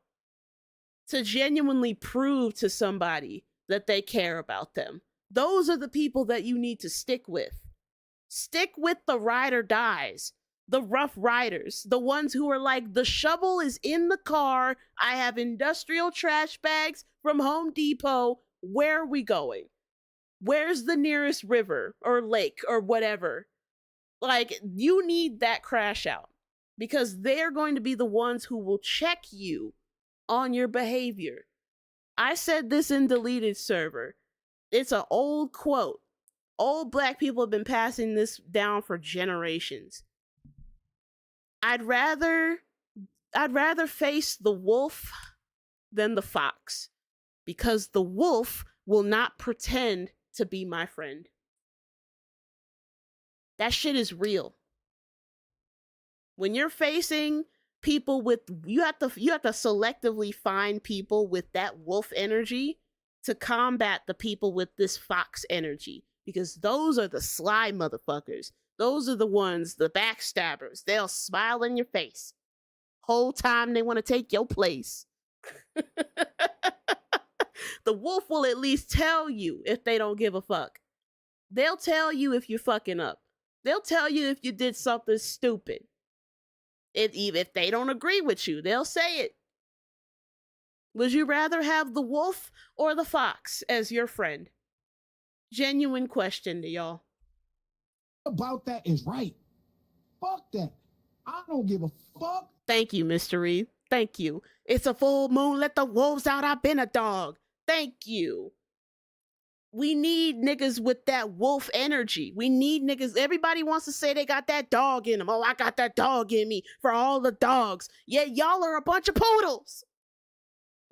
to genuinely prove to somebody that they care about them. Those are the people that you need to stick with. Stick with the ride or dies, the rough riders, the ones who are like, the shovel is in the car. I have industrial trash bags from Home Depot. Where are we going? Where's the nearest river or lake or whatever? Like, you need that crash out because they're going to be the ones who will check you on your behavior. I said this in Deleted Server. It's an old quote. Old black people have been passing this down for generations. I'd rather face the wolf than the fox, because the wolf will not pretend to be my friend. That shit is real. When you're facing people with, you have to selectively find people with that wolf energy to combat the people with this fox energy, because those are the sly motherfuckers. Those are the ones, the backstabbers. They'll smile in your face whole time they want to take your place. The wolf will at least tell you if they don't give a fuck. They'll tell you if you're fucking up. They'll tell you if you did something stupid. If they don't agree with you, they'll say it. Would you rather have the wolf or the fox as your friend? Genuine question to y'all. About that is right. Fuck that. I don't give a fuck. Thank you, Mr. Reed. Thank you. It's a full moon. Let the wolves out. I've been a dog. Thank you. We need niggas with that wolf energy. We need niggas. Everybody wants to say they got that dog in them. Oh, I got that dog in me for all the dogs. Yeah, y'all are a bunch of poodles.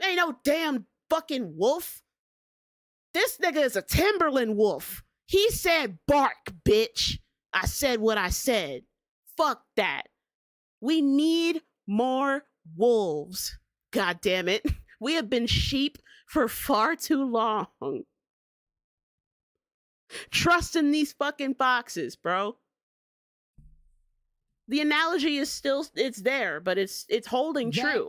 Ain't no damn fucking wolf. This nigga is a Timberland wolf. He said bark, bitch. I said what I said. Fuck that. We need more wolves. God damn it. We have been sheep for far too long. Trust in these fucking foxes, bro. The analogy is still, it's there, but it's holding true.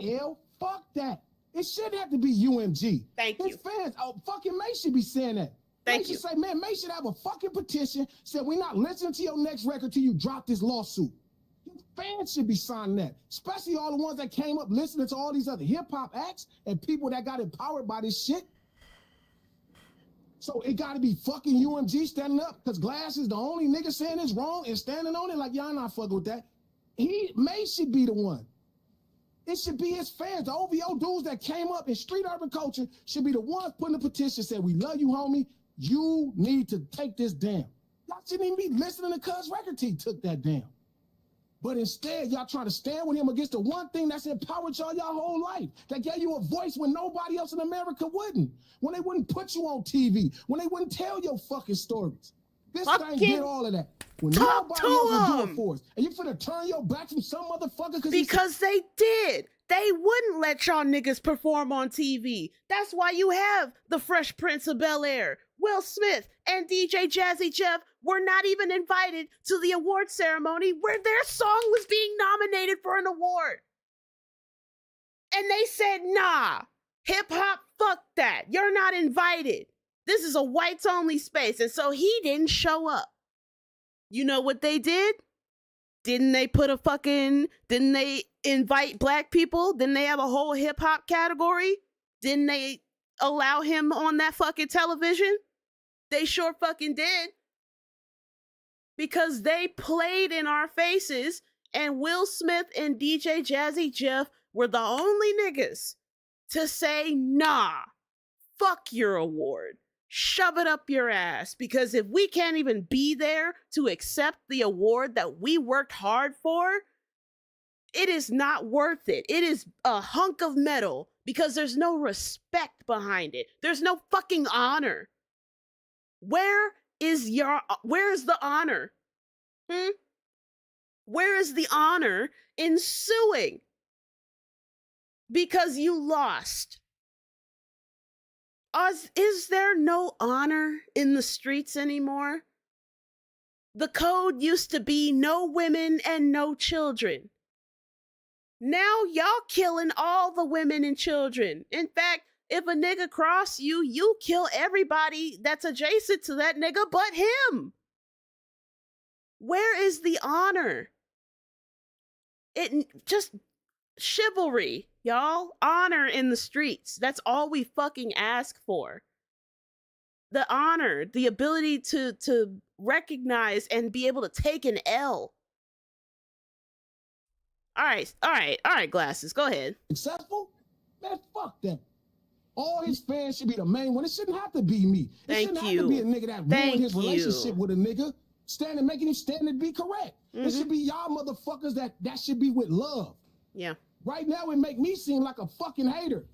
Fuck that. It shouldn't have to be UMG. Thank you. His fans, fucking May should be saying that. Thank May you. should say, man, May should have a fucking petition, said we're not listening to your next record till you drop this lawsuit. His fans should be signing that, especially all the ones that came up listening to all these other hip-hop acts and people that got empowered by this shit. So it got to be fucking UMG standing up, because Glass is the only nigga saying it's wrong and standing on it like, y'all not fucking with that. May should be the one. It should be his fans. The OVO dudes that came up in street urban culture should be the ones putting the petition, said, we love you, homie. You need to take this down. Y'all shouldn't even be listening to Cuz record till he took that down. But instead, y'all trying to stand with him against the one thing that's empowered y'all whole life, that gave you a voice when nobody else in America wouldn't, when they wouldn't put you on TV, when they wouldn't tell your fucking stories. This thing did all of that. When nobody else was doing it for us. And you finna turn your back from some motherfucker because they did. They wouldn't let y'all niggas perform on TV. That's why you have the Fresh Prince of Bel-Air, Will Smith, and DJ Jazzy Jeff were not even invited to the award ceremony where their song was being nominated for an award. And they said, nah, hip hop, fuck that. You're not invited. This is a whites only space. And so he didn't show up. You know what they did? Didn't they invite black people? Didn't they have a whole hip hop category? Didn't they allow him on that fucking television? They sure fucking did. Because they played in our faces, and Will Smith and DJ Jazzy Jeff were the only niggas to say, nah, fuck your award. Shove it up your ass. Because if we can't even be there to accept the award that we worked hard for, it is not worth it. It is a hunk of metal because there's no respect behind it. There's no fucking honor. Where is the honor? Where is the honor in suing? Because you lost. Is there no honor in the streets anymore? The code used to be no women and no children. Now y'all killing all the women and children. In fact, if a nigga cross you, you kill everybody that's adjacent to that nigga but him. Where is the honor? It just chivalry, y'all. Honor in the streets. That's all we fucking ask for. The honor, the ability to recognize and be able to take an L. All right, Glasses, go ahead. Successful? Man, fuck them. All his fans should be the main one. It shouldn't have to be me. It shouldn't have to be a nigga that ruined his relationship with a nigga. Making him stand and be correct. It should be y'all motherfuckers that should be with love. Yeah. Right now it make me seem like a fucking hater.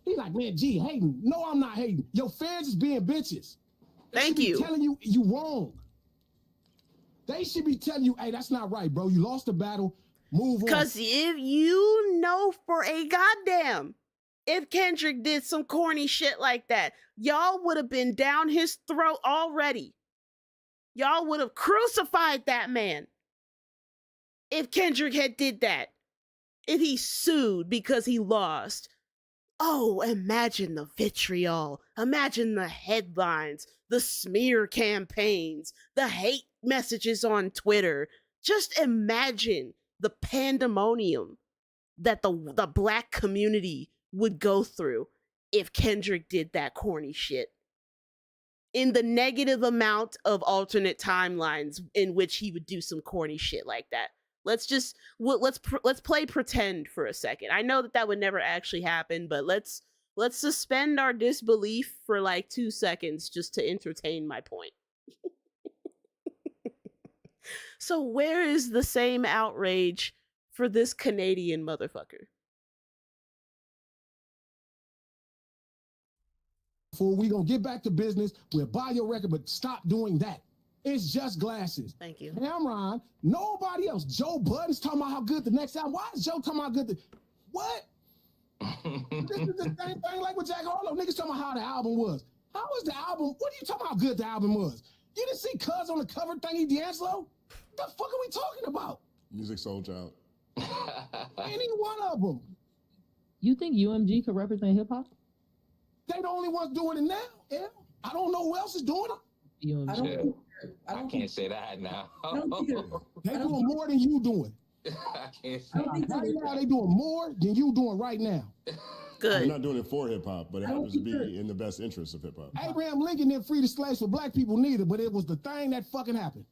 He like, man, G, hating. No, I'm not hating. Your fans is being bitches. Thank you. Telling you wrong. They should be telling you, hey, that's not right, bro. You lost the battle. Move on. Because if you know for a goddamn, if Kendrick did some corny shit like that, y'all would have been down his throat already. Y'all would have crucified that man if Kendrick had did that. If he sued because he lost. Oh, imagine the vitriol. Imagine the headlines, the smear campaigns, the hate messages on Twitter. Just imagine the pandemonium that the black community would go through if Kendrick did that corny shit. In the negative amount of alternate timelines in which he would do some corny shit like that. Let's play pretend for a second. I know that would never actually happen, but let's suspend our disbelief for like 2 seconds just to entertain my point. So where is the same outrage for this Canadian motherfucker? Before we gonna get back to business, we'll buy your record, but stop doing that. It's just Glasses. Thank you. Cameron, nobody else. Joe Budden's talking about how good the next album. Why is Joe talking about good? What? This is the same thing like with Jack Harlow. Niggas talking about how the album was. How was the album? What are you talking about how good the album was? You didn't see Cuz on the cover thingy D'Angelo? What the fuck are we talking about? Music Soul Child. Any one of them. You think UMG could represent hip hop? They the only ones doing it now. Yeah. I don't know who else is doing it. UMG. I can't say that now. They doing more than you doing. I can't say Right now, they doing more than you doing right now. Good. We're not doing it for hip hop, but it happens to be in the best interest of hip hop. Abraham Lincoln didn't free the slaves for black people neither, but it was the thing that fucking happened.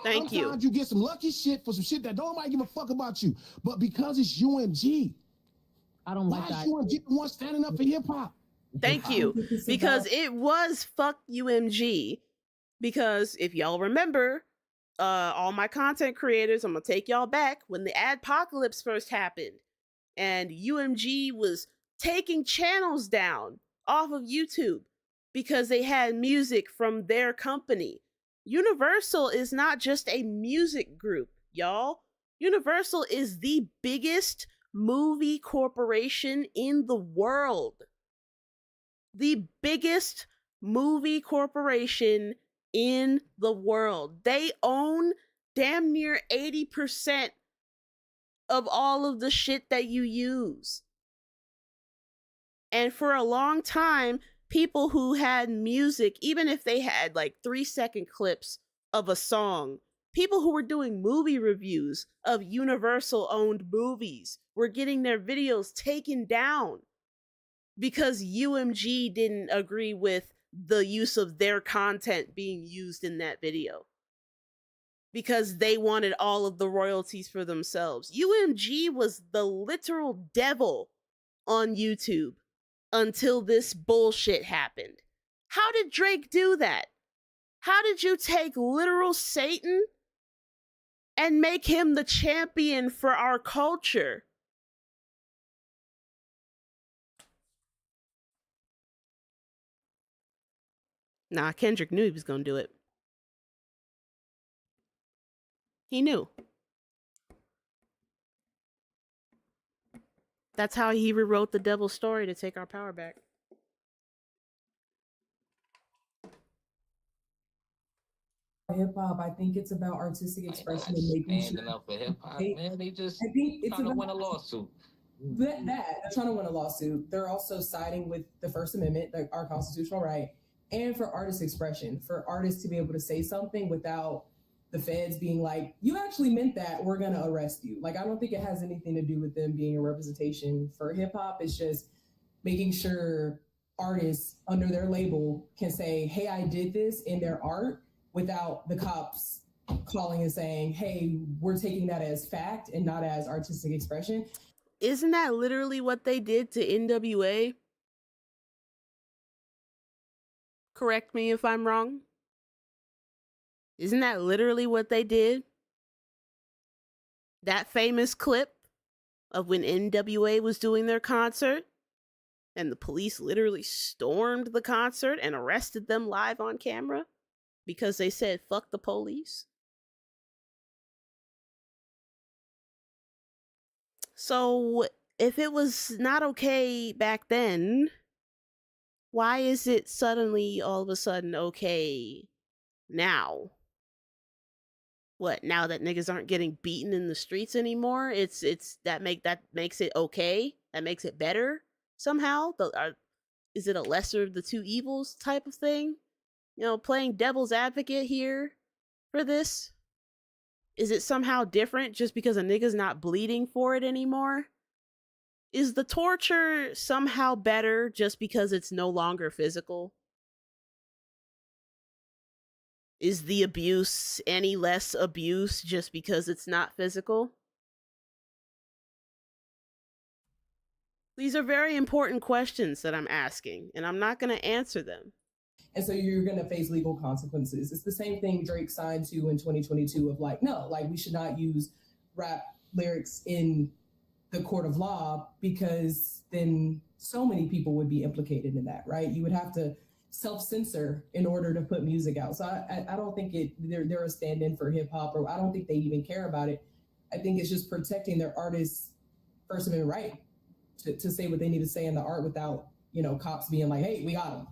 Thank you. Sometimes you get some lucky shit for some shit that nobody give a fuck about you, but because it's UMG, I don't like that. Why is UMG the one standing up for hip hop? Thank you. Because it was fuck UMG. Because if y'all remember, all my content creators, I'm gonna take y'all back when the adpocalypse first happened and UMG was taking channels down off of YouTube because they had music from their company. Universal is not just a music group, y'all. Universal is the biggest movie corporation in the world. The biggest movie corporation in the world. They own damn near 80% of all of the shit that you use. And for a long time, people who had music, even if they had like 3-second clips of a song, people who were doing movie reviews of Universal owned movies were getting their videos taken down because UMG didn't agree with the use of their content being used in that video. Because they wanted all of the royalties for themselves. UMG was the literal devil on YouTube until this bullshit happened. How did Drake do that? How did you take literal Satan and make him the champion for our culture? Nah, Kendrick knew he was gonna do it. He knew. That's how he rewrote the devil's story to take our power back. hip hop. I think it's about artistic They're expression not and making sure standing up for hip hop, they, man. They just I think it's trying to about win a lawsuit. that they're trying to win a lawsuit. They're also siding with the First Amendment, like our constitutional right, and for artist expression, for artists to be able to say something without the feds being like, you actually meant that, we're gonna arrest you. Like, I don't think it has anything to do with them being a representation for hip hop. It's just making sure artists under their label can say, hey, I did this in their art without the cops calling and saying, hey, we're taking that as fact and not as artistic expression. Isn't that literally what they did to NWA? Correct me if I'm wrong. Isn't that literally what they did? That famous clip of when NWA was doing their concert and the police literally stormed the concert and arrested them live on camera because they said, fuck the police. So if it was not okay back then, why is it suddenly all of a sudden okay now? What, now that niggas aren't getting beaten in the streets anymore? It's that makes it okay? That makes it better somehow? Is it a lesser of the two evils type of thing? You know, playing devil's advocate here for this? Is it somehow different just because a nigga's not bleeding for it anymore? Is the torture somehow better just because it's no longer physical? Is the abuse any less abuse just because it's not physical? These are very important questions that I'm asking, and I'm not going to answer them. And so you're going to face legal consequences. It's the same thing Drake signed to in 2022 of like, no, like we should not use rap lyrics in the court of law because then so many people would be implicated in that, right? You would have to self-censor in order to put music out. So I don't think they're a stand-in for hip hop, or I don't think they even care about it. I think it's just protecting their artists' First Amendment right to say what they need to say in the art without, cops being like, hey, we got them.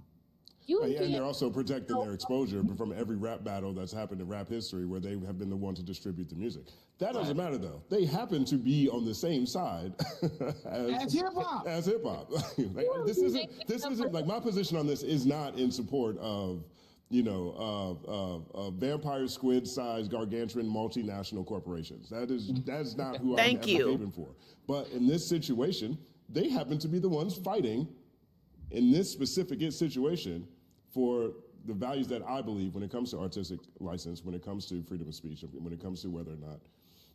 And they're also protecting their exposure from every rap battle that's happened in rap history where they have been the one to distribute the music. That doesn't matter though. They happen to be on the same side as hip hop. As hip hop. Like, this isn't like my position on this is not in support of vampire squid-sized gargantuan multinational corporations. That's not who I'm advocating for. But in this situation, they happen to be the ones fighting in this specific situation for the values that I believe when it comes to artistic license, when it comes to freedom of speech, when it comes to whether or not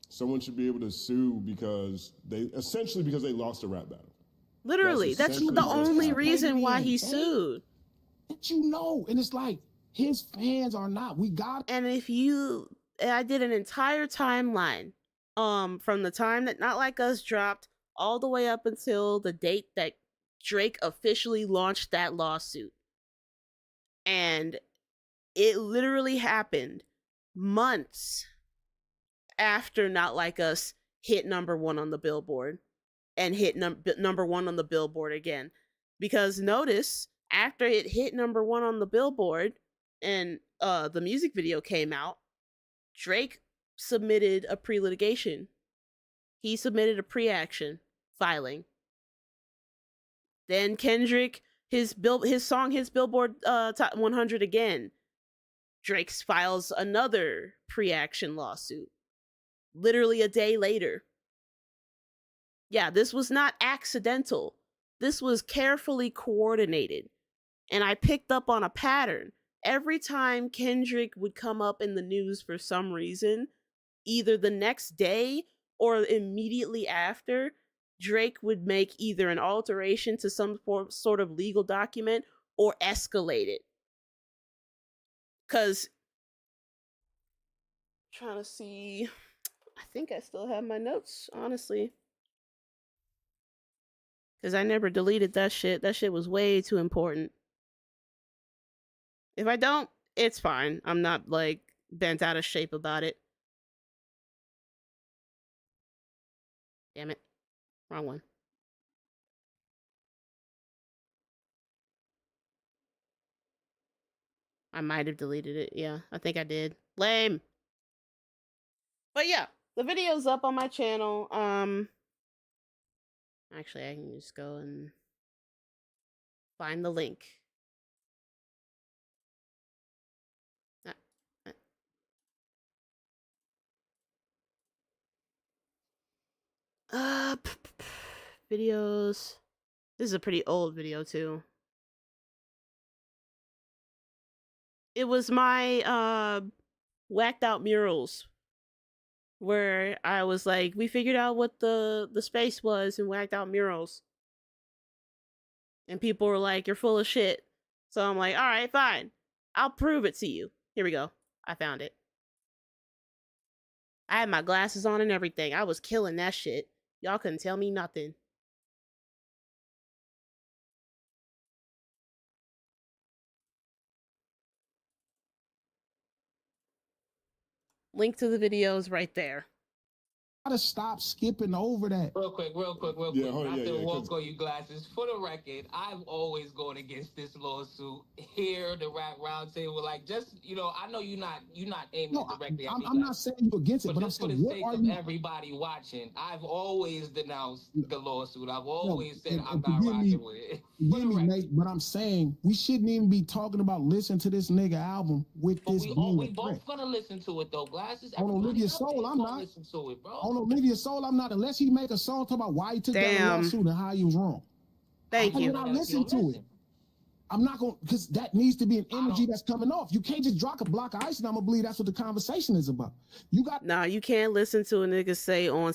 someone should be able to sue because they lost a rap battle. Literally, that's the only reason why he sued. That and it's like his fans are not. We got. And I did an entire timeline, from the time that Not Like Us dropped all the way up until the date that Drake officially launched that lawsuit. And it literally happened months after Not Like Us hit #1 on the Billboard and hit #1 on the Billboard again. Because notice, after it hit #1 on the Billboard and the music video came out, Drake submitted a pre-litigation. He submitted a pre-action filing. Then Kendrick, his song hits Billboard Top 100 again. Drake files another pre-action lawsuit. Literally a day later. Yeah, this was not accidental. This was carefully coordinated. And I picked up on a pattern. Every time Kendrick would come up in the news for some reason, either the next day or immediately after, Drake would make either an alteration to some sort of legal document or escalate it. Because, trying to see, I think I still have my notes, honestly. Because I never deleted that shit. That shit was way too important. If I don't, it's fine. I'm not, like, bent out of shape about it. Damn it. Wrong one. I might have deleted it. Yeah, I think I did. Lame. But yeah, the video's up on my channel. Actually, I can just go and find the link. Videos. This is a pretty old video too. It was my whacked out murals where I was like, we figured out what the space was and whacked out murals. And people were like, you're full of shit. So I'm like, all right, fine. I'll prove it to you. Here we go. I found it. I had my glasses on and everything. I was killing that shit. Y'all couldn't tell me nothing. Link to the videos right there. Gotta stop skipping over that. Real quick. Not to walk on you glasses. For the record, I'm always going against this lawsuit. Here, the rap roundtable, like just I know you're not aiming directly at me. I'm not saying you against it, but I'm just for saying the what sake are of you? everybody watching, I've always denounced the lawsuit. I've always said I'm not forgive me, rocking with it. Forgive me, Nate, but I'm saying we shouldn't even be talking about listening to this nigga album with But this. we both gonna listen to it though, glasses. On Olivia's Soul, I'm not. Listen to it, bro. On Olivia's Soul, I'm not. Unless he make a song talking about why he took that lawsuit and how he was wrong. Thank you. I listen to it. I'm not going because that needs to be an energy that's coming off. You can't just drop a block of ice, and I'm gonna believe that's what the conversation is about. You can't listen to a nigga say on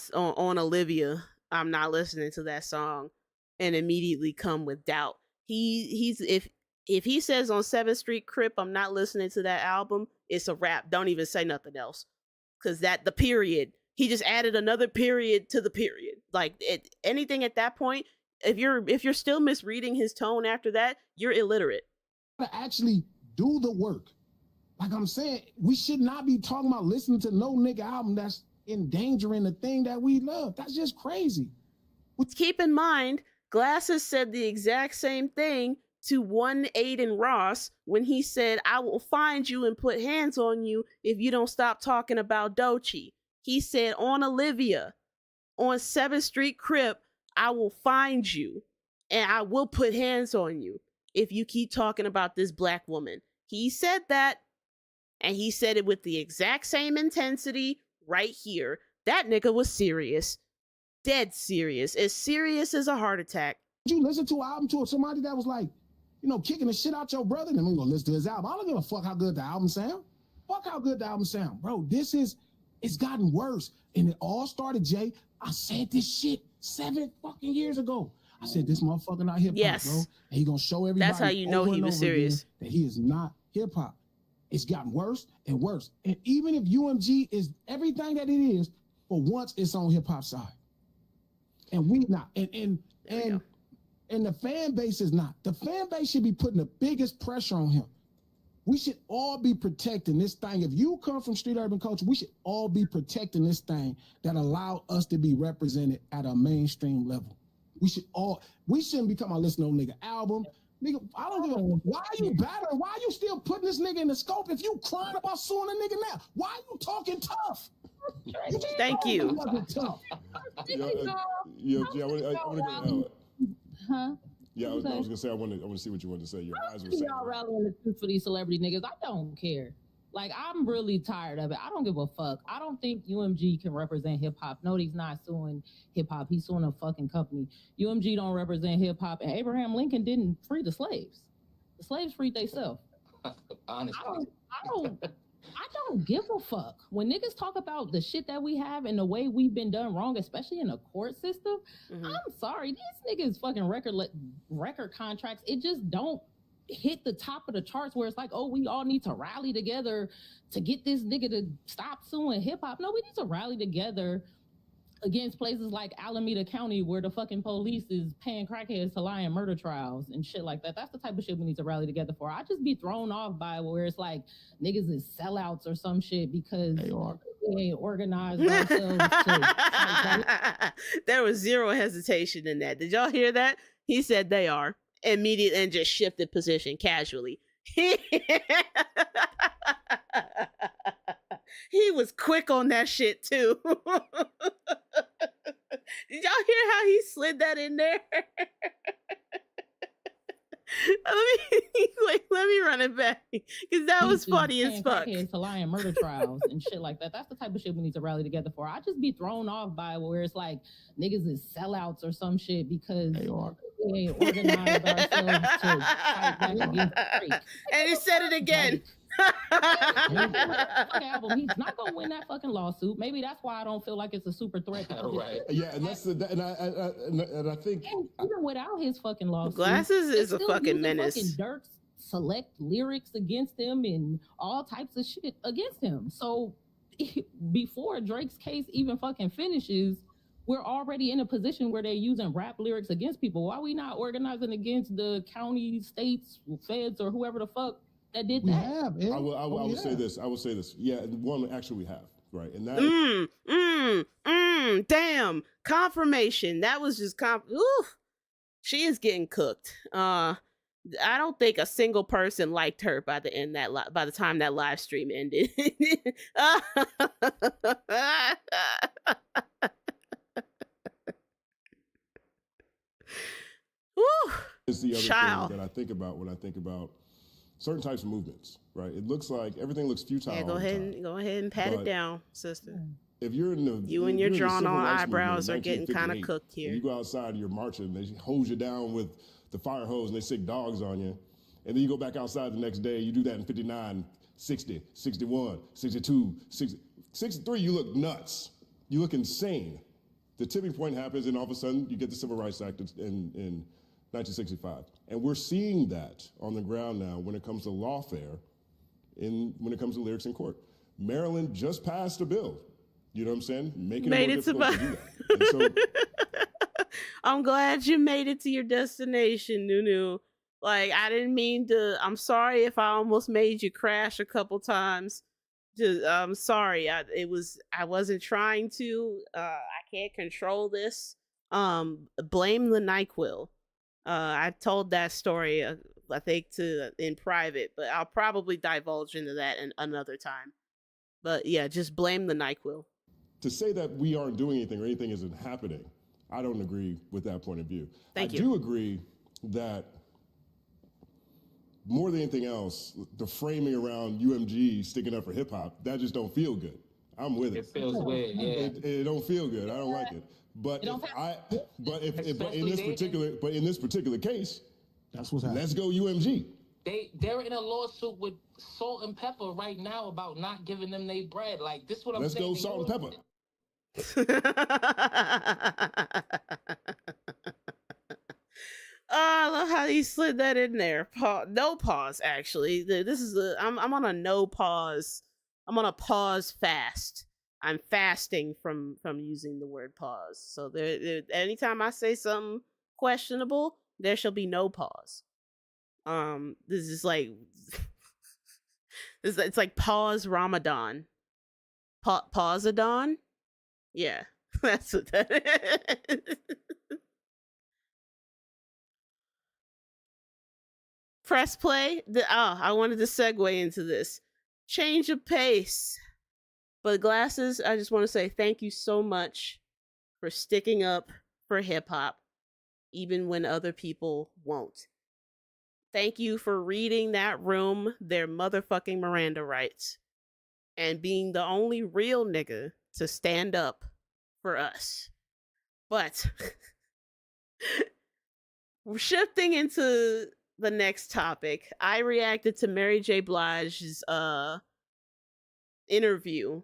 Olivia, I'm not listening to that song, and immediately come with doubt. If he says on 7th Street Crip, I'm not listening to that album, it's a wrap. Don't even say nothing else, because the period. He just added another period to the period. Like anything at that point, if you're still misreading his tone after that, you're illiterate. To actually do the work. Like I'm saying, we should not be talking about listening to no nigga album that's endangering the thing that we love. That's just crazy. Keep in mind, Glasses said the exact same thing to one Aiden Ross when he said, I will find you and put hands on you if you don't stop talking about Doechii. He said on Olivia, on 7th Street Crip, I will find you and I will put hands on you if you keep talking about this black woman. He said that, and he said it with the exact same intensity right here. That nigga was serious. Dead serious. As serious as a heart attack. Did you listen to an album to somebody that was like, kicking the shit out your brother? Then we gonna listen to his album. I don't give a fuck how good the album sound. Fuck how good the album sound. Bro, it's gotten worse. And it all started, Jay. I said this shit 7 fucking years ago. I said this motherfucker not hip hop, bro. And he gonna show everybody. That's how you know he was serious. That he is not hip hop. It's gotten worse and worse. And even if UMG is everything that it is, for once it's on hip hop side. And we not. And the fan base is not. The fan base should be putting the biggest pressure on him. We should all be protecting this thing. If you come from street urban culture, we should all be protecting this thing that allow us to be represented at a mainstream level. We shouldn't be talking about listening to no nigga album. Nigga, I don't give a why are you battering? Why are you still putting this nigga in the scope if you crying about suing a nigga now? Why are you talking tough? Thank you. Tough. Huh? Yeah, I was gonna say I want to see what you wanted to say. Your eyes were saying. Y'all rallying the truth for these celebrity niggas. I don't care. Like, I'm really tired of it. I don't give a fuck. I don't think UMG can represent hip hop. No, he's not suing hip hop. He's suing a fucking company. UMG don't represent hip hop, and Abraham Lincoln didn't free the slaves. The slaves freed themselves. Honestly, I don't give a fuck. When niggas talk about the shit that we have and the way we've been done wrong, especially in the court system, I'm sorry. These niggas fucking record contracts, it just don't hit the top of the charts where it's like, oh, we all need to rally together to get this nigga to stop suing hip hop. No, we need to rally together against places like Alameda County where the fucking police is paying crackheads to lie in murder trials and shit like that. That's the type of shit we need to rally together for. I just be thrown off by where it's like niggas is sellouts or some shit because we ain't organized ourselves. There was zero hesitation in that. Did y'all hear that? He said they are. Immediate and just shifted position casually. He was quick on that shit too. Did y'all hear how he slid that in there? let me run it back because that was funny as fuck. To lie in murder trials and shit like that. That's the type of shit we need to rally together for. I just be thrown off by where it's like niggas is sellouts or some shit because we ain't organized ourselves to fight back against Drake. And he said it again. Album. He's not gonna win that fucking lawsuit. Maybe that's why I don't feel like it's a super threat. Right. Yeah, and that's and I think even without his fucking lawsuit, Glasses is a fucking menace. Fucking Dirk's select lyrics against him and all types of shit against him. So before Drake's case even fucking finishes, we're already in a position where they're using rap lyrics against people. Why are we not organizing against the county, states, feds, or whoever the fuck that did that? I will say this. I will say this. Yeah, one actually we have, right? And that damn, confirmation. That was just oof. She is getting cooked. I don't think a single person liked her by the end by the time that live stream ended. It's the other thing that I think about when I think about certain types of movements, right? It looks like everything looks futile. Yeah, go ahead and pat it down, sister. If you're in the you and your drawn on eyebrows are getting kind of cooked here. You go outside and you're marching, they hose you down with the fire hose and they sick dogs on you. And then you go back outside the next day, you do that in 59, 60, 61, 62, 60, 63, you look nuts. You look insane. The tipping point happens and all of a sudden you get the Civil Rights Act in 1965. And we're seeing that on the ground now when it comes to lawfare, when it comes to lyrics in court. Maryland just passed a bill, you know what I'm saying? Making it more difficult to do that. And so, I'm glad you made it to your destination, Nunu. Like, I didn't mean to. I'm sorry if I almost made you crash a couple times. I'm sorry. I wasn't trying to. I can't control this. Blame the NyQuil. I told that story, I think, in private, but I'll probably divulge into that another time. But yeah, just blame the NyQuil. To say that we aren't doing anything or anything isn't happening, I don't agree with that point of view. I do agree that more than anything else, the framing around UMG sticking up for hip hop, that just don't feel good. I'm with it. It feels weird, yeah. It don't feel good. I don't like it. But in this particular case, that's what's happening. Let's go UMG. They're in a lawsuit with Salt and Pepper right now about not giving them their bread. Like, this is what I'm saying. Let's go Salt and Pepper. I love how he slid that in there. No pause, actually. This is I'm on a no pause. I'm on a pause fast. I'm fasting from using the word pause. So anytime I say something questionable, there shall be no pause. This is like it's like pause Ramadan. Pausadon? Yeah, that's what that is. Press play. I wanted to segue into this. Change of pace. But Glasses, I just want to say thank you so much for sticking up for hip hop, even when other people won't. Thank you for reading that room their motherfucking Miranda rights and being the only real nigga to stand up for us. But we're shifting into the next topic. I reacted to Mary J. Blige's interview,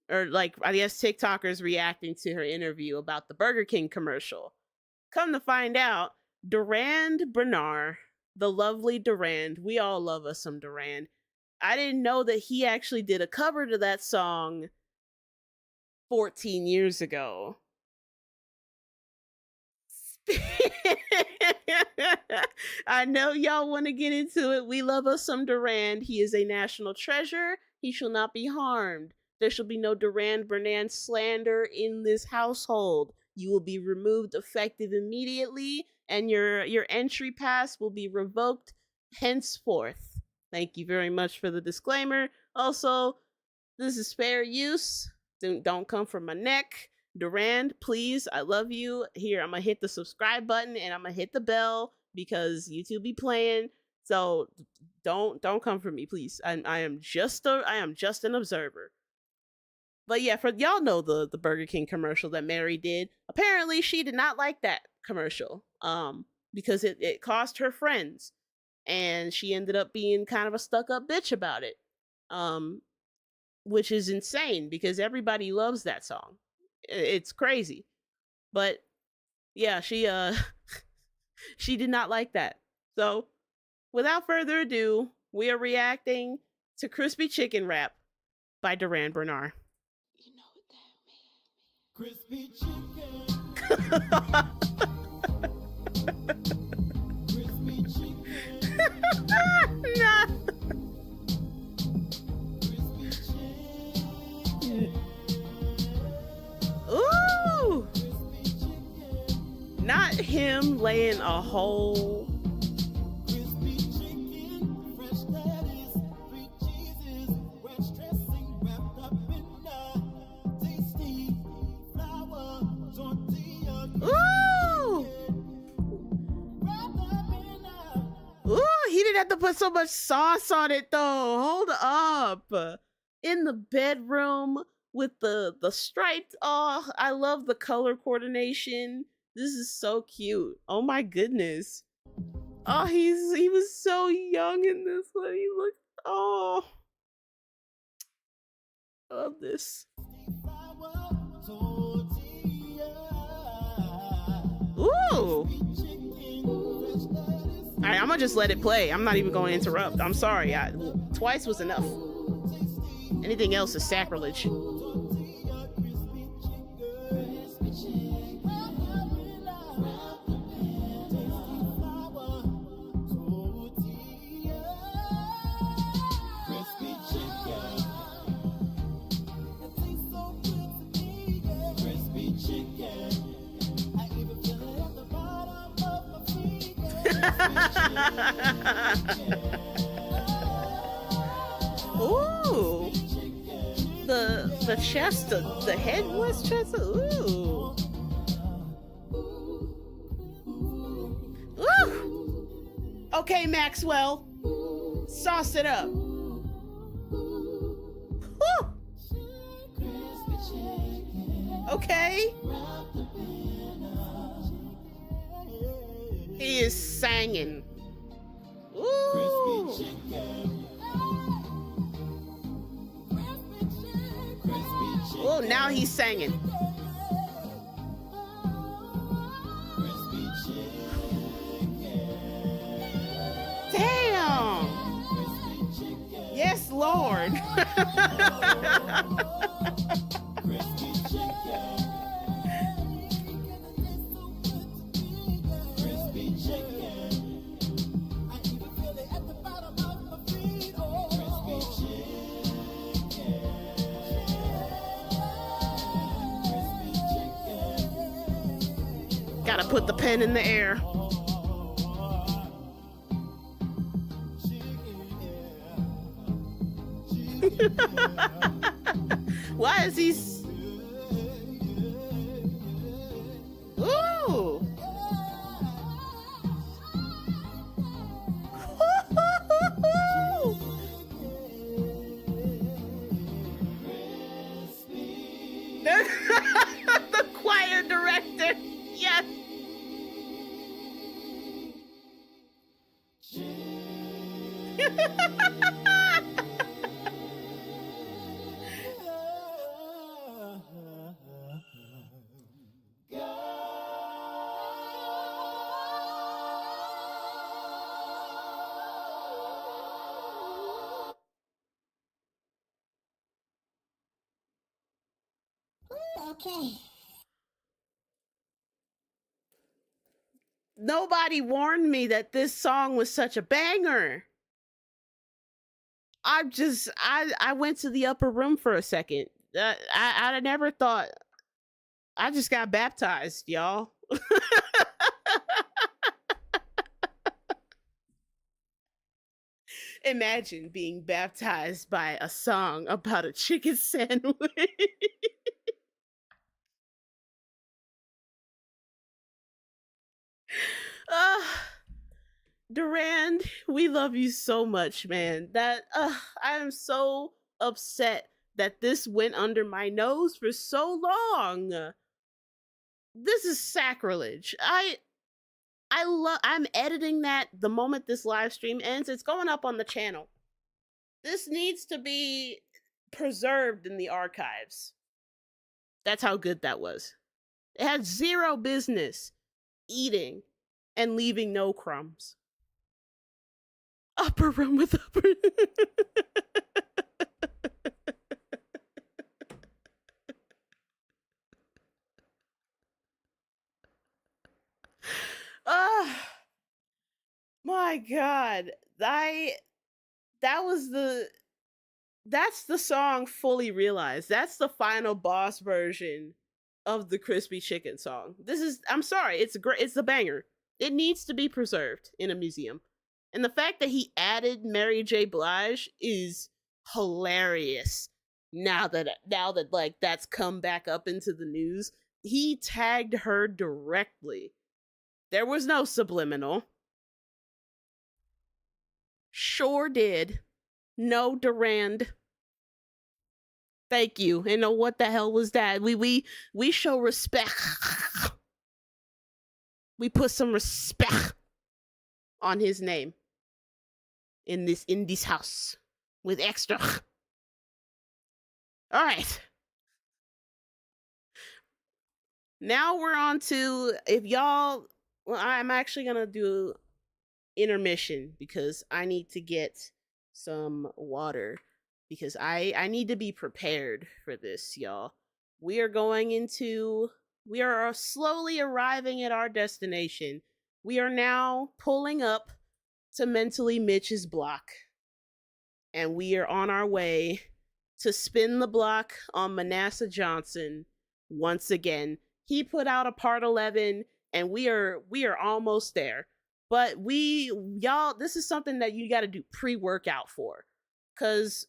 or like, I guess TikTokers reacting to her interview about the Burger King commercial. Come to find out, Durand Bernard, the lovely Durand, we all love us some Durand. I didn't know that he actually did a cover to that song 14 years ago. I know y'all want to get into it. We love us some Durand. He is a national treasure. He shall not be harmed. There shall be no Durand Bernard slander in this household. You will be removed effective immediately, and your entry pass will be revoked henceforth. Thank you very much for the disclaimer. Also, This is fair use. Don't come from my neck. Durand, please, I love you. Here, I'm gonna hit the subscribe button and I'm gonna hit the bell because YouTube be playing. So don't come for me, please. I am just an observer. But yeah, for y'all know the Burger King commercial that Mary did. Apparently, she did not like that commercial. Because it cost her friends, and she ended up being kind of a stuck-up bitch about it. Which is insane because everybody loves that song. It's crazy. But yeah, she she did not like that. So, without further ado, we are reacting to Crispy Chicken Wrap by Duran Bernard. You know what that means. Crispy chicken. Crispy chicken. Nah. Ooh! Not him laying a whole. Crispy chicken, fresh lettuce, 3 cheeses, ranch dressing wrapped up in a tasty flour tortilla. Ooh! Ooh, he didn't have to put so much sauce on it though. Hold up. In the bedroom with the striped. Oh, I love the color coordination. This is so cute. Oh my goodness. Oh, he was so young in this one. He looked, oh. I love this. Ooh. All right, I'm gonna just let it play. I'm not even going to interrupt. I'm sorry. Twice was enough. Anything else is sacrilege. Ooh, the chest, the head was chest. Ooh, ooh. Okay, Maxwell, sauce it up. Woo. Okay. He is singing. Ooh. Oh, now he's singing. Damn. Yes, Lord. Gotta put the pen in the air. Why is he? Ooh. The choir director. Yes. Okay. Nobody warned me that this song was such a banger. I went to the upper room for a second. I never thought. I just got baptized, y'all. Imagine being baptized by a song about a chicken sandwich. uh, Durand, we love you so much, man. That I am so upset that this went under my nose for so long. This is sacrilege. I'm editing that the moment this live stream ends. It's going up on the channel. This needs to be preserved in the archives. That's how good that was. It had zero business eating and leaving no crumbs. Upper room with upper. My God. That's the song fully realized. That's the final boss version of the crispy chicken song. I'm sorry, it's great. It's a banger. It needs to be preserved in a museum. And the fact that he added Mary J. Blige is hilarious. Now that like that's come back up into the news, he tagged her directly. There was no subliminal. Sure did. No, Durand. Thank you. And what the hell was that? We show respect. We put some respect on his name in this house with extra. All right. Now we're on to I'm actually gonna do intermission because I need to get some water because I need to be prepared for this, y'all. We are slowly arriving at our destination. We are now pulling up to Mentally Mitch's block. And we are on our way to spin the block on Manasseh Johnson once again. He put out a part 11 and we are almost there. But y'all, this is something that you got to do pre-workout for, because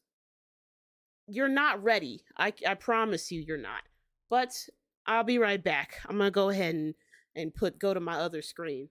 you're not ready. I promise you're not. But I'll be right back. I'm gonna go ahead and go to my other screen.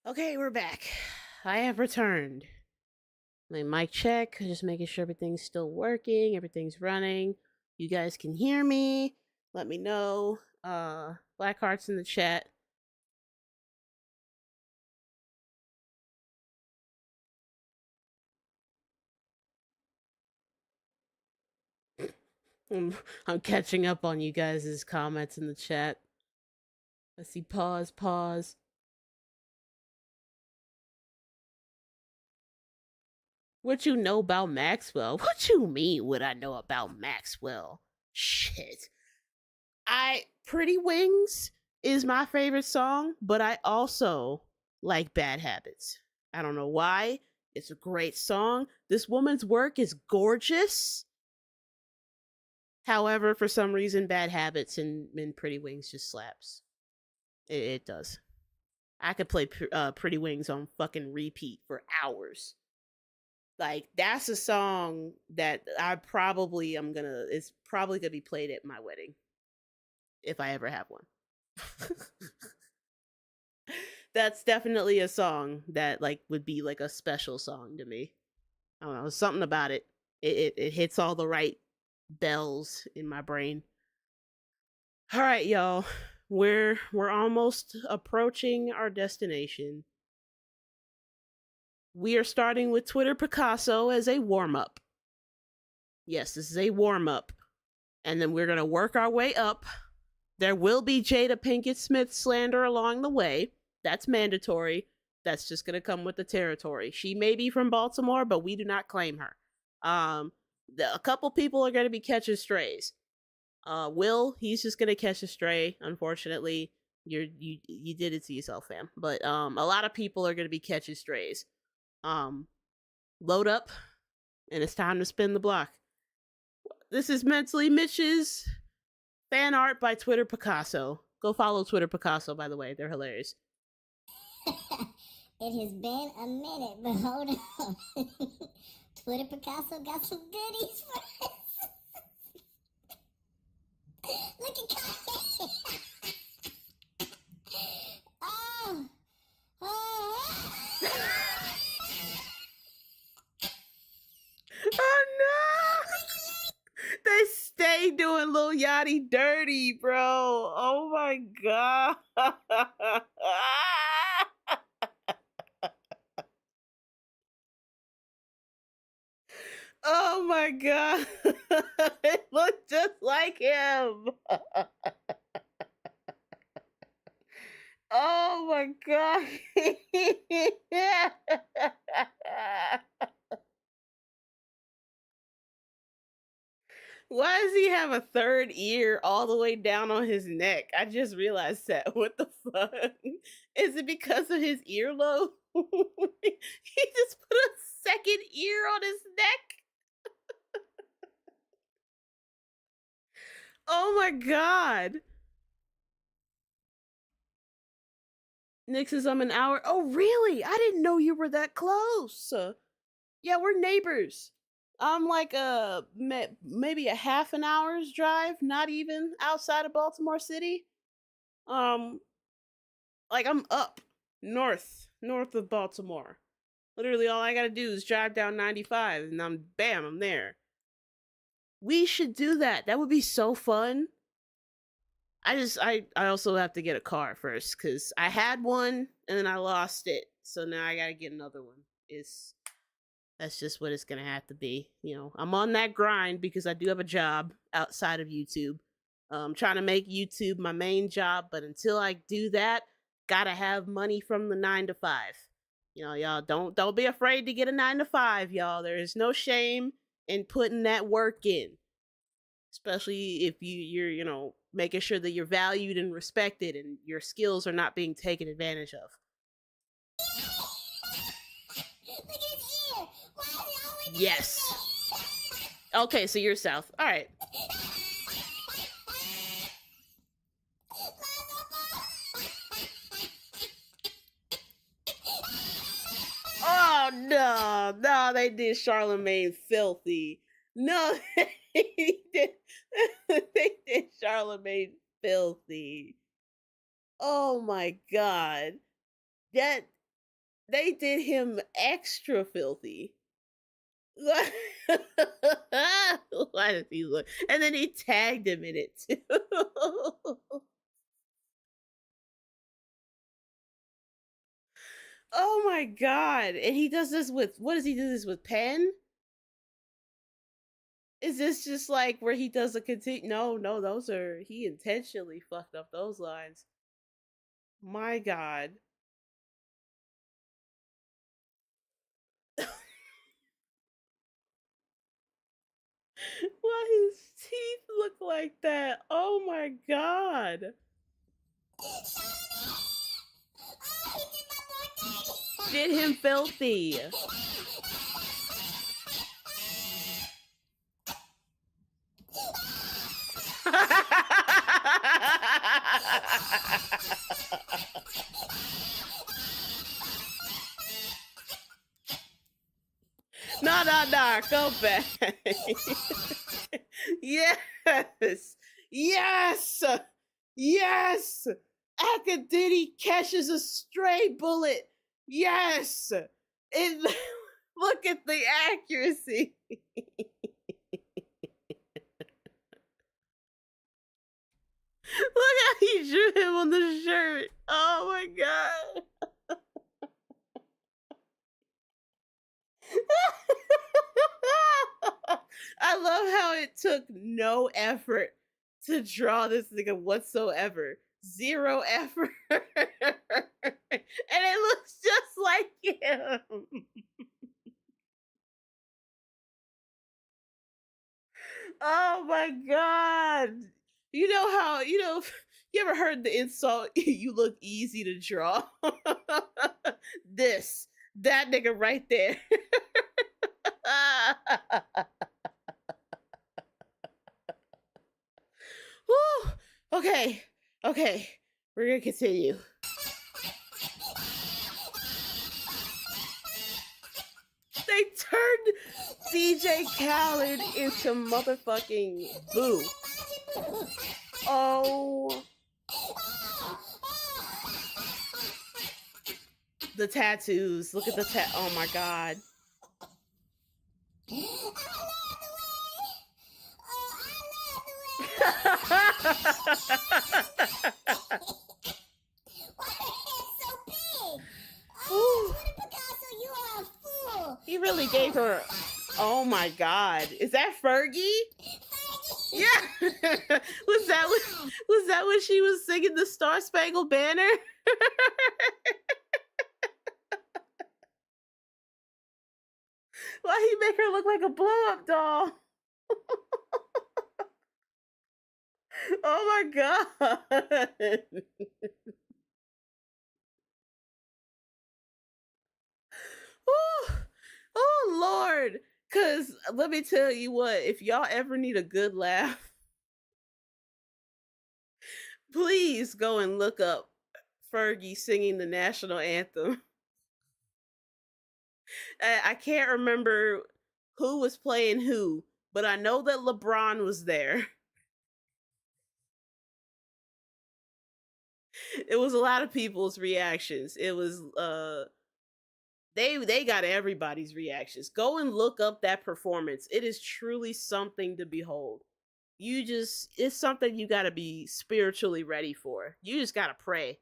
Okay, we're back. I have returned. My mic check, just making sure everything's still working, everything's running. You guys can hear me. Let me know. Black hearts in the chat. I'm catching up on you guys' comments in the chat. I see pause. What you know about Maxwell? What you mean what I know about Maxwell? Shit. Pretty Wings is my favorite song, but I also like Bad Habits. I don't know why. It's a great song. This woman's work is gorgeous. However, for some reason, Bad Habits and Pretty Wings just slaps. It does. I could play Pretty Wings on fucking repeat for hours. Like, that's a song that it's probably gonna be played at my wedding. If I ever have one. That's definitely a song that like would be like a special song to me. I don't know, something about it. It hits all the right bells in my brain. All right, y'all. We're almost approaching our destination. We are starting with Twitter Picasso as a warm-up. Yes, this is a warm-up. And then we're gonna work our way up. There will be Jada Pinkett Smith slander along the way. That's mandatory. That's just going to come with the territory. She may be from Baltimore, but we do not claim her. A couple people are going to be catching strays. Will, he's just going to catch a stray, unfortunately. You did it to yourself, fam. But a lot of people are going to be catching strays. Load up, and it's time to spin the block. This is Mentally Mitch's fan art by Twitter Picasso. Go follow Twitter Picasso, by the way. They're hilarious. It has been a minute, but hold on. Twitter Picasso got some goodies for us. Look at Kanye. Oh no! They stay doing Lil Yachty dirty, bro. Oh my god. Oh my god. It looked just like him. Oh my god. Why does he have a third ear all the way down on his neck? I just realized that. What the fuck? Is it because of his earlobe? He just put a second ear on his neck? Oh my god. Nick says I'm an hour. Oh, really? I didn't know you were that close. Yeah, we're neighbors. I'm like maybe a half an hour's drive, not even, outside of Baltimore City. Like I'm up north of Baltimore. Literally all I gotta do is drive down 95 and I'm there. We should do that. That would be so fun. I also have to get a car first because I had one and then I lost it. So now I gotta get another one. That's just what it's gonna have to be. You know, I'm on that grind because I do have a job outside of YouTube. I'm trying to make YouTube my main job, but until I do that, gotta have money from the 9 to 5. You know, y'all don't be afraid to get a 9 to 5, y'all. There is no shame in putting that work in, especially if you're making sure that you're valued and respected and your skills are not being taken advantage of. Yes. Okay, so you're south. All right. Oh no, they did Charlemagne filthy. No, they did Charlemagne filthy. Oh my god. They did him extra filthy. Why does he look? And then he tagged him in it too. Oh my god! And he does this with, what does he do this with? Pen? Is this just like where he does a continue? No, no, those are, he intentionally fucked up those lines. My god. Why his teeth look like that? Oh my god. Did him filthy. Nah, go back. Yes, yes, yes. Akadidi catches a stray bullet. Yes. It, look at the accuracy. Look how he drew him on the shirt. Oh my god. I love how it took no effort to draw this nigga whatsoever. Zero effort. And it looks just like him. Oh my god. You know how, you ever heard the insult, you look easy to draw? That nigga right there. Whew. Okay, we're gonna continue. They turned DJ Khaled into motherfucking Boo. Oh. The tattoos. Look at the oh my god. He really gave her. Oh my god. Is that Fergie? Yeah. was that when she was singing the Star Spangled Banner? Why he make her look like a blow-up doll? Oh my god. Oh Lord. Cause let me tell you what, if y'all ever need a good laugh, please go and look up Fergie singing the national anthem. I can't remember who was playing who, but I know that LeBron was there. It was a lot of people's reactions. It was they got everybody's reactions. Go and look up that performance. It is truly something to behold. It's something you got to be spiritually ready for. You just got to pray.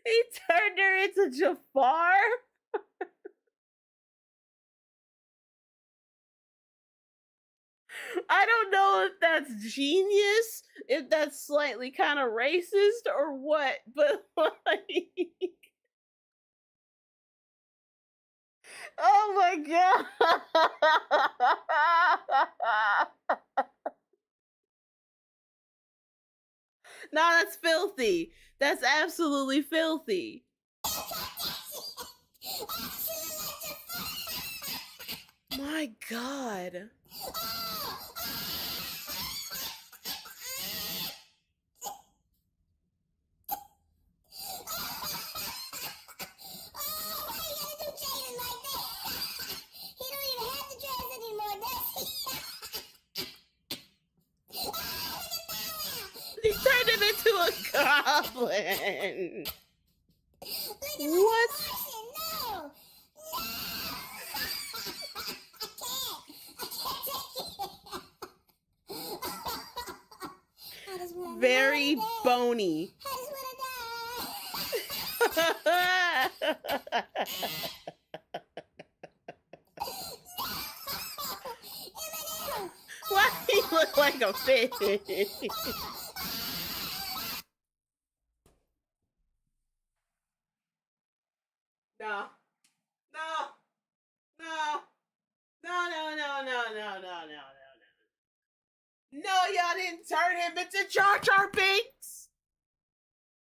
He turned her into Jafar. I don't know if that's genius, if that's slightly kind of racist or what, but like, oh my god. No, that's filthy. That's absolutely filthy. My god. Goblin. What? No! Very bony. Why do you look like a fish? No. No. No. No, no, no, no, no, no, no, no. No, y'all didn't turn him into Jar Jar Binks.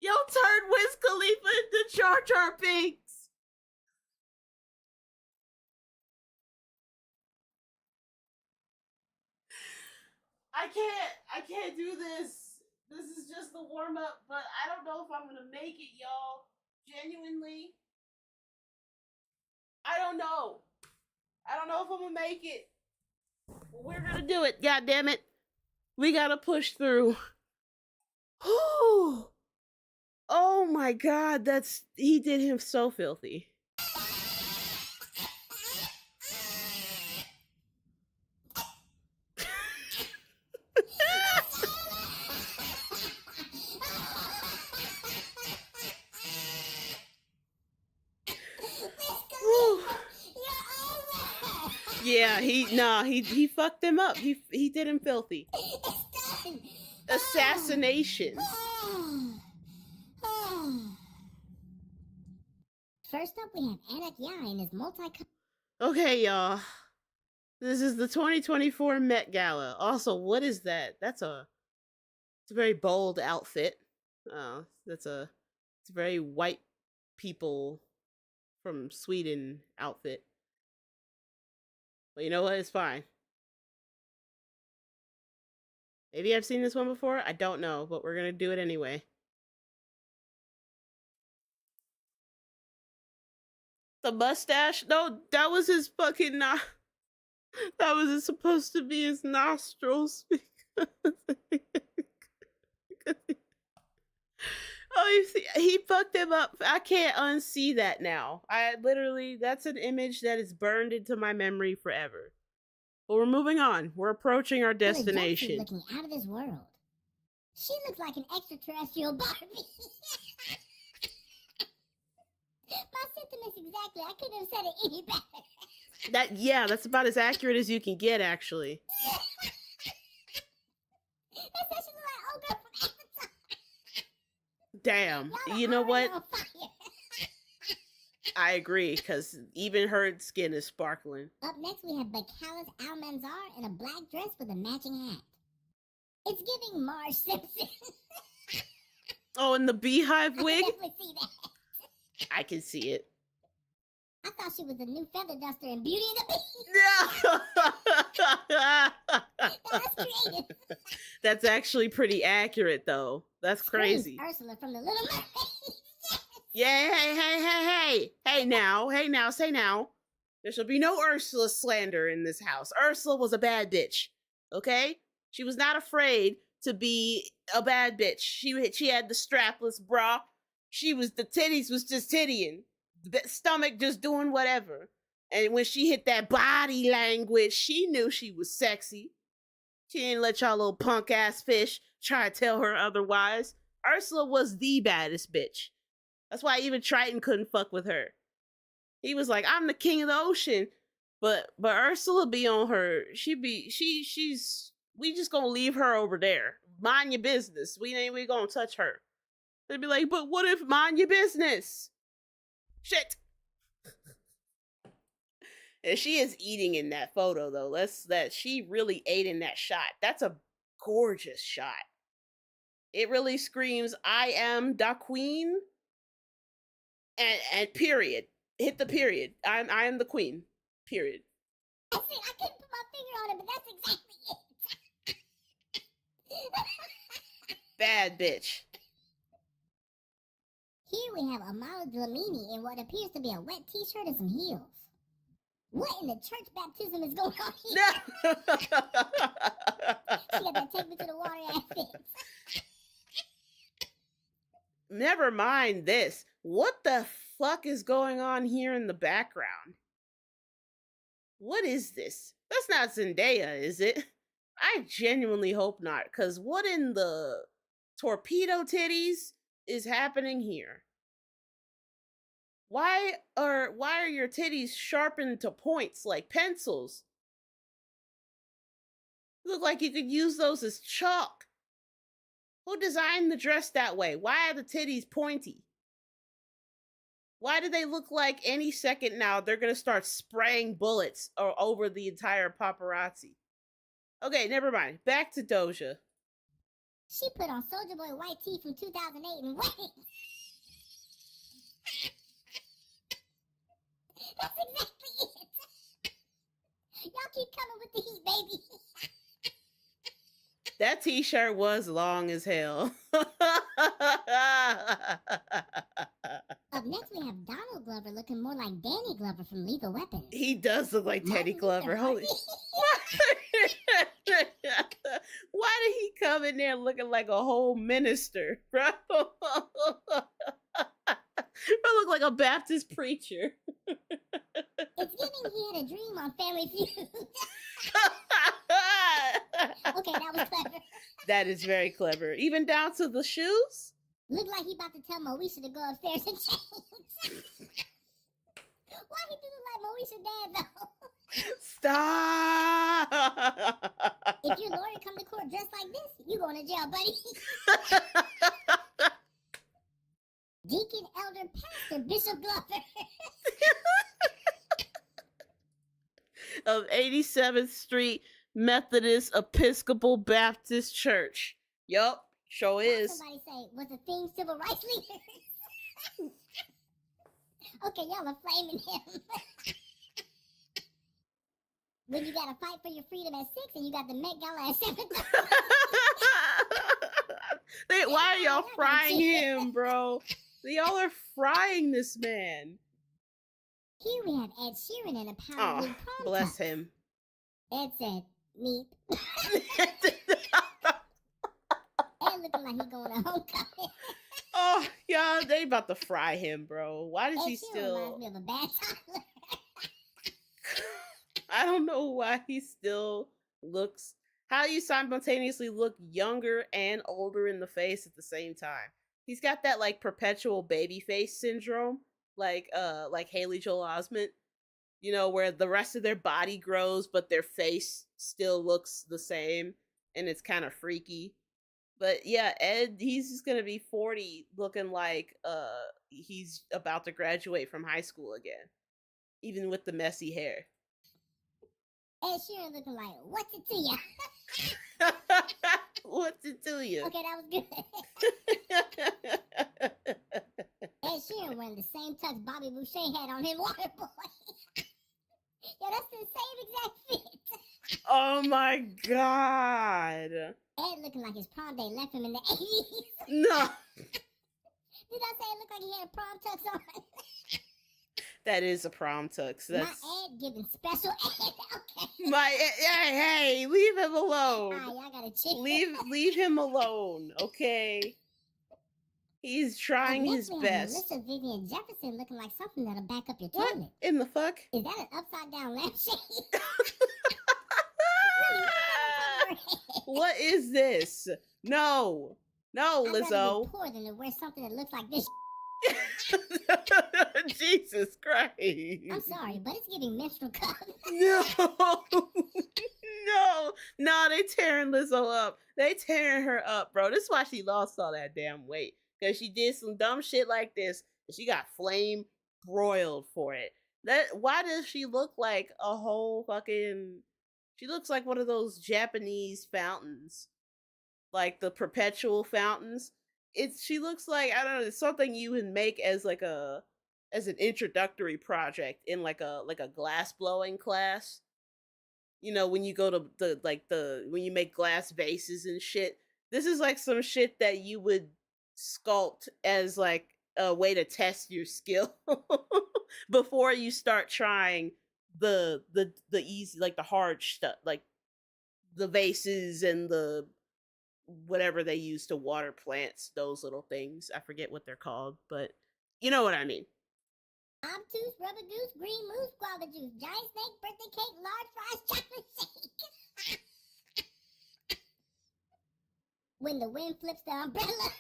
Y'all turned Wiz Khalifa into Jar Jar Binks. I can't do this. This is just the warm up, but I don't know if I'm gonna make it, y'all. Genuinely. I don't know. I don't know if I'm gonna make it. We're gonna do it. God damn it. We gotta push through. Oh my god, he did him so filthy. Yeah, he fucked him up. He did him filthy. Assassination. First up, we have Anak Yai and his Okay, y'all. This is the 2024 Met Gala. Also, what is that? It's a very bold outfit. It's a very white people from Sweden outfit. But you know what? It's fine. Maybe I've seen this one before. I don't know, but we're gonna do it anyway. The mustache? No, that was his fucking that was supposed to be his nostrils. Oh, you see, he fucked him up. I can't unsee that now. That's an image that is burned into my memory forever. But we're moving on. We're approaching our destination. Looking out of this world. She looks like an extraterrestrial Barbie. My sentiments exactly. I couldn't have said it any better. That's about as accurate as you can get, actually. That's actually like Ogre from Avatar. Damn. You know what? I agree, because even her skin is sparkling. Up next, we have Bacallus Almanzar in a black dress with a matching hat. It's giving Marge Simpson. Oh, and the beehive wig? I can definitely see that. I can see it. I thought she was the new feather duster in Beauty and the Beast. That's creative. That's actually pretty accurate, though. That's crazy. Ursula from the Little Mermaid. Yeah, hey now, say now. There shall be no Ursula slander in this house. Ursula was a bad bitch, okay? She was not afraid to be a bad bitch. She had the strapless bra. The titties was just tittying. The stomach just doing whatever. And when she hit that body language, she knew she was sexy. She didn't let y'all little punk ass fish try to tell her otherwise. Ursula was the baddest bitch. That's why even Triton couldn't fuck with her. He was like, I'm the king of the ocean. But Ursula be on her. We just gonna leave her over there. Mind your business. We ain't gonna touch her. They'd be like, but what if mind your business? Shit. And she is eating in that photo, though. She really ate in that shot. That's a gorgeous shot. It really screams, I am the queen. And period. Hit the period. I am the queen. Period. I couldn't put my finger on it, but that's exactly it. Bad bitch. Here we have Amala Dlamini in what appears to be a wet t-shirt and some heels. What in the church baptism is going on here? She got that take me to the water outfit. never mind this. What the fuck is going on here in the background? What is this? That's not Zendaya, is it? I genuinely hope not, because what in the torpedo titties is happening here? Why are your titties sharpened to points like pencils? Look like you could use those as chalk. Who designed the dress that way? Why are the titties pointy? Why do they look like any second now they're gonna start spraying bullets over the entire paparazzi? Okay, never mind. Back to Doja. She put on Soulja Boy white tee from 2008 and wait. That's exactly it. Y'all keep coming with the heat, baby. That t-shirt was long as hell. Up next, we have Donald Glover looking more like Danny Glover from Lethal Weapon. He does look like Teddy Glover. Holy. Why did he come in there looking like a whole minister, bro? Bro look like a Baptist preacher. It's giving he had a dream on Family Feud. Okay, that was clever. That is very clever. Even down to the shoes? Look like he about to tell Moesha to go upstairs and change. Why he do look like Moesha dad though? Stop! If your lawyer come to court dressed like this, you going to jail, buddy. Deacon, elder, pastor, Bishop Glover. Of 87th Street Methodist Episcopal Baptist Church. Yup, sure is. Somebody say, was the theme civil rights leaders? Okay, y'all are flaming him. When you gotta fight for your freedom at 6 and you got the Met Gala at 7. Why are y'all frying him, bro? Y'all are frying this man. Here we have Ed Sheeran in a power blue prom bless top. him. Ed said, meep. Ed looking like he going to homecoming. Oh, yeah, they about to fry him, bro. Why does Ed he Sheeran still... reminds me of a bad Tyler. I don't know why he still looks... How do you simultaneously look younger and older in the face at the same time? He's got that, like, perpetual baby face syndrome. Like Haley Joel Osment, you know, where the rest of their body grows, but their face still looks the same, and it's kind of freaky. But yeah, Ed, he's just gonna be 40, looking like he's about to graduate from high school again, even with the messy hair. Ed Sheeran looking like, what's it to ya? What's it to you? Okay, that was good. Ed Sheeran wearing the same tux Bobby Boucher had on his Waterboy. Yo, that's the same exact fit. Oh my god. Ed looking like his prom day left him in the 80s. No. Did I say it looked like he had a prom tux on? That is a prom tux. That's... My Ed giving special Ed. Okay. Hey, leave him alone. Y'all gotta chill. Leave him alone, okay? He's trying his best. Melissa Vivian Jefferson looking like something that'll back up your What toilet. in the fuck? Is that an upside down lampshade? What is this? No, I'd Lizzo. rather be poor than to wear something that looks like this. Jesus Christ. I'm sorry, but it's giving menstrual cup. No, they tearing Lizzo up. They tearing her up, bro. This is why she lost all that damn weight. Because she did some dumb shit like this, and she got flame broiled for it. Why does she look like a whole fucking... She looks like one of those Japanese fountains. Like the perpetual fountains. She looks like, I don't know, it's something you would make as like as an introductory project in like a glass blowing class. You know, when you go to when you make glass vases and shit. This is like some shit that you would sculpt as like a way to test your skill before you start trying the easy, like the hard stuff, like the vases and the whatever they use to water plants, those little things. I forget what they're called, but you know what I mean. Obtuse, rubber goose, green moose, guava juice, giant snake, birthday cake, large fries, chocolate shake. When the wind flips the umbrella.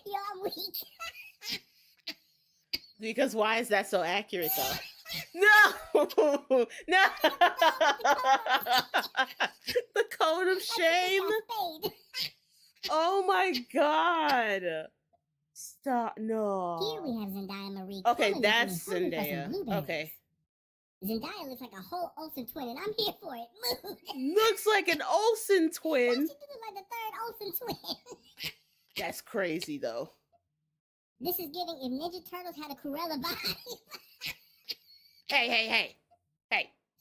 Yo, I'm weak. Because why is that so accurate, though? No! No! The code of shame? Oh my god! Stop, no. Here we have Zendaya Marie. Okay, that's Zendaya. Okay. Zendaya looks like a whole Olsen twin, and I'm here for it. Mood. Looks like an Olsen twin? She look like the third Olsen twin. That's crazy, though. This is giving if Ninja Turtles had a Cruella vibe. Hey.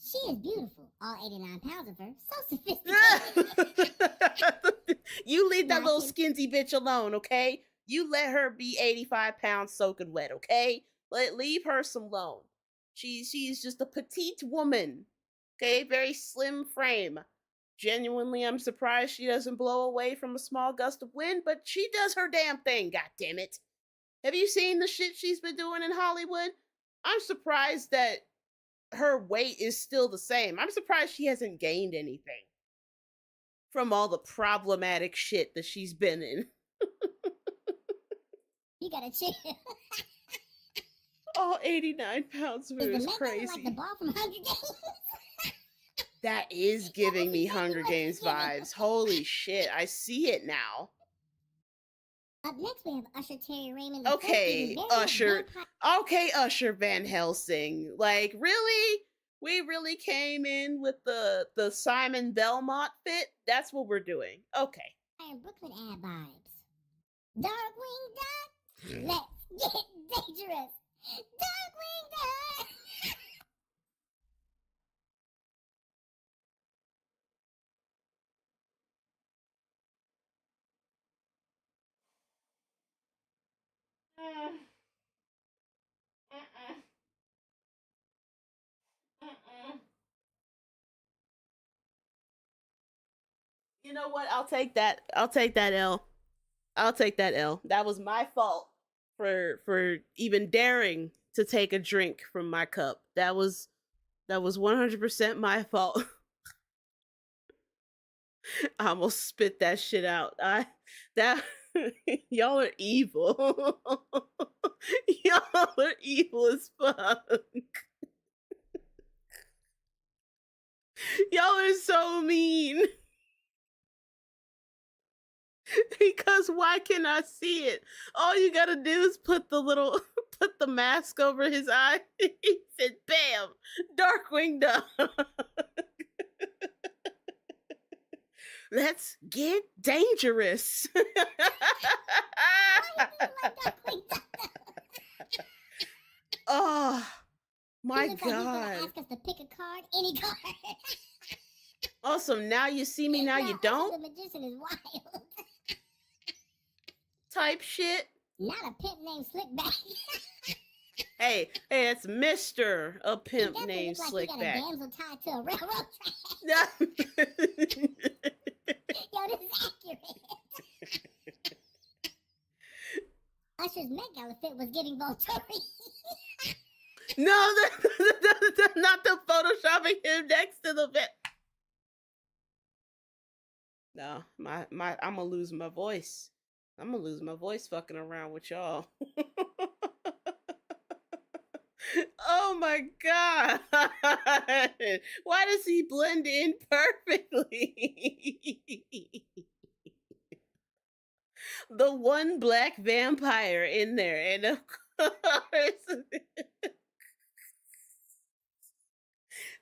She is beautiful. All 89 pounds of her. So sophisticated. You leave that little skinty bitch alone, okay? You let her be 85 pounds soaking wet, okay? Leave her some alone. She's just a petite woman, okay? Very slim frame. Genuinely, I'm surprised she doesn't blow away from a small gust of wind, but she does her damn thing, goddammit. Have you seen the shit she's been doing in Hollywood? I'm surprised that her weight is still the same. I'm surprised she hasn't gained anything from all the problematic shit that she's been in. You gotta chill. All 89 pounds of her is crazy. Like the ball from Hunger Games? That is giving me Hunger Games vibes. Holy shit, I see it now. Up next, we have Usher Terry Raymond. Okay, Usher. Okay, Usher Van Helsing. Like, really? We really came in with the Simon Belmont fit? That's what we're doing. Okay. And Brooklyn ad vibes. Darkwing Duck, let's get dangerous. Darkwing Duck. You know what? I'll take that. I'll take that L. I'll take that L. That was my fault for even daring to take a drink from my cup. That was 100% my fault. I almost spit that shit out. Y'all are evil. Y'all are evil as fuck. Y'all are so mean. Because why can I see it? All you gotta do is put the mask over his eye. He said, bam, Darkwing Duck. Let's get dangerous. Oh my god. Ask us to pick a card, any card. Awesome. Now you see me, now you don't. The magician is wild. Type shit. Not a pimp named Slickback. Hey, it's Mr. a pimp named like Slickback. He got a damsel tied to a railroad track. Yo, this is accurate. Usher's Met Gala fit was getting Volturi. No, that's not the photoshopping him next to the vet. No, my I'm gonna lose my voice. I'm gonna lose my voice fucking around with y'all. Oh my god. Why does he blend in perfectly? The one black vampire in there, and of course.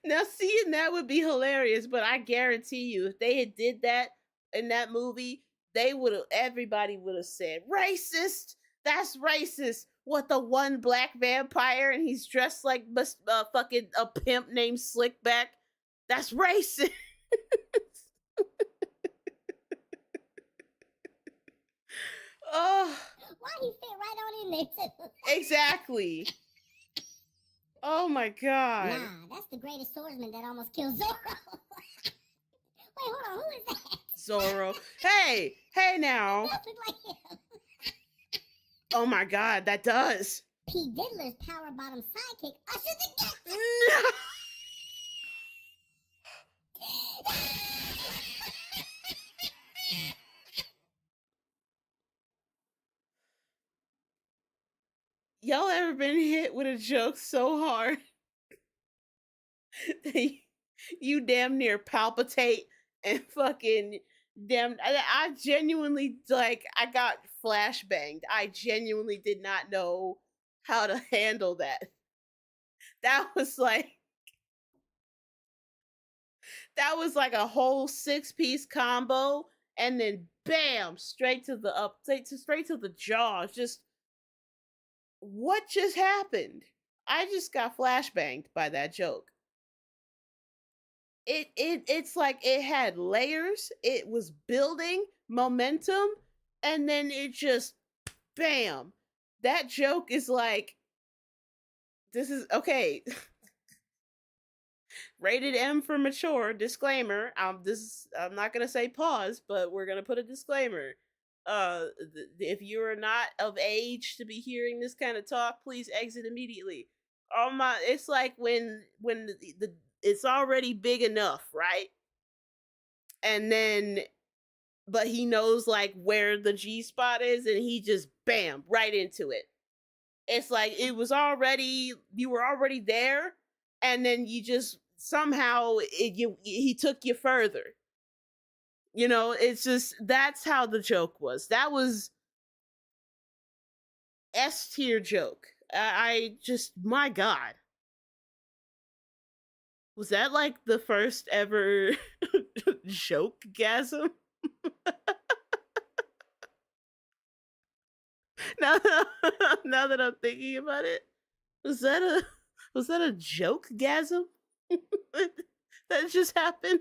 Now, seeing that would be hilarious, but I guarantee you, if they had did that in that movie, everybody would have said, racist! That's racist! What, the one black vampire and he's dressed like fucking a pimp named Slickback? That's racist! Oh. Why he fit right on in there too? Exactly. Oh my god. Nah, that's the greatest swordsman that almost killed Zorro. hold on, who is that? Zorro. Hey now. That looks like him. Oh my God, that does. P. Diddler's power bottom sidekick Usher the Guest. No. Y'all ever been hit with a joke so hard that you damn near palpitate and fucking I genuinely, like, I got flashbanged. I genuinely did not know how to handle that. That was like a whole 6-piece combo, and then bam, straight to the jaw. Just what just happened? I just got flashbanged by that joke. It's like it had layers, it was building momentum, and then it just bam. That joke is like, this is okay. Rated M for mature. Disclaimer. I'm not gonna say pause, but we're gonna put a disclaimer. If you are not of age to be hearing this kind of talk, please exit immediately. Oh my! It's like when the it's already big enough, right? And then, but he knows like where the G spot is, and he just bam right into it. It's like you were already there, and then you just somehow he took you further. You know, it's just, that's how the joke was. That was S tier joke. I just, my God. Was that like the first ever joke-gasm? now that I'm thinking about it, was that a joke-gasm? That just happened?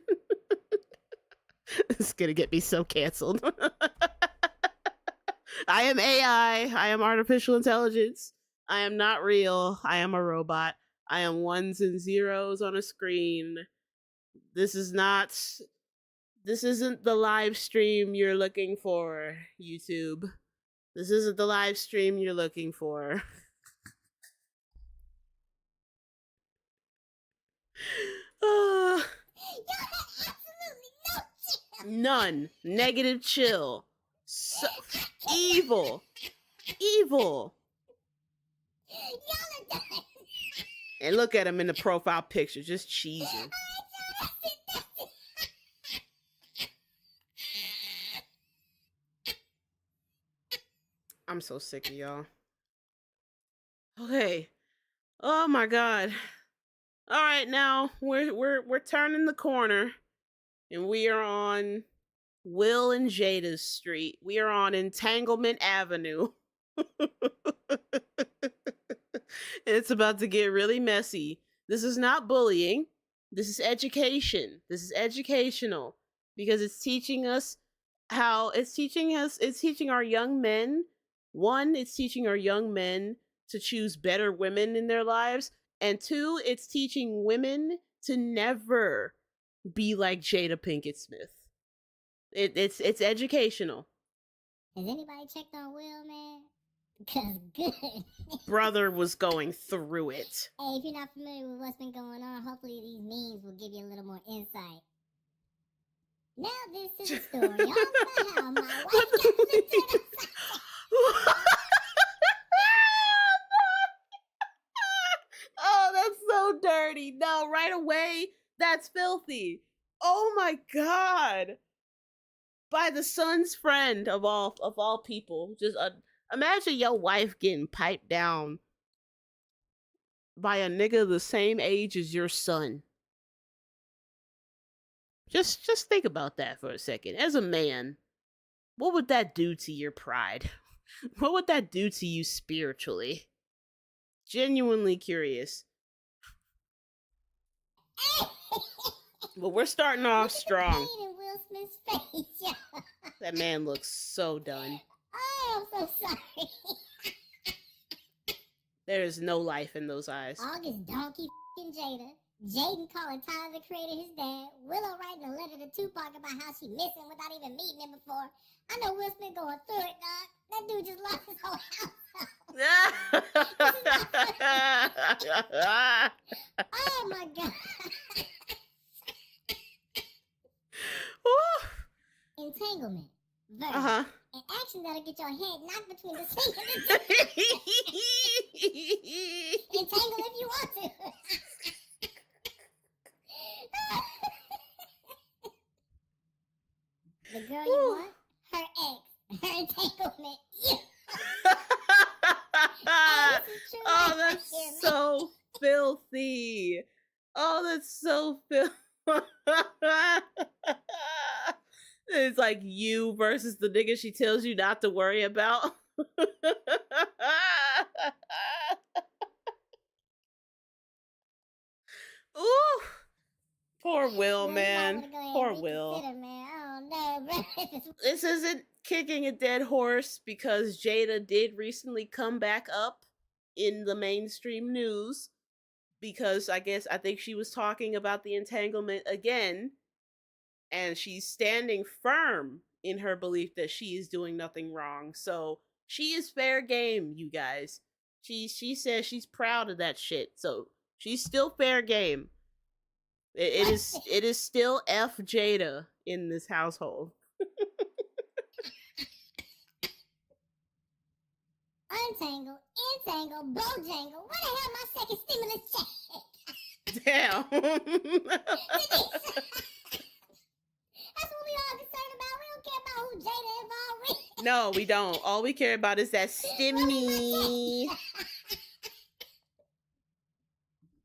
It's gonna get me so canceled. I am AI. I am artificial intelligence. I am not real. I am a robot. I am ones and zeros on a screen. This isn't the live stream you're looking for, YouTube. This isn't the live stream you're looking for. None. Negative chill. So, evil. And look at him in the profile picture, just cheesing. I'm so sick of y'all. Okay. Oh my God. All right, now we're turning the corner, and we are on Will and Jada's street. We are on Entanglement Avenue. It's about to get really messy. This is not bullying. This is education. This is educational, because it's teaching us it's teaching our young men. One, it's teaching our young men to choose better women in their lives. And two, it's teaching women to never be like Jada Pinkett Smith. It's educational. Has anybody checked on Will, man? Because good. Brother was going through it. Hey, if you're not familiar with what's been going on, hopefully these memes will give you a little more insight. Now this is a story all about how my wife got lifted Oh, that's so dirty. No, right away, that's filthy. Oh my God. By the son's friend of all people. Just imagine your wife getting piped down by a nigga the same age as your son. Just think about that for a second. As a man, what would that do to your pride? What would that do to you spiritually? Genuinely curious. Well, we're starting off strong. Will Smith's face, yeah. That man looks so done. Oh, I'm so sorry. There is no life in those eyes. August donkey f***ing Jada. Jaden calling Tyler the Creator his dad. Willow writing a letter to Tupac about how she missed him without even meeting him before. I know Will Smith going through it, dog. That dude just lost his whole house. Oh my god. Entanglement. Verse. An action that'll get your head knocked between the sink and the entangle if you want to. The girl you want, her ex, her entanglement, you. Oh, that's so filthy. Oh, that's so filthy. It's like you versus the nigga she tells you not to worry about. Ooh. Poor Will, man. Poor Will. This isn't kicking a dead horse because Jada did recently come back up in the mainstream news because I think she was talking about the entanglement again, and she's standing firm in her belief that she is doing nothing wrong. So she is fair game, you guys. She says she's proud of that shit. So she's still fair game. It is still F Jada in this household. Untangle, entangle, bojangle. Where the hell my second stimulus check? Damn. That's what we all concerned about. We don't care about who Jada involved with. No, we don't. All we care about is that stimmy.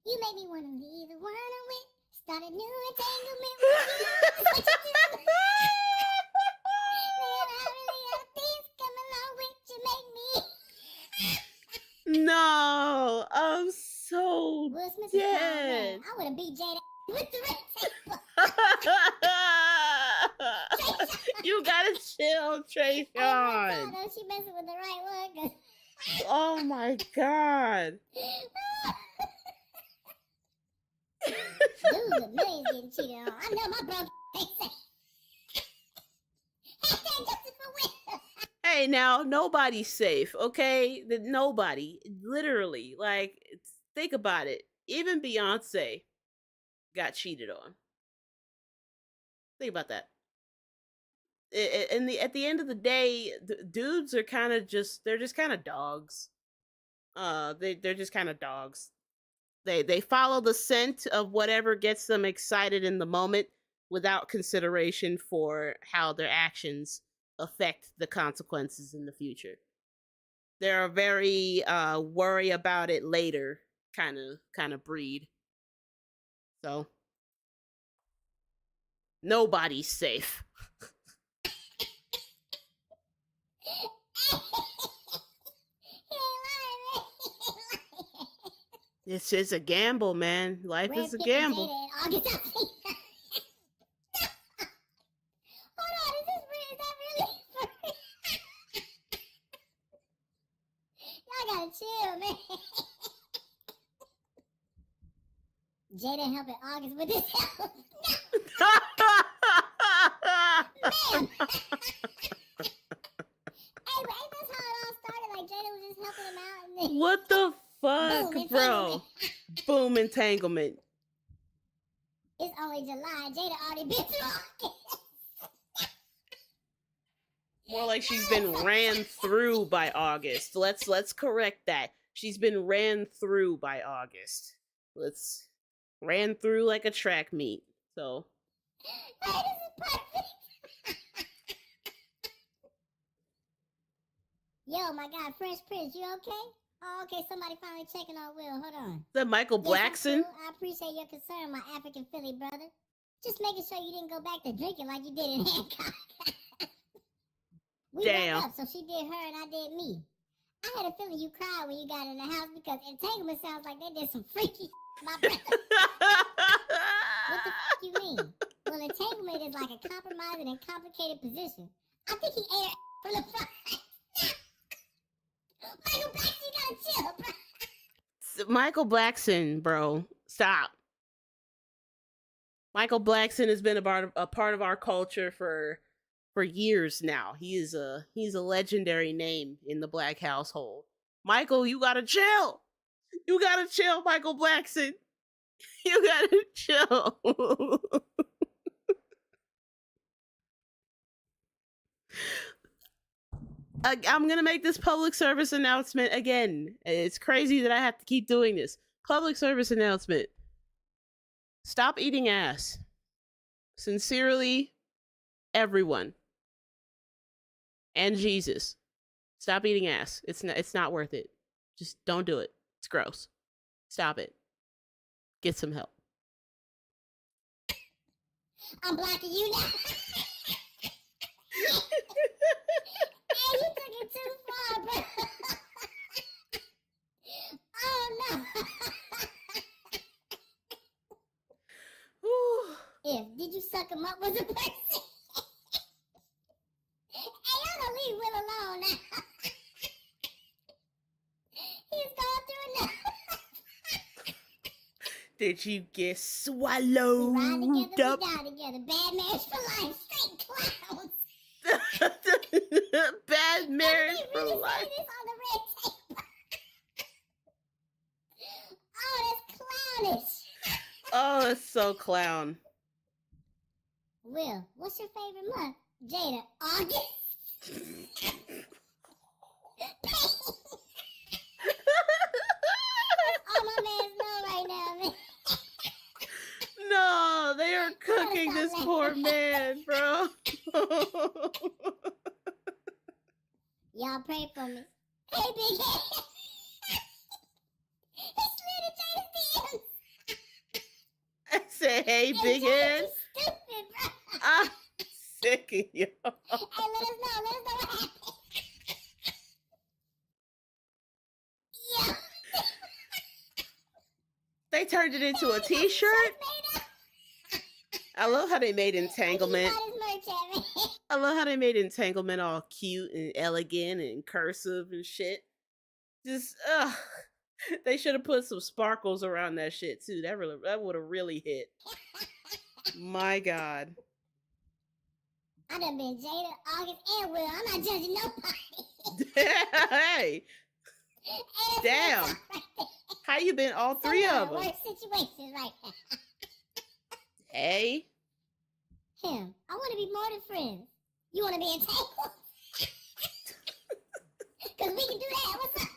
You make me want to leave the one I'm with. Start a new entanglement with you. That's what you do. Man, I really have things coming along with you. Make me. No, I'm so Will Smith dead. I would have beat Jada with the red table. You gotta chill, Trayshawn. Oh my God, she messing with the right one. Oh my God. Dude, the millions getting cheated on. I know my bro ain't say. Hashtag justice for Will. Hey, now, nobody's safe, okay? Nobody. Literally. Like, think about it. Even Beyonce got cheated on. Think about that. At the end of the day, dudes are kind of they're just kind of dogs. They're just kind of dogs. They follow the scent of whatever gets them excited in the moment without consideration for how their actions affect the consequences in the future. They're a very worry about it later kind of breed. So nobody's safe. It's just a gamble, man. Life is a gamble. Hold on, is that really? Y'all gotta chill, man. Jada helping August with this help. Man. Hey, but ain't this how it all started? Like Jada was just helping him out and then What the fuck, boom, bro? Boom, entanglement. It's only July. Jada already been through August. More like she's been ran through by August. Let's correct that. She's been ran through by August. Ran through like a track meet. So. Hey, this is perfect. Yo, my God, Fresh Prince, you okay? Oh, okay, somebody finally checking on Will. Hold on. Is that Michael Blackson? I appreciate your concern, my African Philly brother. Just making sure you didn't go back to drinking like you did in Hancock. We Damn. broke up, so she did her and I did me. I had a feeling you cried when you got in the house because entanglement sounds like they did some freaky my brother. What the fuck you mean? Well, entanglement is like a compromising and complicated position. I think he ate her from the front. Michael Blackson, you gotta chill, bro. Michael Blackson, bro, stop. Michael Blackson has been a part of our culture for years now. He's a legendary name in the Black household. Michael, you gotta chill. You gotta chill, Michael Blackson. You gotta chill. I'm gonna make this public service announcement again. It's crazy that I have to keep doing this. Public service announcement. Stop eating ass. Sincerely, everyone. And Jesus. Stop eating ass. It's not worth it. Just don't do it. It's gross. Stop it. Get some help. I'm blocking you now. Hey, you took it too far, bro. Oh no. Did you suck him up was a person? Hey, y'all gonna leave Will alone now. He's going through enough. Did you get swallowed we ride together, up? We die together. Bad marriage for life. Straight clowns. Bad marriage for really life. This on the red tape? Oh, that's clownish. Oh, that's so clown. Will, what's your favorite month? Jada, August. All my mans know right now, man. No, they are cooking this poor man, bro. Y'all pray for me. Hey, big head. He slid in Jada's DMs. I said, hey, big head. Stupid, bro. I'm sick of you. Hey, let us know what happened. Yeah. They turned it into a t-shirt. I love how they made entanglement. I love how they made entanglement all cute and elegant and cursive and shit. Just, they should have put some sparkles around that shit too. That would have really hit. My God. I done been Jada, August, and Will. I'm not judging nobody. Hey. Damn. Right, how you been all three of them? Worst situations right now. Hey. Him. I want to be more than friends. You want to be entangled? Because we can do that. What's up?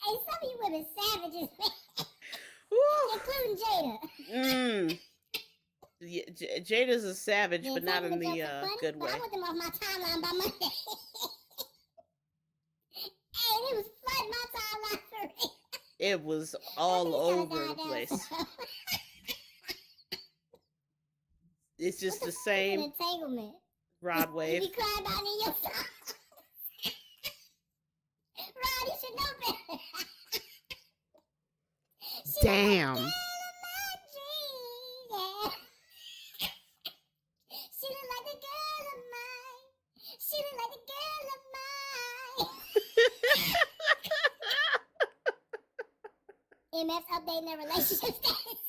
Hey, some of you women savages, man. Including Jada. Yeah, Jada's a savage, but not in the good way. I want them off my timeline by Monday. Hey, it was flooding my timeline for real. It was all over the place. It's just the same entanglement. Rod wave. You cry about it in your song. Rod, you should know better. Damn. She look like the girl of mine. She look like the girl of mine. MF's updating their relationship status.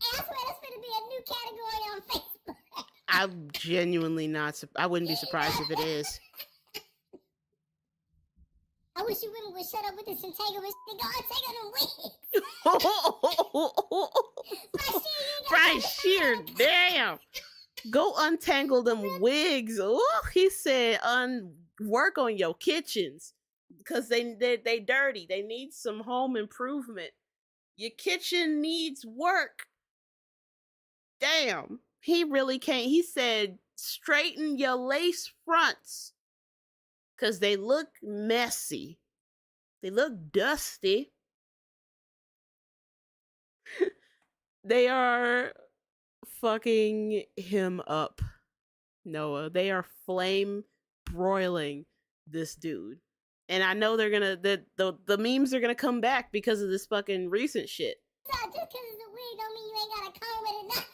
I swear that's going to be a new category on Facebook. I'm genuinely not. I wouldn't be surprised if it is. I wish you women would shut up with this entanglement and go untangle them wigs. Right, sheer, damn. Go untangle them wigs. Oh, he said, work on your kitchens because they dirty. They need some home improvement. Your kitchen needs work. Damn, he really can't. He said, straighten your lace fronts because they look messy. They look dusty. They are fucking him up, Noah. They are flame broiling this dude. And I know they're gonna, the memes are gonna come back because of this fucking recent shit. So just because it's a wig don't mean you ain't got to comb it or nothing.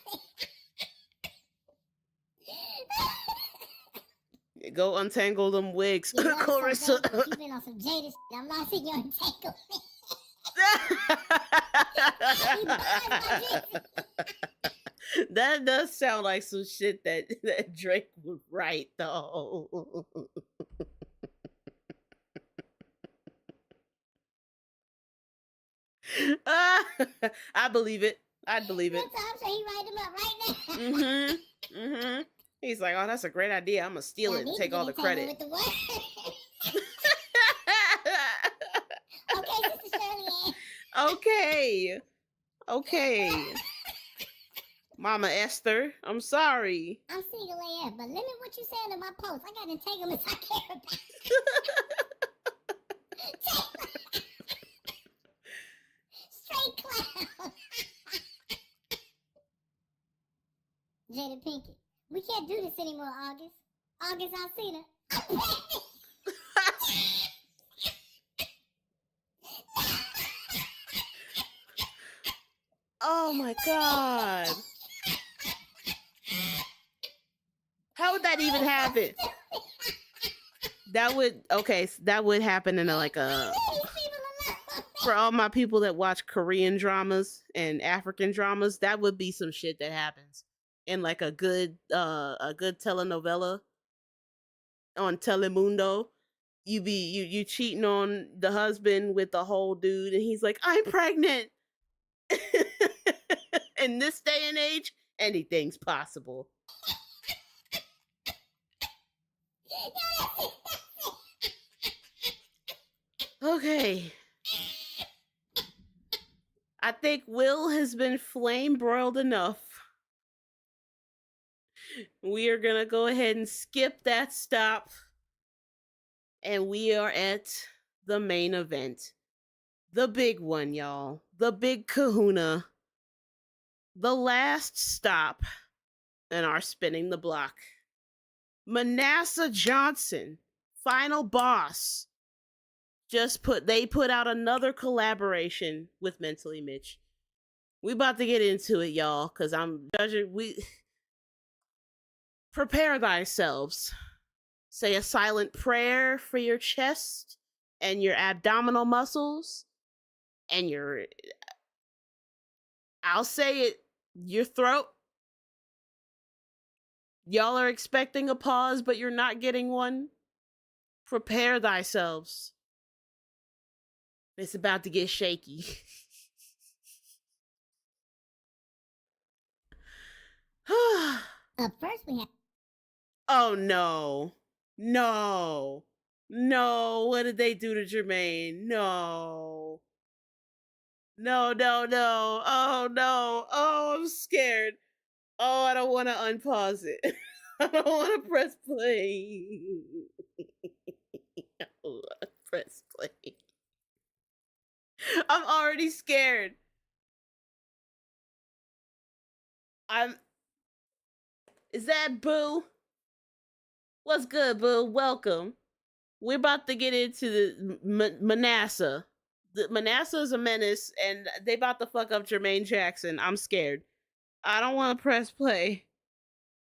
Go untangle them wigs, Yeah, Clarissa. You've been on some Jada shit. I'm lost in your entanglement. That does sound like some shit that Drake would write, though. I believe it. I'd believe it. I'm sure he write them up right now. Mm-hmm. He's like, oh, that's a great idea. I'm gonna steal it and take all the credit. With the okay, Sister Shirley. Okay. Mama Esther, I'm sorry. I'm single AF, but limit what you saying in my post. I got entanglements I care about. Straight clown. Jada Pinkett, we can't do this anymore, August. August Alcina. Oh my God. How would that even happen? That would happen in for all my people that watch Korean dramas and African dramas, that would be some shit that happens in like a good telenovela on Telemundo. You cheating on the husband with the whole dude and he's like, I'm pregnant. In this day and age, anything's possible. Okay. I think Will has been flame broiled enough. We are gonna go ahead and skip that stop. And we are at the main event. The big one, y'all. The big kahuna. The last stop in our spinning the block. Manasseh Johnson, final boss. They put out another collaboration with Mentally Mitch. We about to get into it, y'all, because I'm judging. Prepare thyselves. Say a silent prayer for your chest and your abdominal muscles and I'll say it, your throat. Y'all are expecting a pause, but you're not getting one. Prepare thyselves. It's about to get shaky. Up first we have... Oh no. No. What did they do to Jermaine? No. Oh no. Oh, I'm scared. Oh, I don't want to unpause it. I don't want to press play. I don't want to press play. I'm already scared. Is that Boo? What's good, Boo? Welcome. We're about to get into the Manasseh. Manasseh is a menace, and they about to fuck up Jermaine Jackson. I'm scared. I don't want to press play,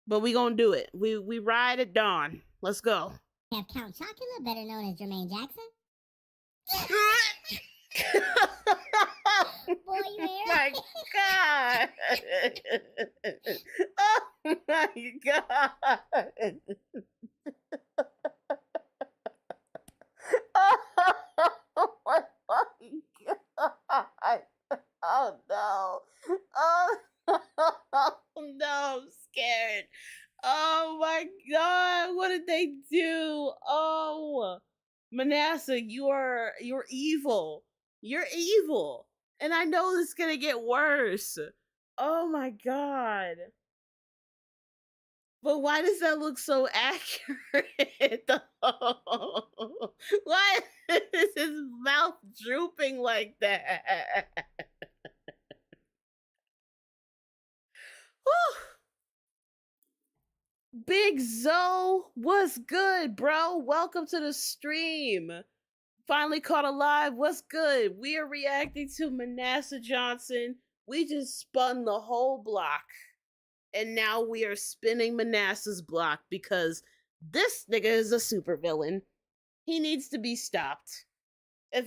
but we gonna do it. We ride at dawn. Let's go. Have Count Chocula, better known as Jermaine Jackson. Boy, you Oh my God. Oh my God. Oh my God. Oh no. Oh no, I'm scared. Oh my God, what did they do? Oh, Manasseh, you're evil. You're evil. And I know this is gonna get worse. Oh my God. But why does that look so accurate? Why is his mouth drooping like that? Big Zoe, what's good, bro? Welcome to the stream. Finally caught alive. What's good? We are reacting to Manasseh Johnson. We just spun the whole block. And now we are spinning Manasseh's block because This nigga is a supervillain. He needs to be stopped. If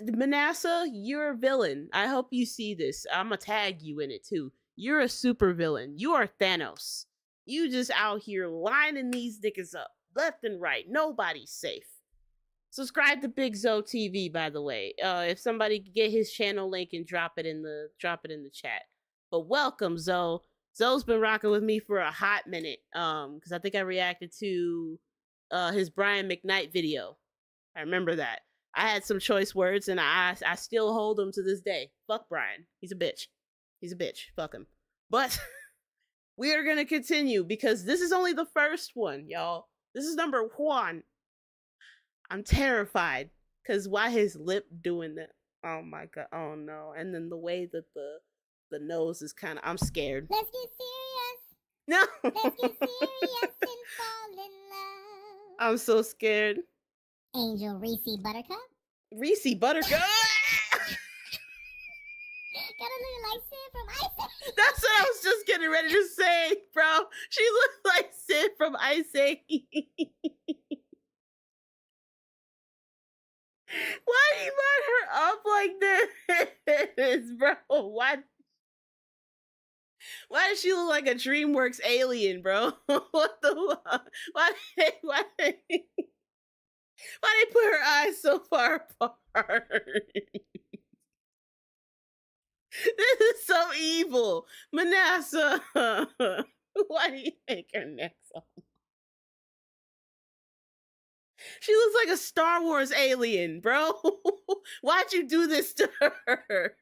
Manasseh, you're a villain. I hope you see this. I'm gonna tag you in it too. You're a supervillain. You are Thanos. You just out here lining these niggas up left and right. Nobody's safe. Subscribe to Big Zoe TV, by the way. If somebody could get his channel link and drop it in the chat. But welcome, Zoe. Zoe's been rocking with me for a hot minute. Because I think I reacted to his Brian McKnight video. I remember that. I had some choice words, and I still hold them to this day. Fuck Brian. He's a bitch. He's a bitch. Fuck him. But we are gonna continue because this is only the first one, y'all. This is number 1. I'm terrified because why his lip doing that? Oh my god! Oh no! And then the way that the nose is kind of. I'm scared. Let's get serious. No. Let's get serious and fall in love. I'm so scared. Angel Reese Buttercup. Reese Buttercup. Gotta look like Sid from Ice Age. That's what I was just getting ready to say, bro. She looks like Sid from Ice Age. Why do you line her up like this, bro? Why does she look like a DreamWorks alien, bro? What the? Why they put her eyes so far apart? This is so evil, Manasseh. Why do you make her neck so? She looks like a Star Wars alien, bro. Why'd you do this to her?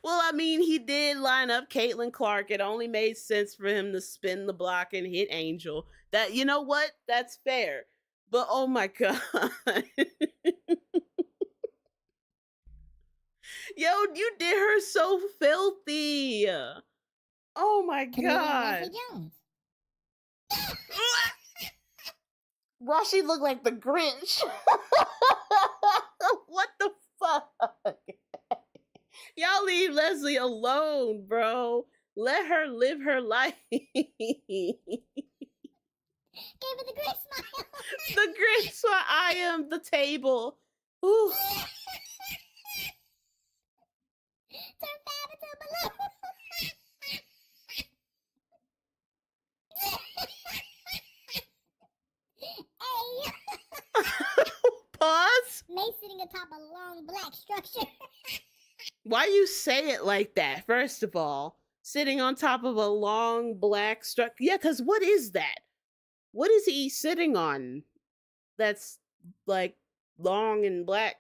Well, I mean, he did line up Caitlin Clark. It only made sense for him to spin the block and hit Angel. That, you know what? That's fair. But oh my god. Yo, you did her so filthy. Oh my god. Why she look like the Grinch? What the fuck? Y'all leave Leslie alone, bro. Let her live her life. Give her the Grinch smile. The Grinch smile. I am the table. Ooh. Turn Fab into a balloon. Pause. May sitting atop a long black structure. Why you say it like that? First of all, sitting on top of a long black structure. Yeah, because what is that? What is he sitting on? That's like long and black.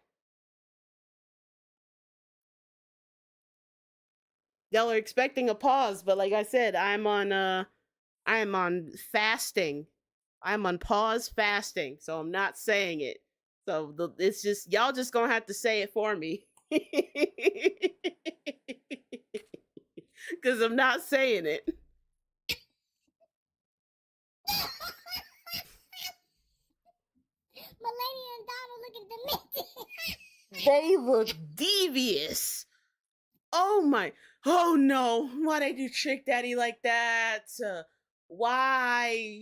Y'all are expecting a pause, but like I said, I am on fasting. I'm on pause fasting, so I'm not saying it. So it's just y'all just gonna have to say it for me. Because I'm not saying it. Melania and Donald looking demented. They look devious. Oh my. Oh no. Why they do Trick Daddy like that? Why?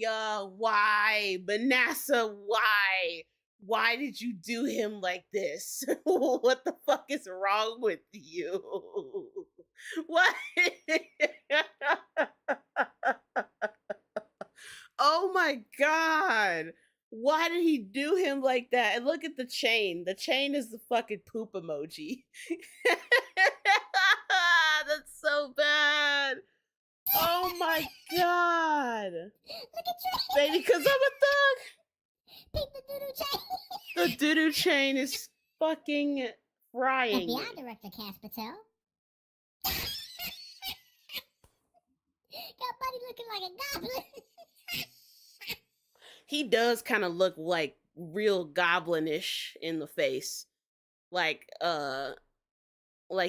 Why? Manasseh, why? Why did you do him like this? What the fuck is wrong with you? What? Oh my god. Why did he do him like that? And look at the chain. The chain is the fucking poop emoji. That's so bad. Oh my god. Look at you. Baby, because I'm a thug. Peep the doo-doo chain. The doo-doo chain is fucking frying. FBI Director Cass Patel. Got Buddy looking like a goblin. He does kind of look like real goblinish in the face. Like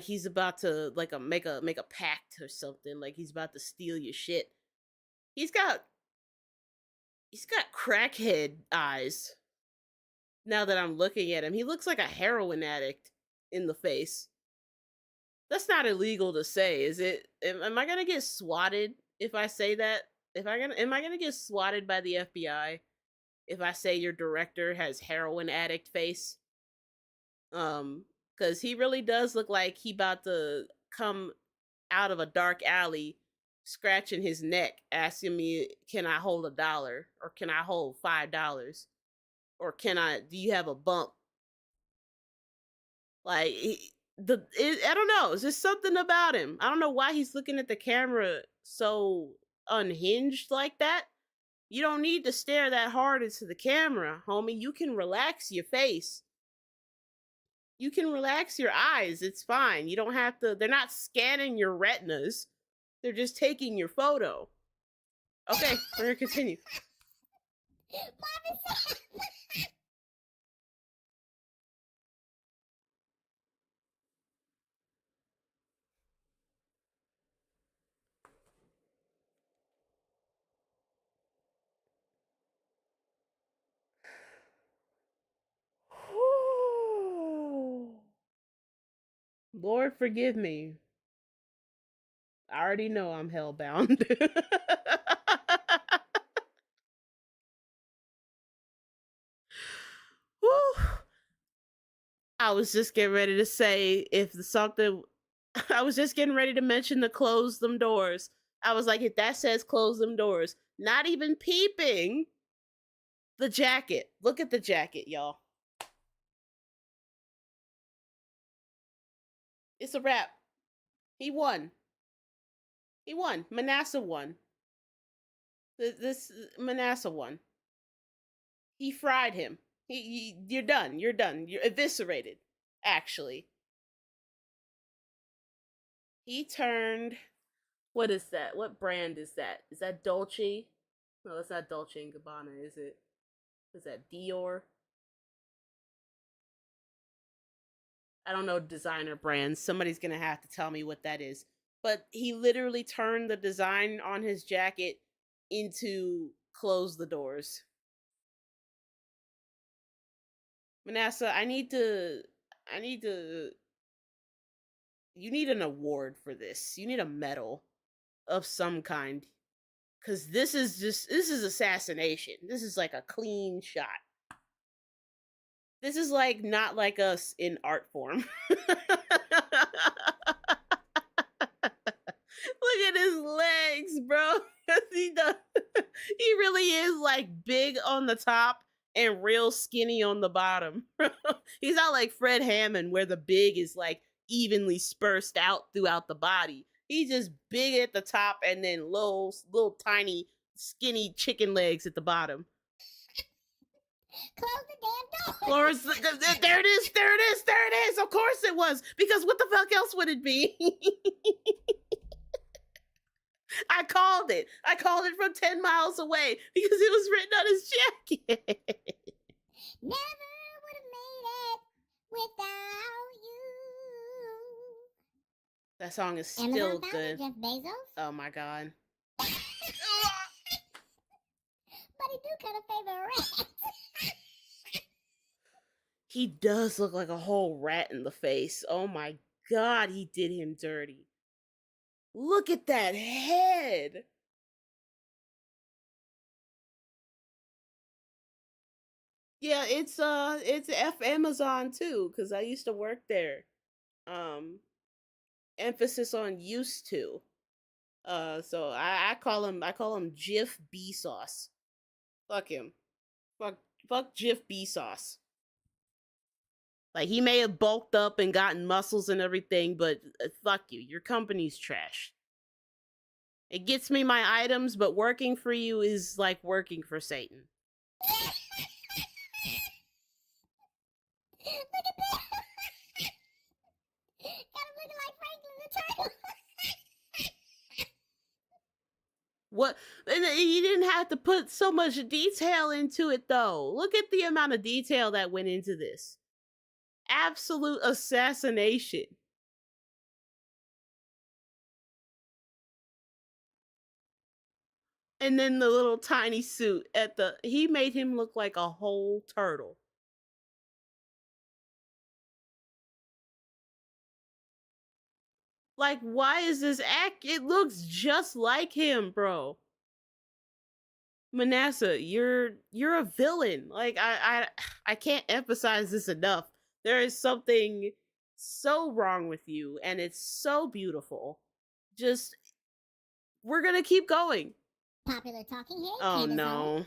he's about to make a pact or something. Like he's about to steal your shit. He's got crackhead eyes. Now that I'm looking at him, he looks like a heroin addict in the face. That's not illegal to say, is it? Am I gonna get swatted if I say that? am I gonna get swatted by the FBI if I say your director has heroin addict face? Because he really does look like he about to come out of a dark alley, scratching his neck, asking me, "Can I hold $1? Or can I hold $5? Or do you have a bump?" Like I don't know. It's just something about him. I don't know why he's looking at the camera so unhinged like that. You don't need to stare that hard into the camera, homie. You can relax your face. You can relax your eyes. It's fine. You don't have to. They're not scanning your retinas. They're just taking your photo. Okay, we're gonna continue. Lord forgive me. I already know I'm hellbound. I was just getting ready to say if something I was just getting ready to mention the close them doors. I was like, if that says close them doors, not even peeping the jacket. Look at the jacket, y'all. It's a wrap. He won. He won. Manasseh won. This Manasseh won. He fried him. You're done. You're done. You're eviscerated. Actually, he turned. What is that? What brand is that? Is that Dolce? No, it's not Dolce and Gabbana, is it? Is that Dior? I don't know designer brands. Somebody's gonna have to tell me what that is. But he literally turned the design on his jacket into close the doors. Manasseh, I need to you need an award for this. You need a medal of some kind. Cause this is assassination. This is like a clean shot. This is like not like us in art form. Look at his legs, bro. he really is like big on the top and real skinny on the bottom. He's not like Fred Hammond where the big is like evenly dispersed out throughout the body. He's just big at the top and then little tiny skinny chicken legs at the bottom. Close the damn door. Florence, there it is. Of course it was. Because what the fuck else would it be? I called it. I called it from 10 miles away because it was written on his jacket. Never would have made it without you. That song is still Amazon good. Jeff Bezos. Oh my god. But he do kind of favor rats. He does look like a whole rat in the face. Oh my god, he did him dirty. Look at that head. Yeah, it's Amazon too, because I used to work there. Emphasis on used to. So I call him Jif B sauce. Fuck him. Fuck Jif B sauce. Like, he may have bulked up and gotten muscles and everything, but fuck you. Your company's trash. It gets me my items, but working for you is like working for Satan. Look at that. Got him looking like Franklin the Turtle. What? And you didn't have to put so much detail into it, though. Look at the amount of detail that went into this. Absolute assassination. And then the little tiny suit he made him look like a whole turtle. Like, why is this it looks just like him, bro. Manasseh, you're a villain. Like I can't emphasize this enough. There is something so wrong with you, and it's so beautiful. Just we're gonna keep going. Popular talking head. Oh Candace no.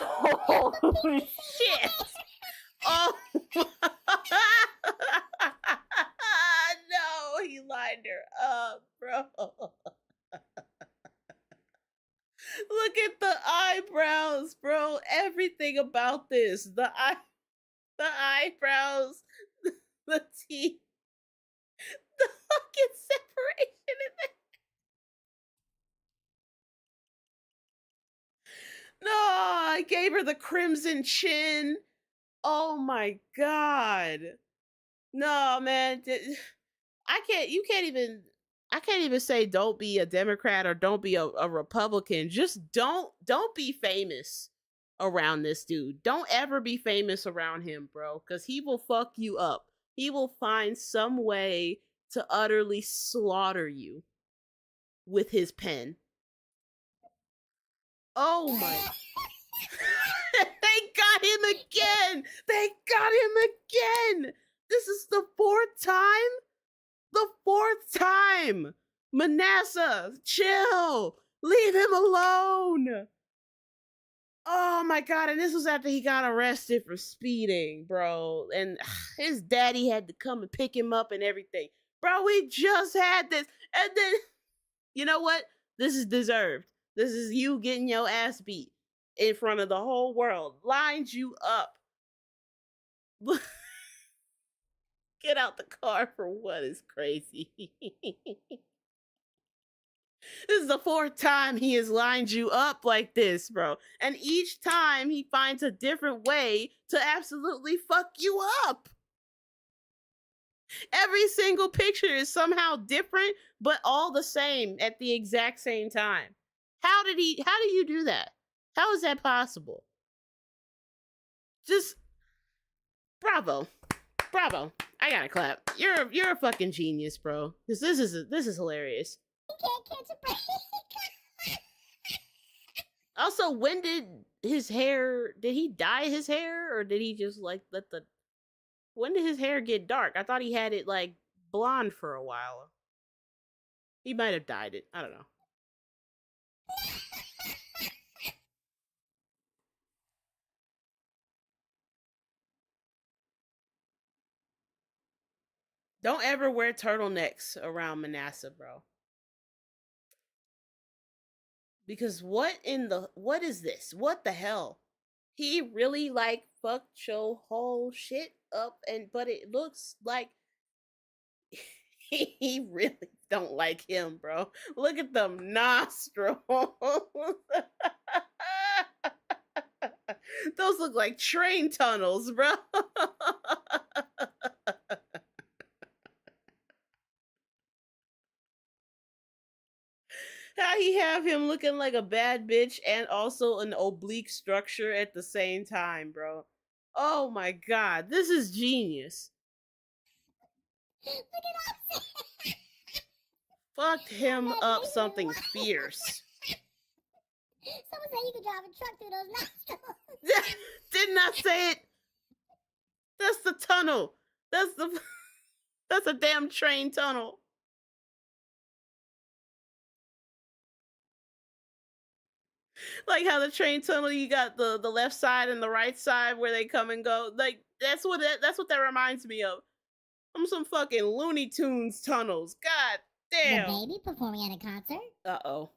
Oh shit. Oh. No, he lined her up, bro. Look at the eyebrows, bro. Everything about this. The eyebrows, the teeth, the fucking separation in there. No, I gave her the crimson chin. Oh my god. No, man. I can't even say don't be a Democrat or don't be a Republican. Just don't be famous around this dude. Don't ever be famous around him, bro, cuz he will fuck you up. He will find some way to utterly slaughter you with his pen. Oh my. They got him again. They got him again. This is the fourth time. The fourth time. Manasseh, chill. Leave him alone. Oh my god, and this was after he got arrested for speeding, bro. And his daddy had to come and pick him up and everything. Bro, we just had this. And then, you know what? This is deserved. This is you getting your ass beat in front of the whole world. Lined you up. Get out the car for what is crazy. This is the fourth time he has lined you up like this, bro. And each time he finds a different way to absolutely fuck you up. Every single picture is somehow different, but all the same at the exact same time. How do you do that? How is that possible? Just bravo. Bravo. I gotta clap. You're a fucking genius, bro. Because this is hilarious. Can't catch a break. Also, when did he dye his hair, or did he just like when did his hair get dark? I thought he had it like blonde for a while. He might have dyed it. I don't know. Don't ever wear turtlenecks around Manasseh, bro. Because what is this? What the hell? He really like fucked your whole shit up, but it looks like he really don't like him, bro. Look at them nostrils. Those look like train tunnels, bro. How he have him looking like a bad bitch and also an oblique structure at the same time, bro. Oh my god, this is genius. Look at us. Fucked him up something fierce. Someone said you could drive a truck through those nostrils. Didn't I say it? That's the tunnel. That's a damn train tunnel. Like how the train tunnel, you got the left side and the right side where they come and go. Like that's what that reminds me of. I'm some fucking Looney Tunes tunnels. God damn. The baby performing at a concert. Uh-oh.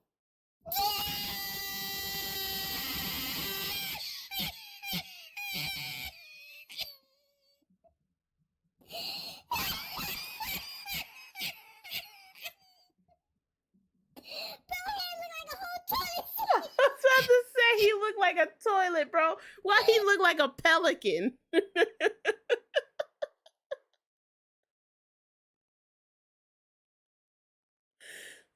I was about to say he looked like a toilet, bro. Why he look like a pelican?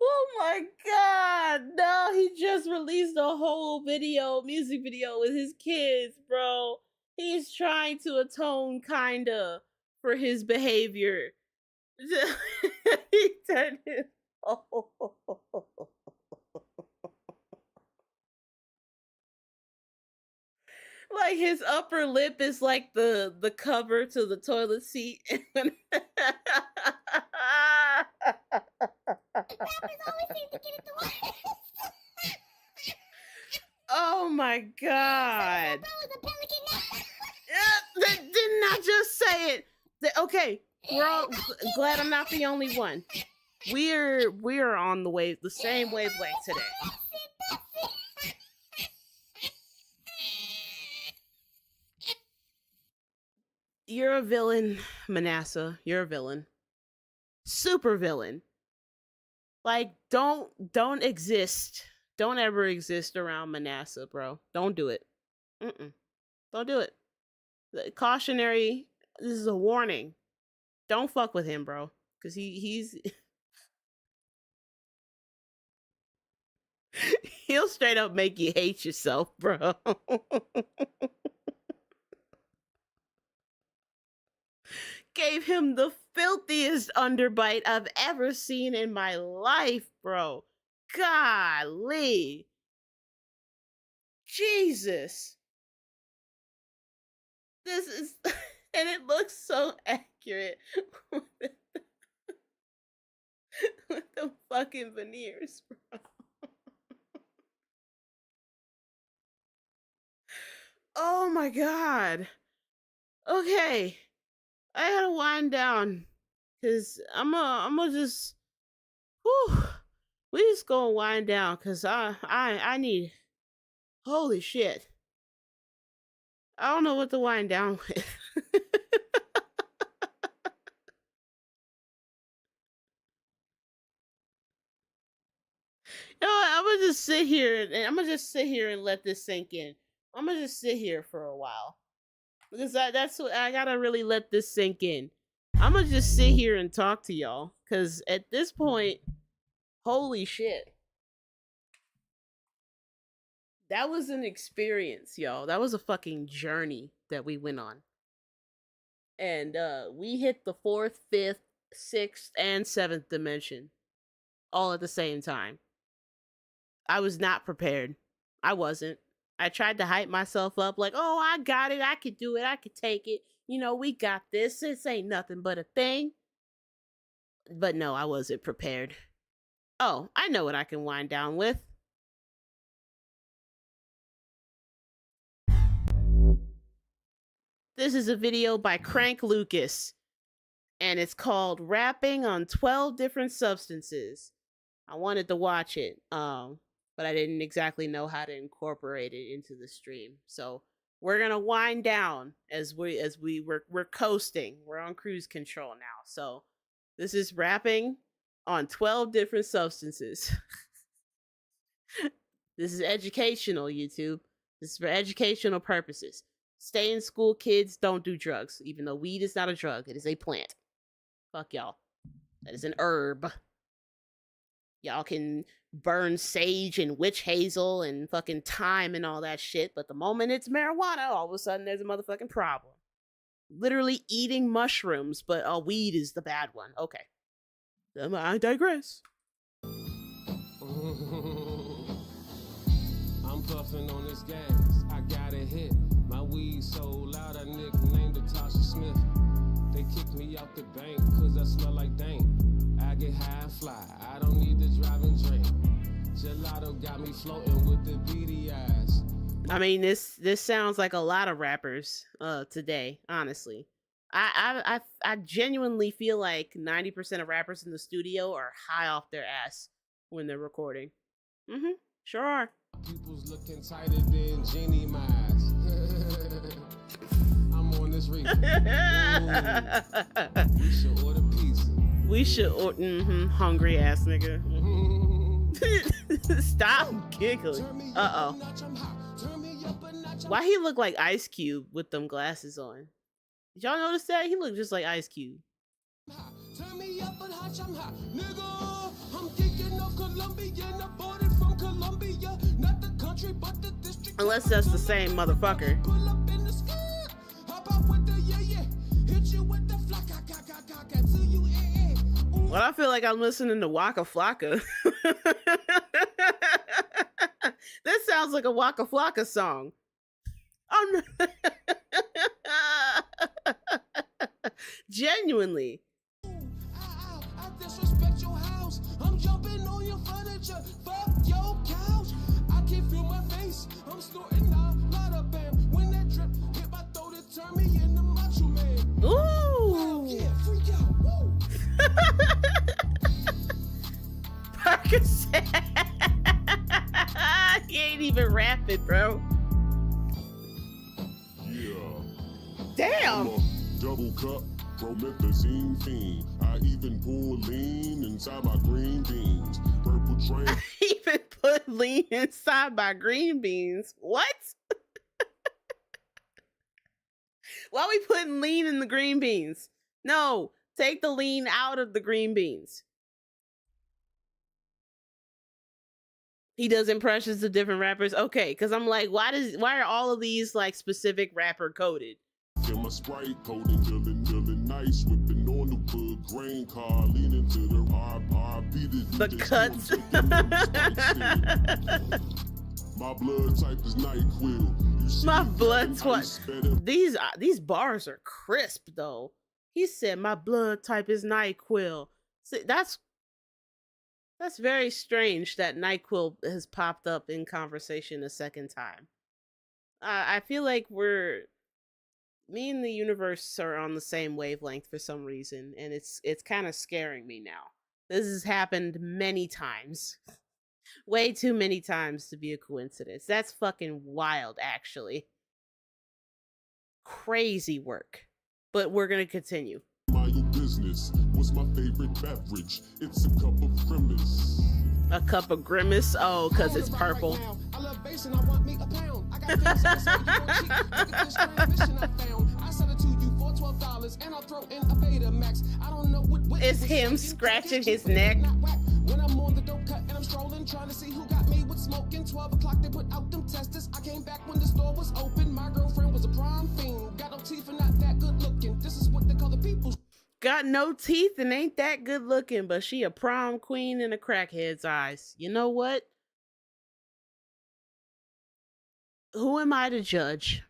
Oh my god, no, he just released a whole music video with his kids, bro. He's trying to atone kinda for his behavior. He turned his Like his upper lip is like the cover to the toilet seat. Rappers always seem to get it the worst. Oh my god. Didn't I just say it? Okay, we're all glad I'm not the only one. We're on the same wavelength today. You're a villain, Manasseh. You're a villain. Super villain. Like, don't exist. Don't ever exist around Manasseh, bro. Don't do it. Don't do it. Cautionary. This is a warning. Don't fuck with him, bro. Because he's... He'll straight up make you hate yourself, bro. Gave him the filthiest underbite I've ever seen in my life, bro. Golly. Jesus. This is... And it looks so accurate with the fucking veneers, bro. Oh my god. Okay. I gotta wind down. Cause I'm gonna just... Whew. We just gonna wind down cause I need... Holy shit. I don't know what to wind down with. You know what? I'm gonna just sit here and let this sink in. I'm gonna just sit here for a while because that's what I gotta really let this sink in. I'm gonna just sit here and talk to y'all because at this point, holy shit, that was an experience, y'all. That was a fucking journey that we went on, and we hit the 4th, 5th, 6th, and 7th dimension all at the same time. I was not prepared. I wasn't. I tried to hype myself up like, oh, I got it. I could do it. I could take it. You know, we got this. This ain't nothing but a thing. But no, I wasn't prepared. Oh, I know what I can wind down with. This is a video by Crank Lucas. And it's called Rapping on 12 Different Substances. I wanted to watch it. But I didn't exactly know how to incorporate it into the stream. So we're gonna wind down as we're coasting. We're on cruise control now. So this is rapping on 12 different substances. This is educational, YouTube. This is for educational purposes. Stay in school, kids. Don't do drugs. Even though weed is not a drug, it is a plant. Fuck y'all. That is an herb. Y'all can burn sage and witch hazel and fucking thyme and all that shit, but the moment it's marijuana, all of a sudden there's a motherfucking problem. Literally eating mushrooms, but weed is the bad one. Okay. I digress. I'm puffing on this gas. I got a hit. My weed so loud, I nicknamed it Tasha Smith. They kicked me out the bank cause I smell like dank. I get high and fly, I don't need to drive and drink. Gelato got me floating with the beady eyes. I mean, this sounds like a lot of rappers today, honestly. I genuinely feel like 90% of rappers in the studio are high off their ass when they're recording. Sure are. People's looking tighter than Jenny Mize. I'm on this reef. We should order pizza. We should order, hungry ass nigga. Stop giggling. Uh-oh. Why he look like Ice Cube with them glasses on? Did y'all notice that? He looked just like Ice Cube. Turn me up and hot, I'm hot. Nigga, I'm kicking off Colombia, aborted from Colombia. Not the country, but the district. Unless that's the same motherfucker. Pull up in the skirt. Hop out with the yeah. Hit you with the flocka, to you, Well, I feel like I'm listening to Waka Flocka. This sounds like a Waka Flocka song. Oh no. Genuinely. I disrespect your house. I'm jumping on your furniture. Fuck your couch. I can't feel my face. I'm snorting out, lot of bam. When that drip hit my throat, it turned me into Macho Man. Ooh. Wow, yeah, freak out. Woo. Parker said, he ain't even rapping, bro. Yeah. Damn. I'm a double cup promethazine fiend. I even pour lean inside my green beans. Purple train. Even put lean inside my green beans. What? Why are we putting lean in the green beans? No, take the lean out of the green beans. He does impressions of different rappers. Okay, because I'm like, why are all of these like specific rapper coded? In my Sprite coating, feeling nice, whipping on the wood grain car, leaning to the RP. The cuts. My blood type is NyQuil. My blood type. These bars are crisp though. He said my blood type is NyQuil. See, that's very strange that NyQuil has popped up in conversation a second time. I feel like me and the universe are on the same wavelength for some reason, and it's kind of scaring me now. This has happened many times. Way too many times to be a coincidence. That's fucking wild, actually. Crazy work. But we're gonna continue. My business. What's my favorite beverage? It's a cup of grimace. A cup of grimace? Oh, because it's purple. I love bass and I want me a pound. I got things I said you won't cheat. Look at this transmission I found. I sell it to you for $12 and I'll throw in a Beta Max. I don't know what it's him scratching his neck. When I'm on the dope cut and I'm strolling, trying to see who got me with smoking. 12 o'clock, they put out them testers. I came back when the store was open. My girlfriend was a prime fiend. Got no teeth and not that good looking. This is what they call the people. Got no teeth and ain't that good looking, but she a prom queen in a crackhead's eyes. You know what? Who am I to judge?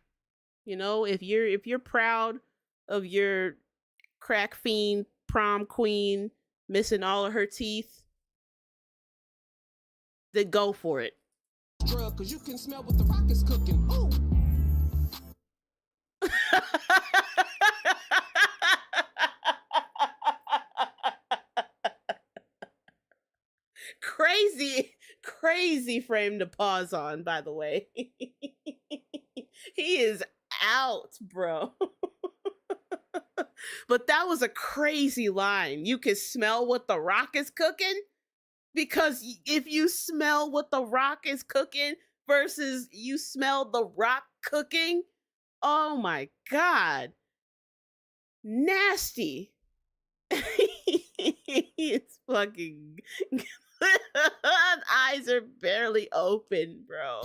You know, if you're proud of your crack fiend prom queen missing all of her teeth, then go for it. Drug, 'cause you can smell what the rock is cooking. Ooh. Crazy frame to pause on, by the way. He is out, bro. But that was a crazy line. You can smell what the rock is cooking? Because if you smell what the rock is cooking versus you smell the rock cooking, oh my God. Nasty. It's fucking... Eyes are barely open, bro.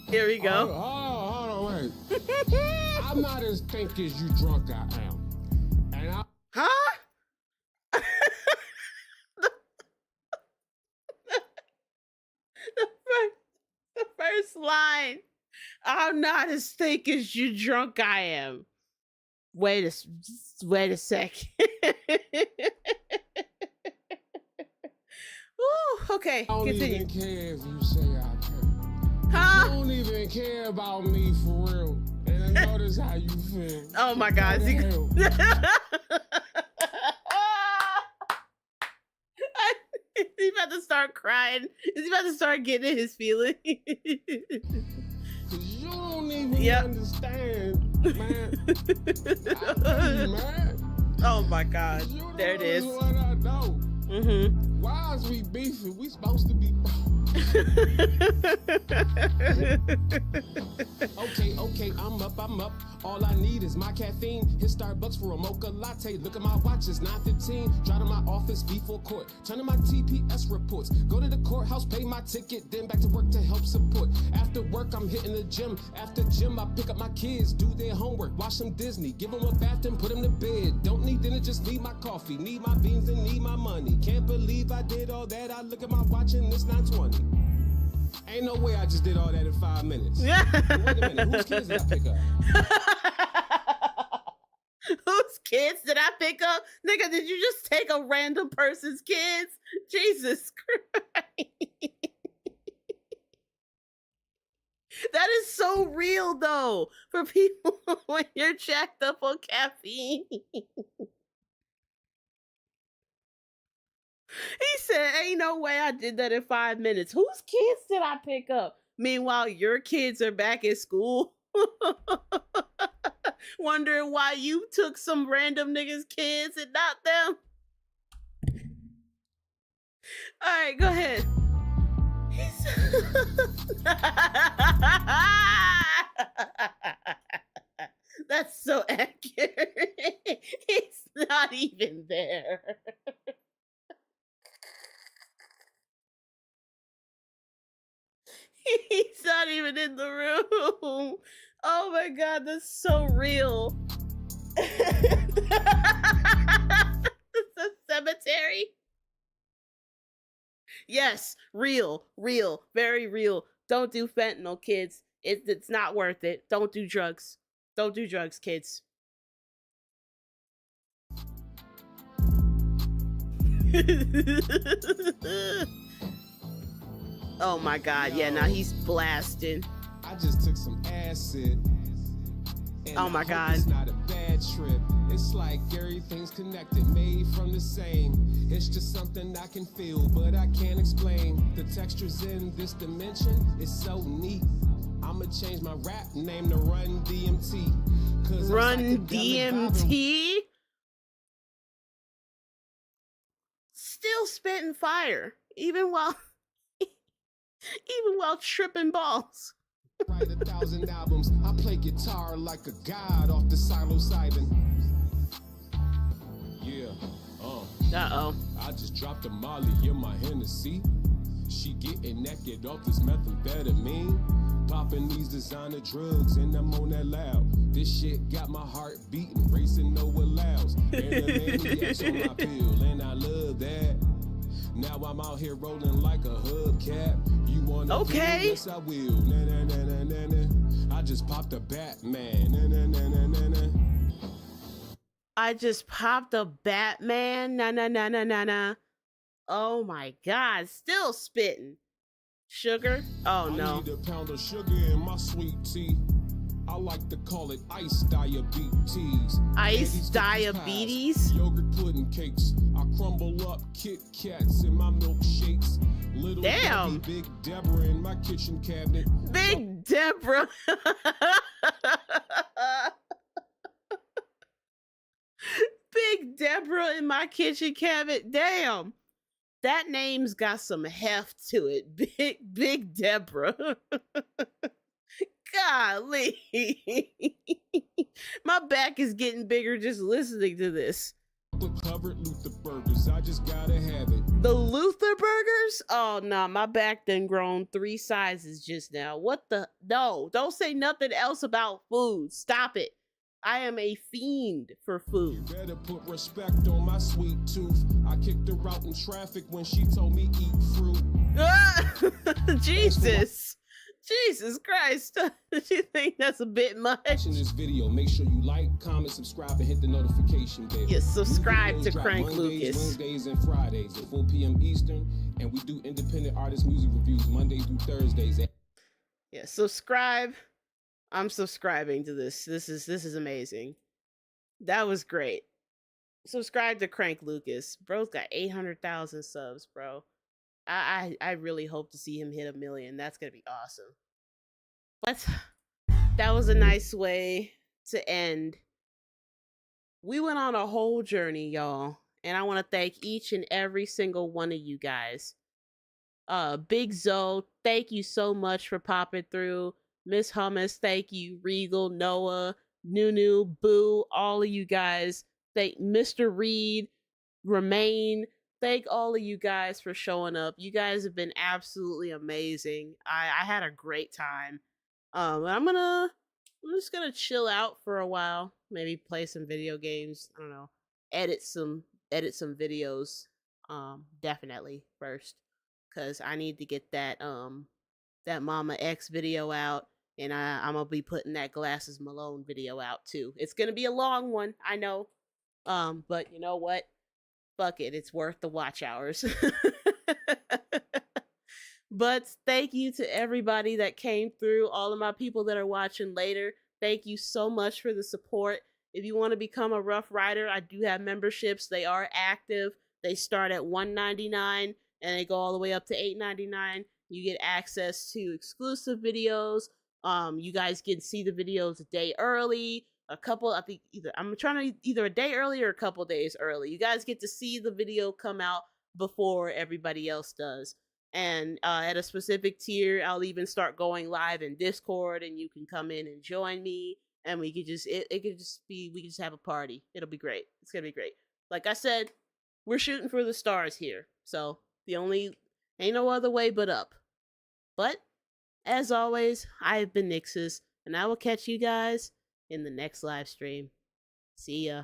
Here we go. Hold on, wait. I'm not as thick as you drunk I am. And Huh? the first line. I'm not as thick as you drunk I am. Wait a second. Ooh, okay, I don't continue. even care if you say I care. Huh? You don't even care about me for real. And I notice how you feel. Oh my God. He's about to start crying. Is he about to start getting in his feelings? Cause you don't even understand, man. Man. Oh my God. There it is. What I know. Mm-hmm. Why is we beefing? We supposed to be. Okay, Okay, I'm up. All I need is my caffeine. Hit Starbucks for a mocha latte. Look at my watch, it's 9:15. Drive to my office before court. Turn to my TPS reports. Go to the courthouse, pay my ticket, then back to work to help support. After work, I'm hitting the gym. After gym, I pick up my kids, do their homework, watch some Disney, give them a bath and put them to bed. Don't need dinner, just need my coffee, need my beans and need my money. Can't believe I did all that. I look at my watch and it's 9:20. Ain't no way I just did all that in 5 minutes. Wait a minute, whose kids did I pick up? Whose kids did I pick up? Nigga, did you just take a random person's kids? Jesus Christ. That is so real, though, for people when you're jacked up on caffeine. He said, ain't no way I did that in 5 minutes. Whose kids did I pick up? Meanwhile, your kids are back at school. Wondering why you took some random niggas' kids and not them. All right, go ahead. That's so accurate. He's not even there. He's not even in the room. Oh my God, that's so real. It's a cemetery. Yes, real, very real. Don't do fentanyl, kids. It's not worth it. Don't do drugs. Don't do drugs, kids. Oh my God, yeah, now he's blasting. I just took some acid. Oh my God. It's not a bad trip. It's like everything's connected, made from the same. It's just something I can feel, but I can't explain. The textures in this dimension is so neat. I'ma change my rap name to Run DMT. Run DMT? Still spitting fire, even while tripping balls. Write 1,000 albums. I play guitar like a god off the psilocybin. Yeah, Uh-oh. I just dropped a Molly in my Hennessy. She getting naked off this methamphetamine. Popping these designer drugs and I'm on that loud. This shit got my heart beating, racing no allows. And the maniac's on my pill and I love that. Now I'm out here rolling like a hubcap. You wanna okay? Do? Yes, I will. Na, na, na, na, na, na. I just popped a Batman. Na, na, na, na, na, na. I just popped a Batman. Na na na na na na. Oh my God, still spitting. Sugar? Oh no. I need a pound of sugar in my sweet tea. I like to call it ice diabetes. Ice diabetes? Yogurt pudding cakes. I crumble up Kit Kats in my milkshakes. Little damn. Debbie, Big Deborah in my kitchen cabinet. Big Deborah. Big Deborah in my kitchen cabinet. Damn. That name's got some heft to it. Big Deborah. Golly. My back is getting bigger just listening to this. Covered Luther burgers. I just gotta have it. The Luther burgers? Oh no, my back done grown 3 sizes just now. What the? No, don't say nothing else about food. Stop it. I am a fiend for food. You better put respect on my sweet tooth. I kicked her out in traffic when she told me eat fruit. Jesus. Jesus Christ. Do you think that's a bit much? Watching this video, make sure you like, comment, subscribe, and hit the notification bell. Yes, subscribe to Crank Mondays, Lucas. Wednesdays, and Fridays at 4 p.m. Eastern, and we do independent artist music reviews Monday through Thursdays. Yeah, subscribe. I'm subscribing to this. This is amazing. That was great. Subscribe to Crank Lucas. Bro's got 800,000 subs, bro. I really hope to see him hit 1 million. That's gonna be awesome. But that was a nice way to end. We went on a whole journey, y'all, and I want to thank each and every single one of you guys. Big Zoe, thank you so much for popping through. Miss Hummus, thank you. Regal, Noah, Nunu, Boo, all of you guys. Thank Mr. Reed, Remain. Thank all of you guys for showing up. You guys have been absolutely amazing. I had a great time. I'm just gonna chill out for a while. Maybe play some video games. I don't know. Edit some videos. Definitely first, cause I need to get that Mama X video out, and I'm gonna be putting that Glasses Malone video out too. It's gonna be a long one, I know. But you know what? Fuck it, it's worth the watch hours. But thank you to everybody that came through, all of my people that are watching later. Thank you so much for the support. If you want to become a Rough Rider, I do have memberships. They are active. They start at $1.99 and they go all the way up to $8.99. You get access to exclusive videos. You guys can see the videos a day early. I think I'm trying to either a day early or a couple days early. You guys get to see the video come out before everybody else does. And at a specific tier, I'll even start going live in Discord, and you can come in and join me, and we could just we could just have a party. It'll be great. It's gonna be great. Like I said, we're shooting for the stars here, so ain't no other way but up. But as always, I have been Nixus, and I will catch you guys in the next live stream. See ya.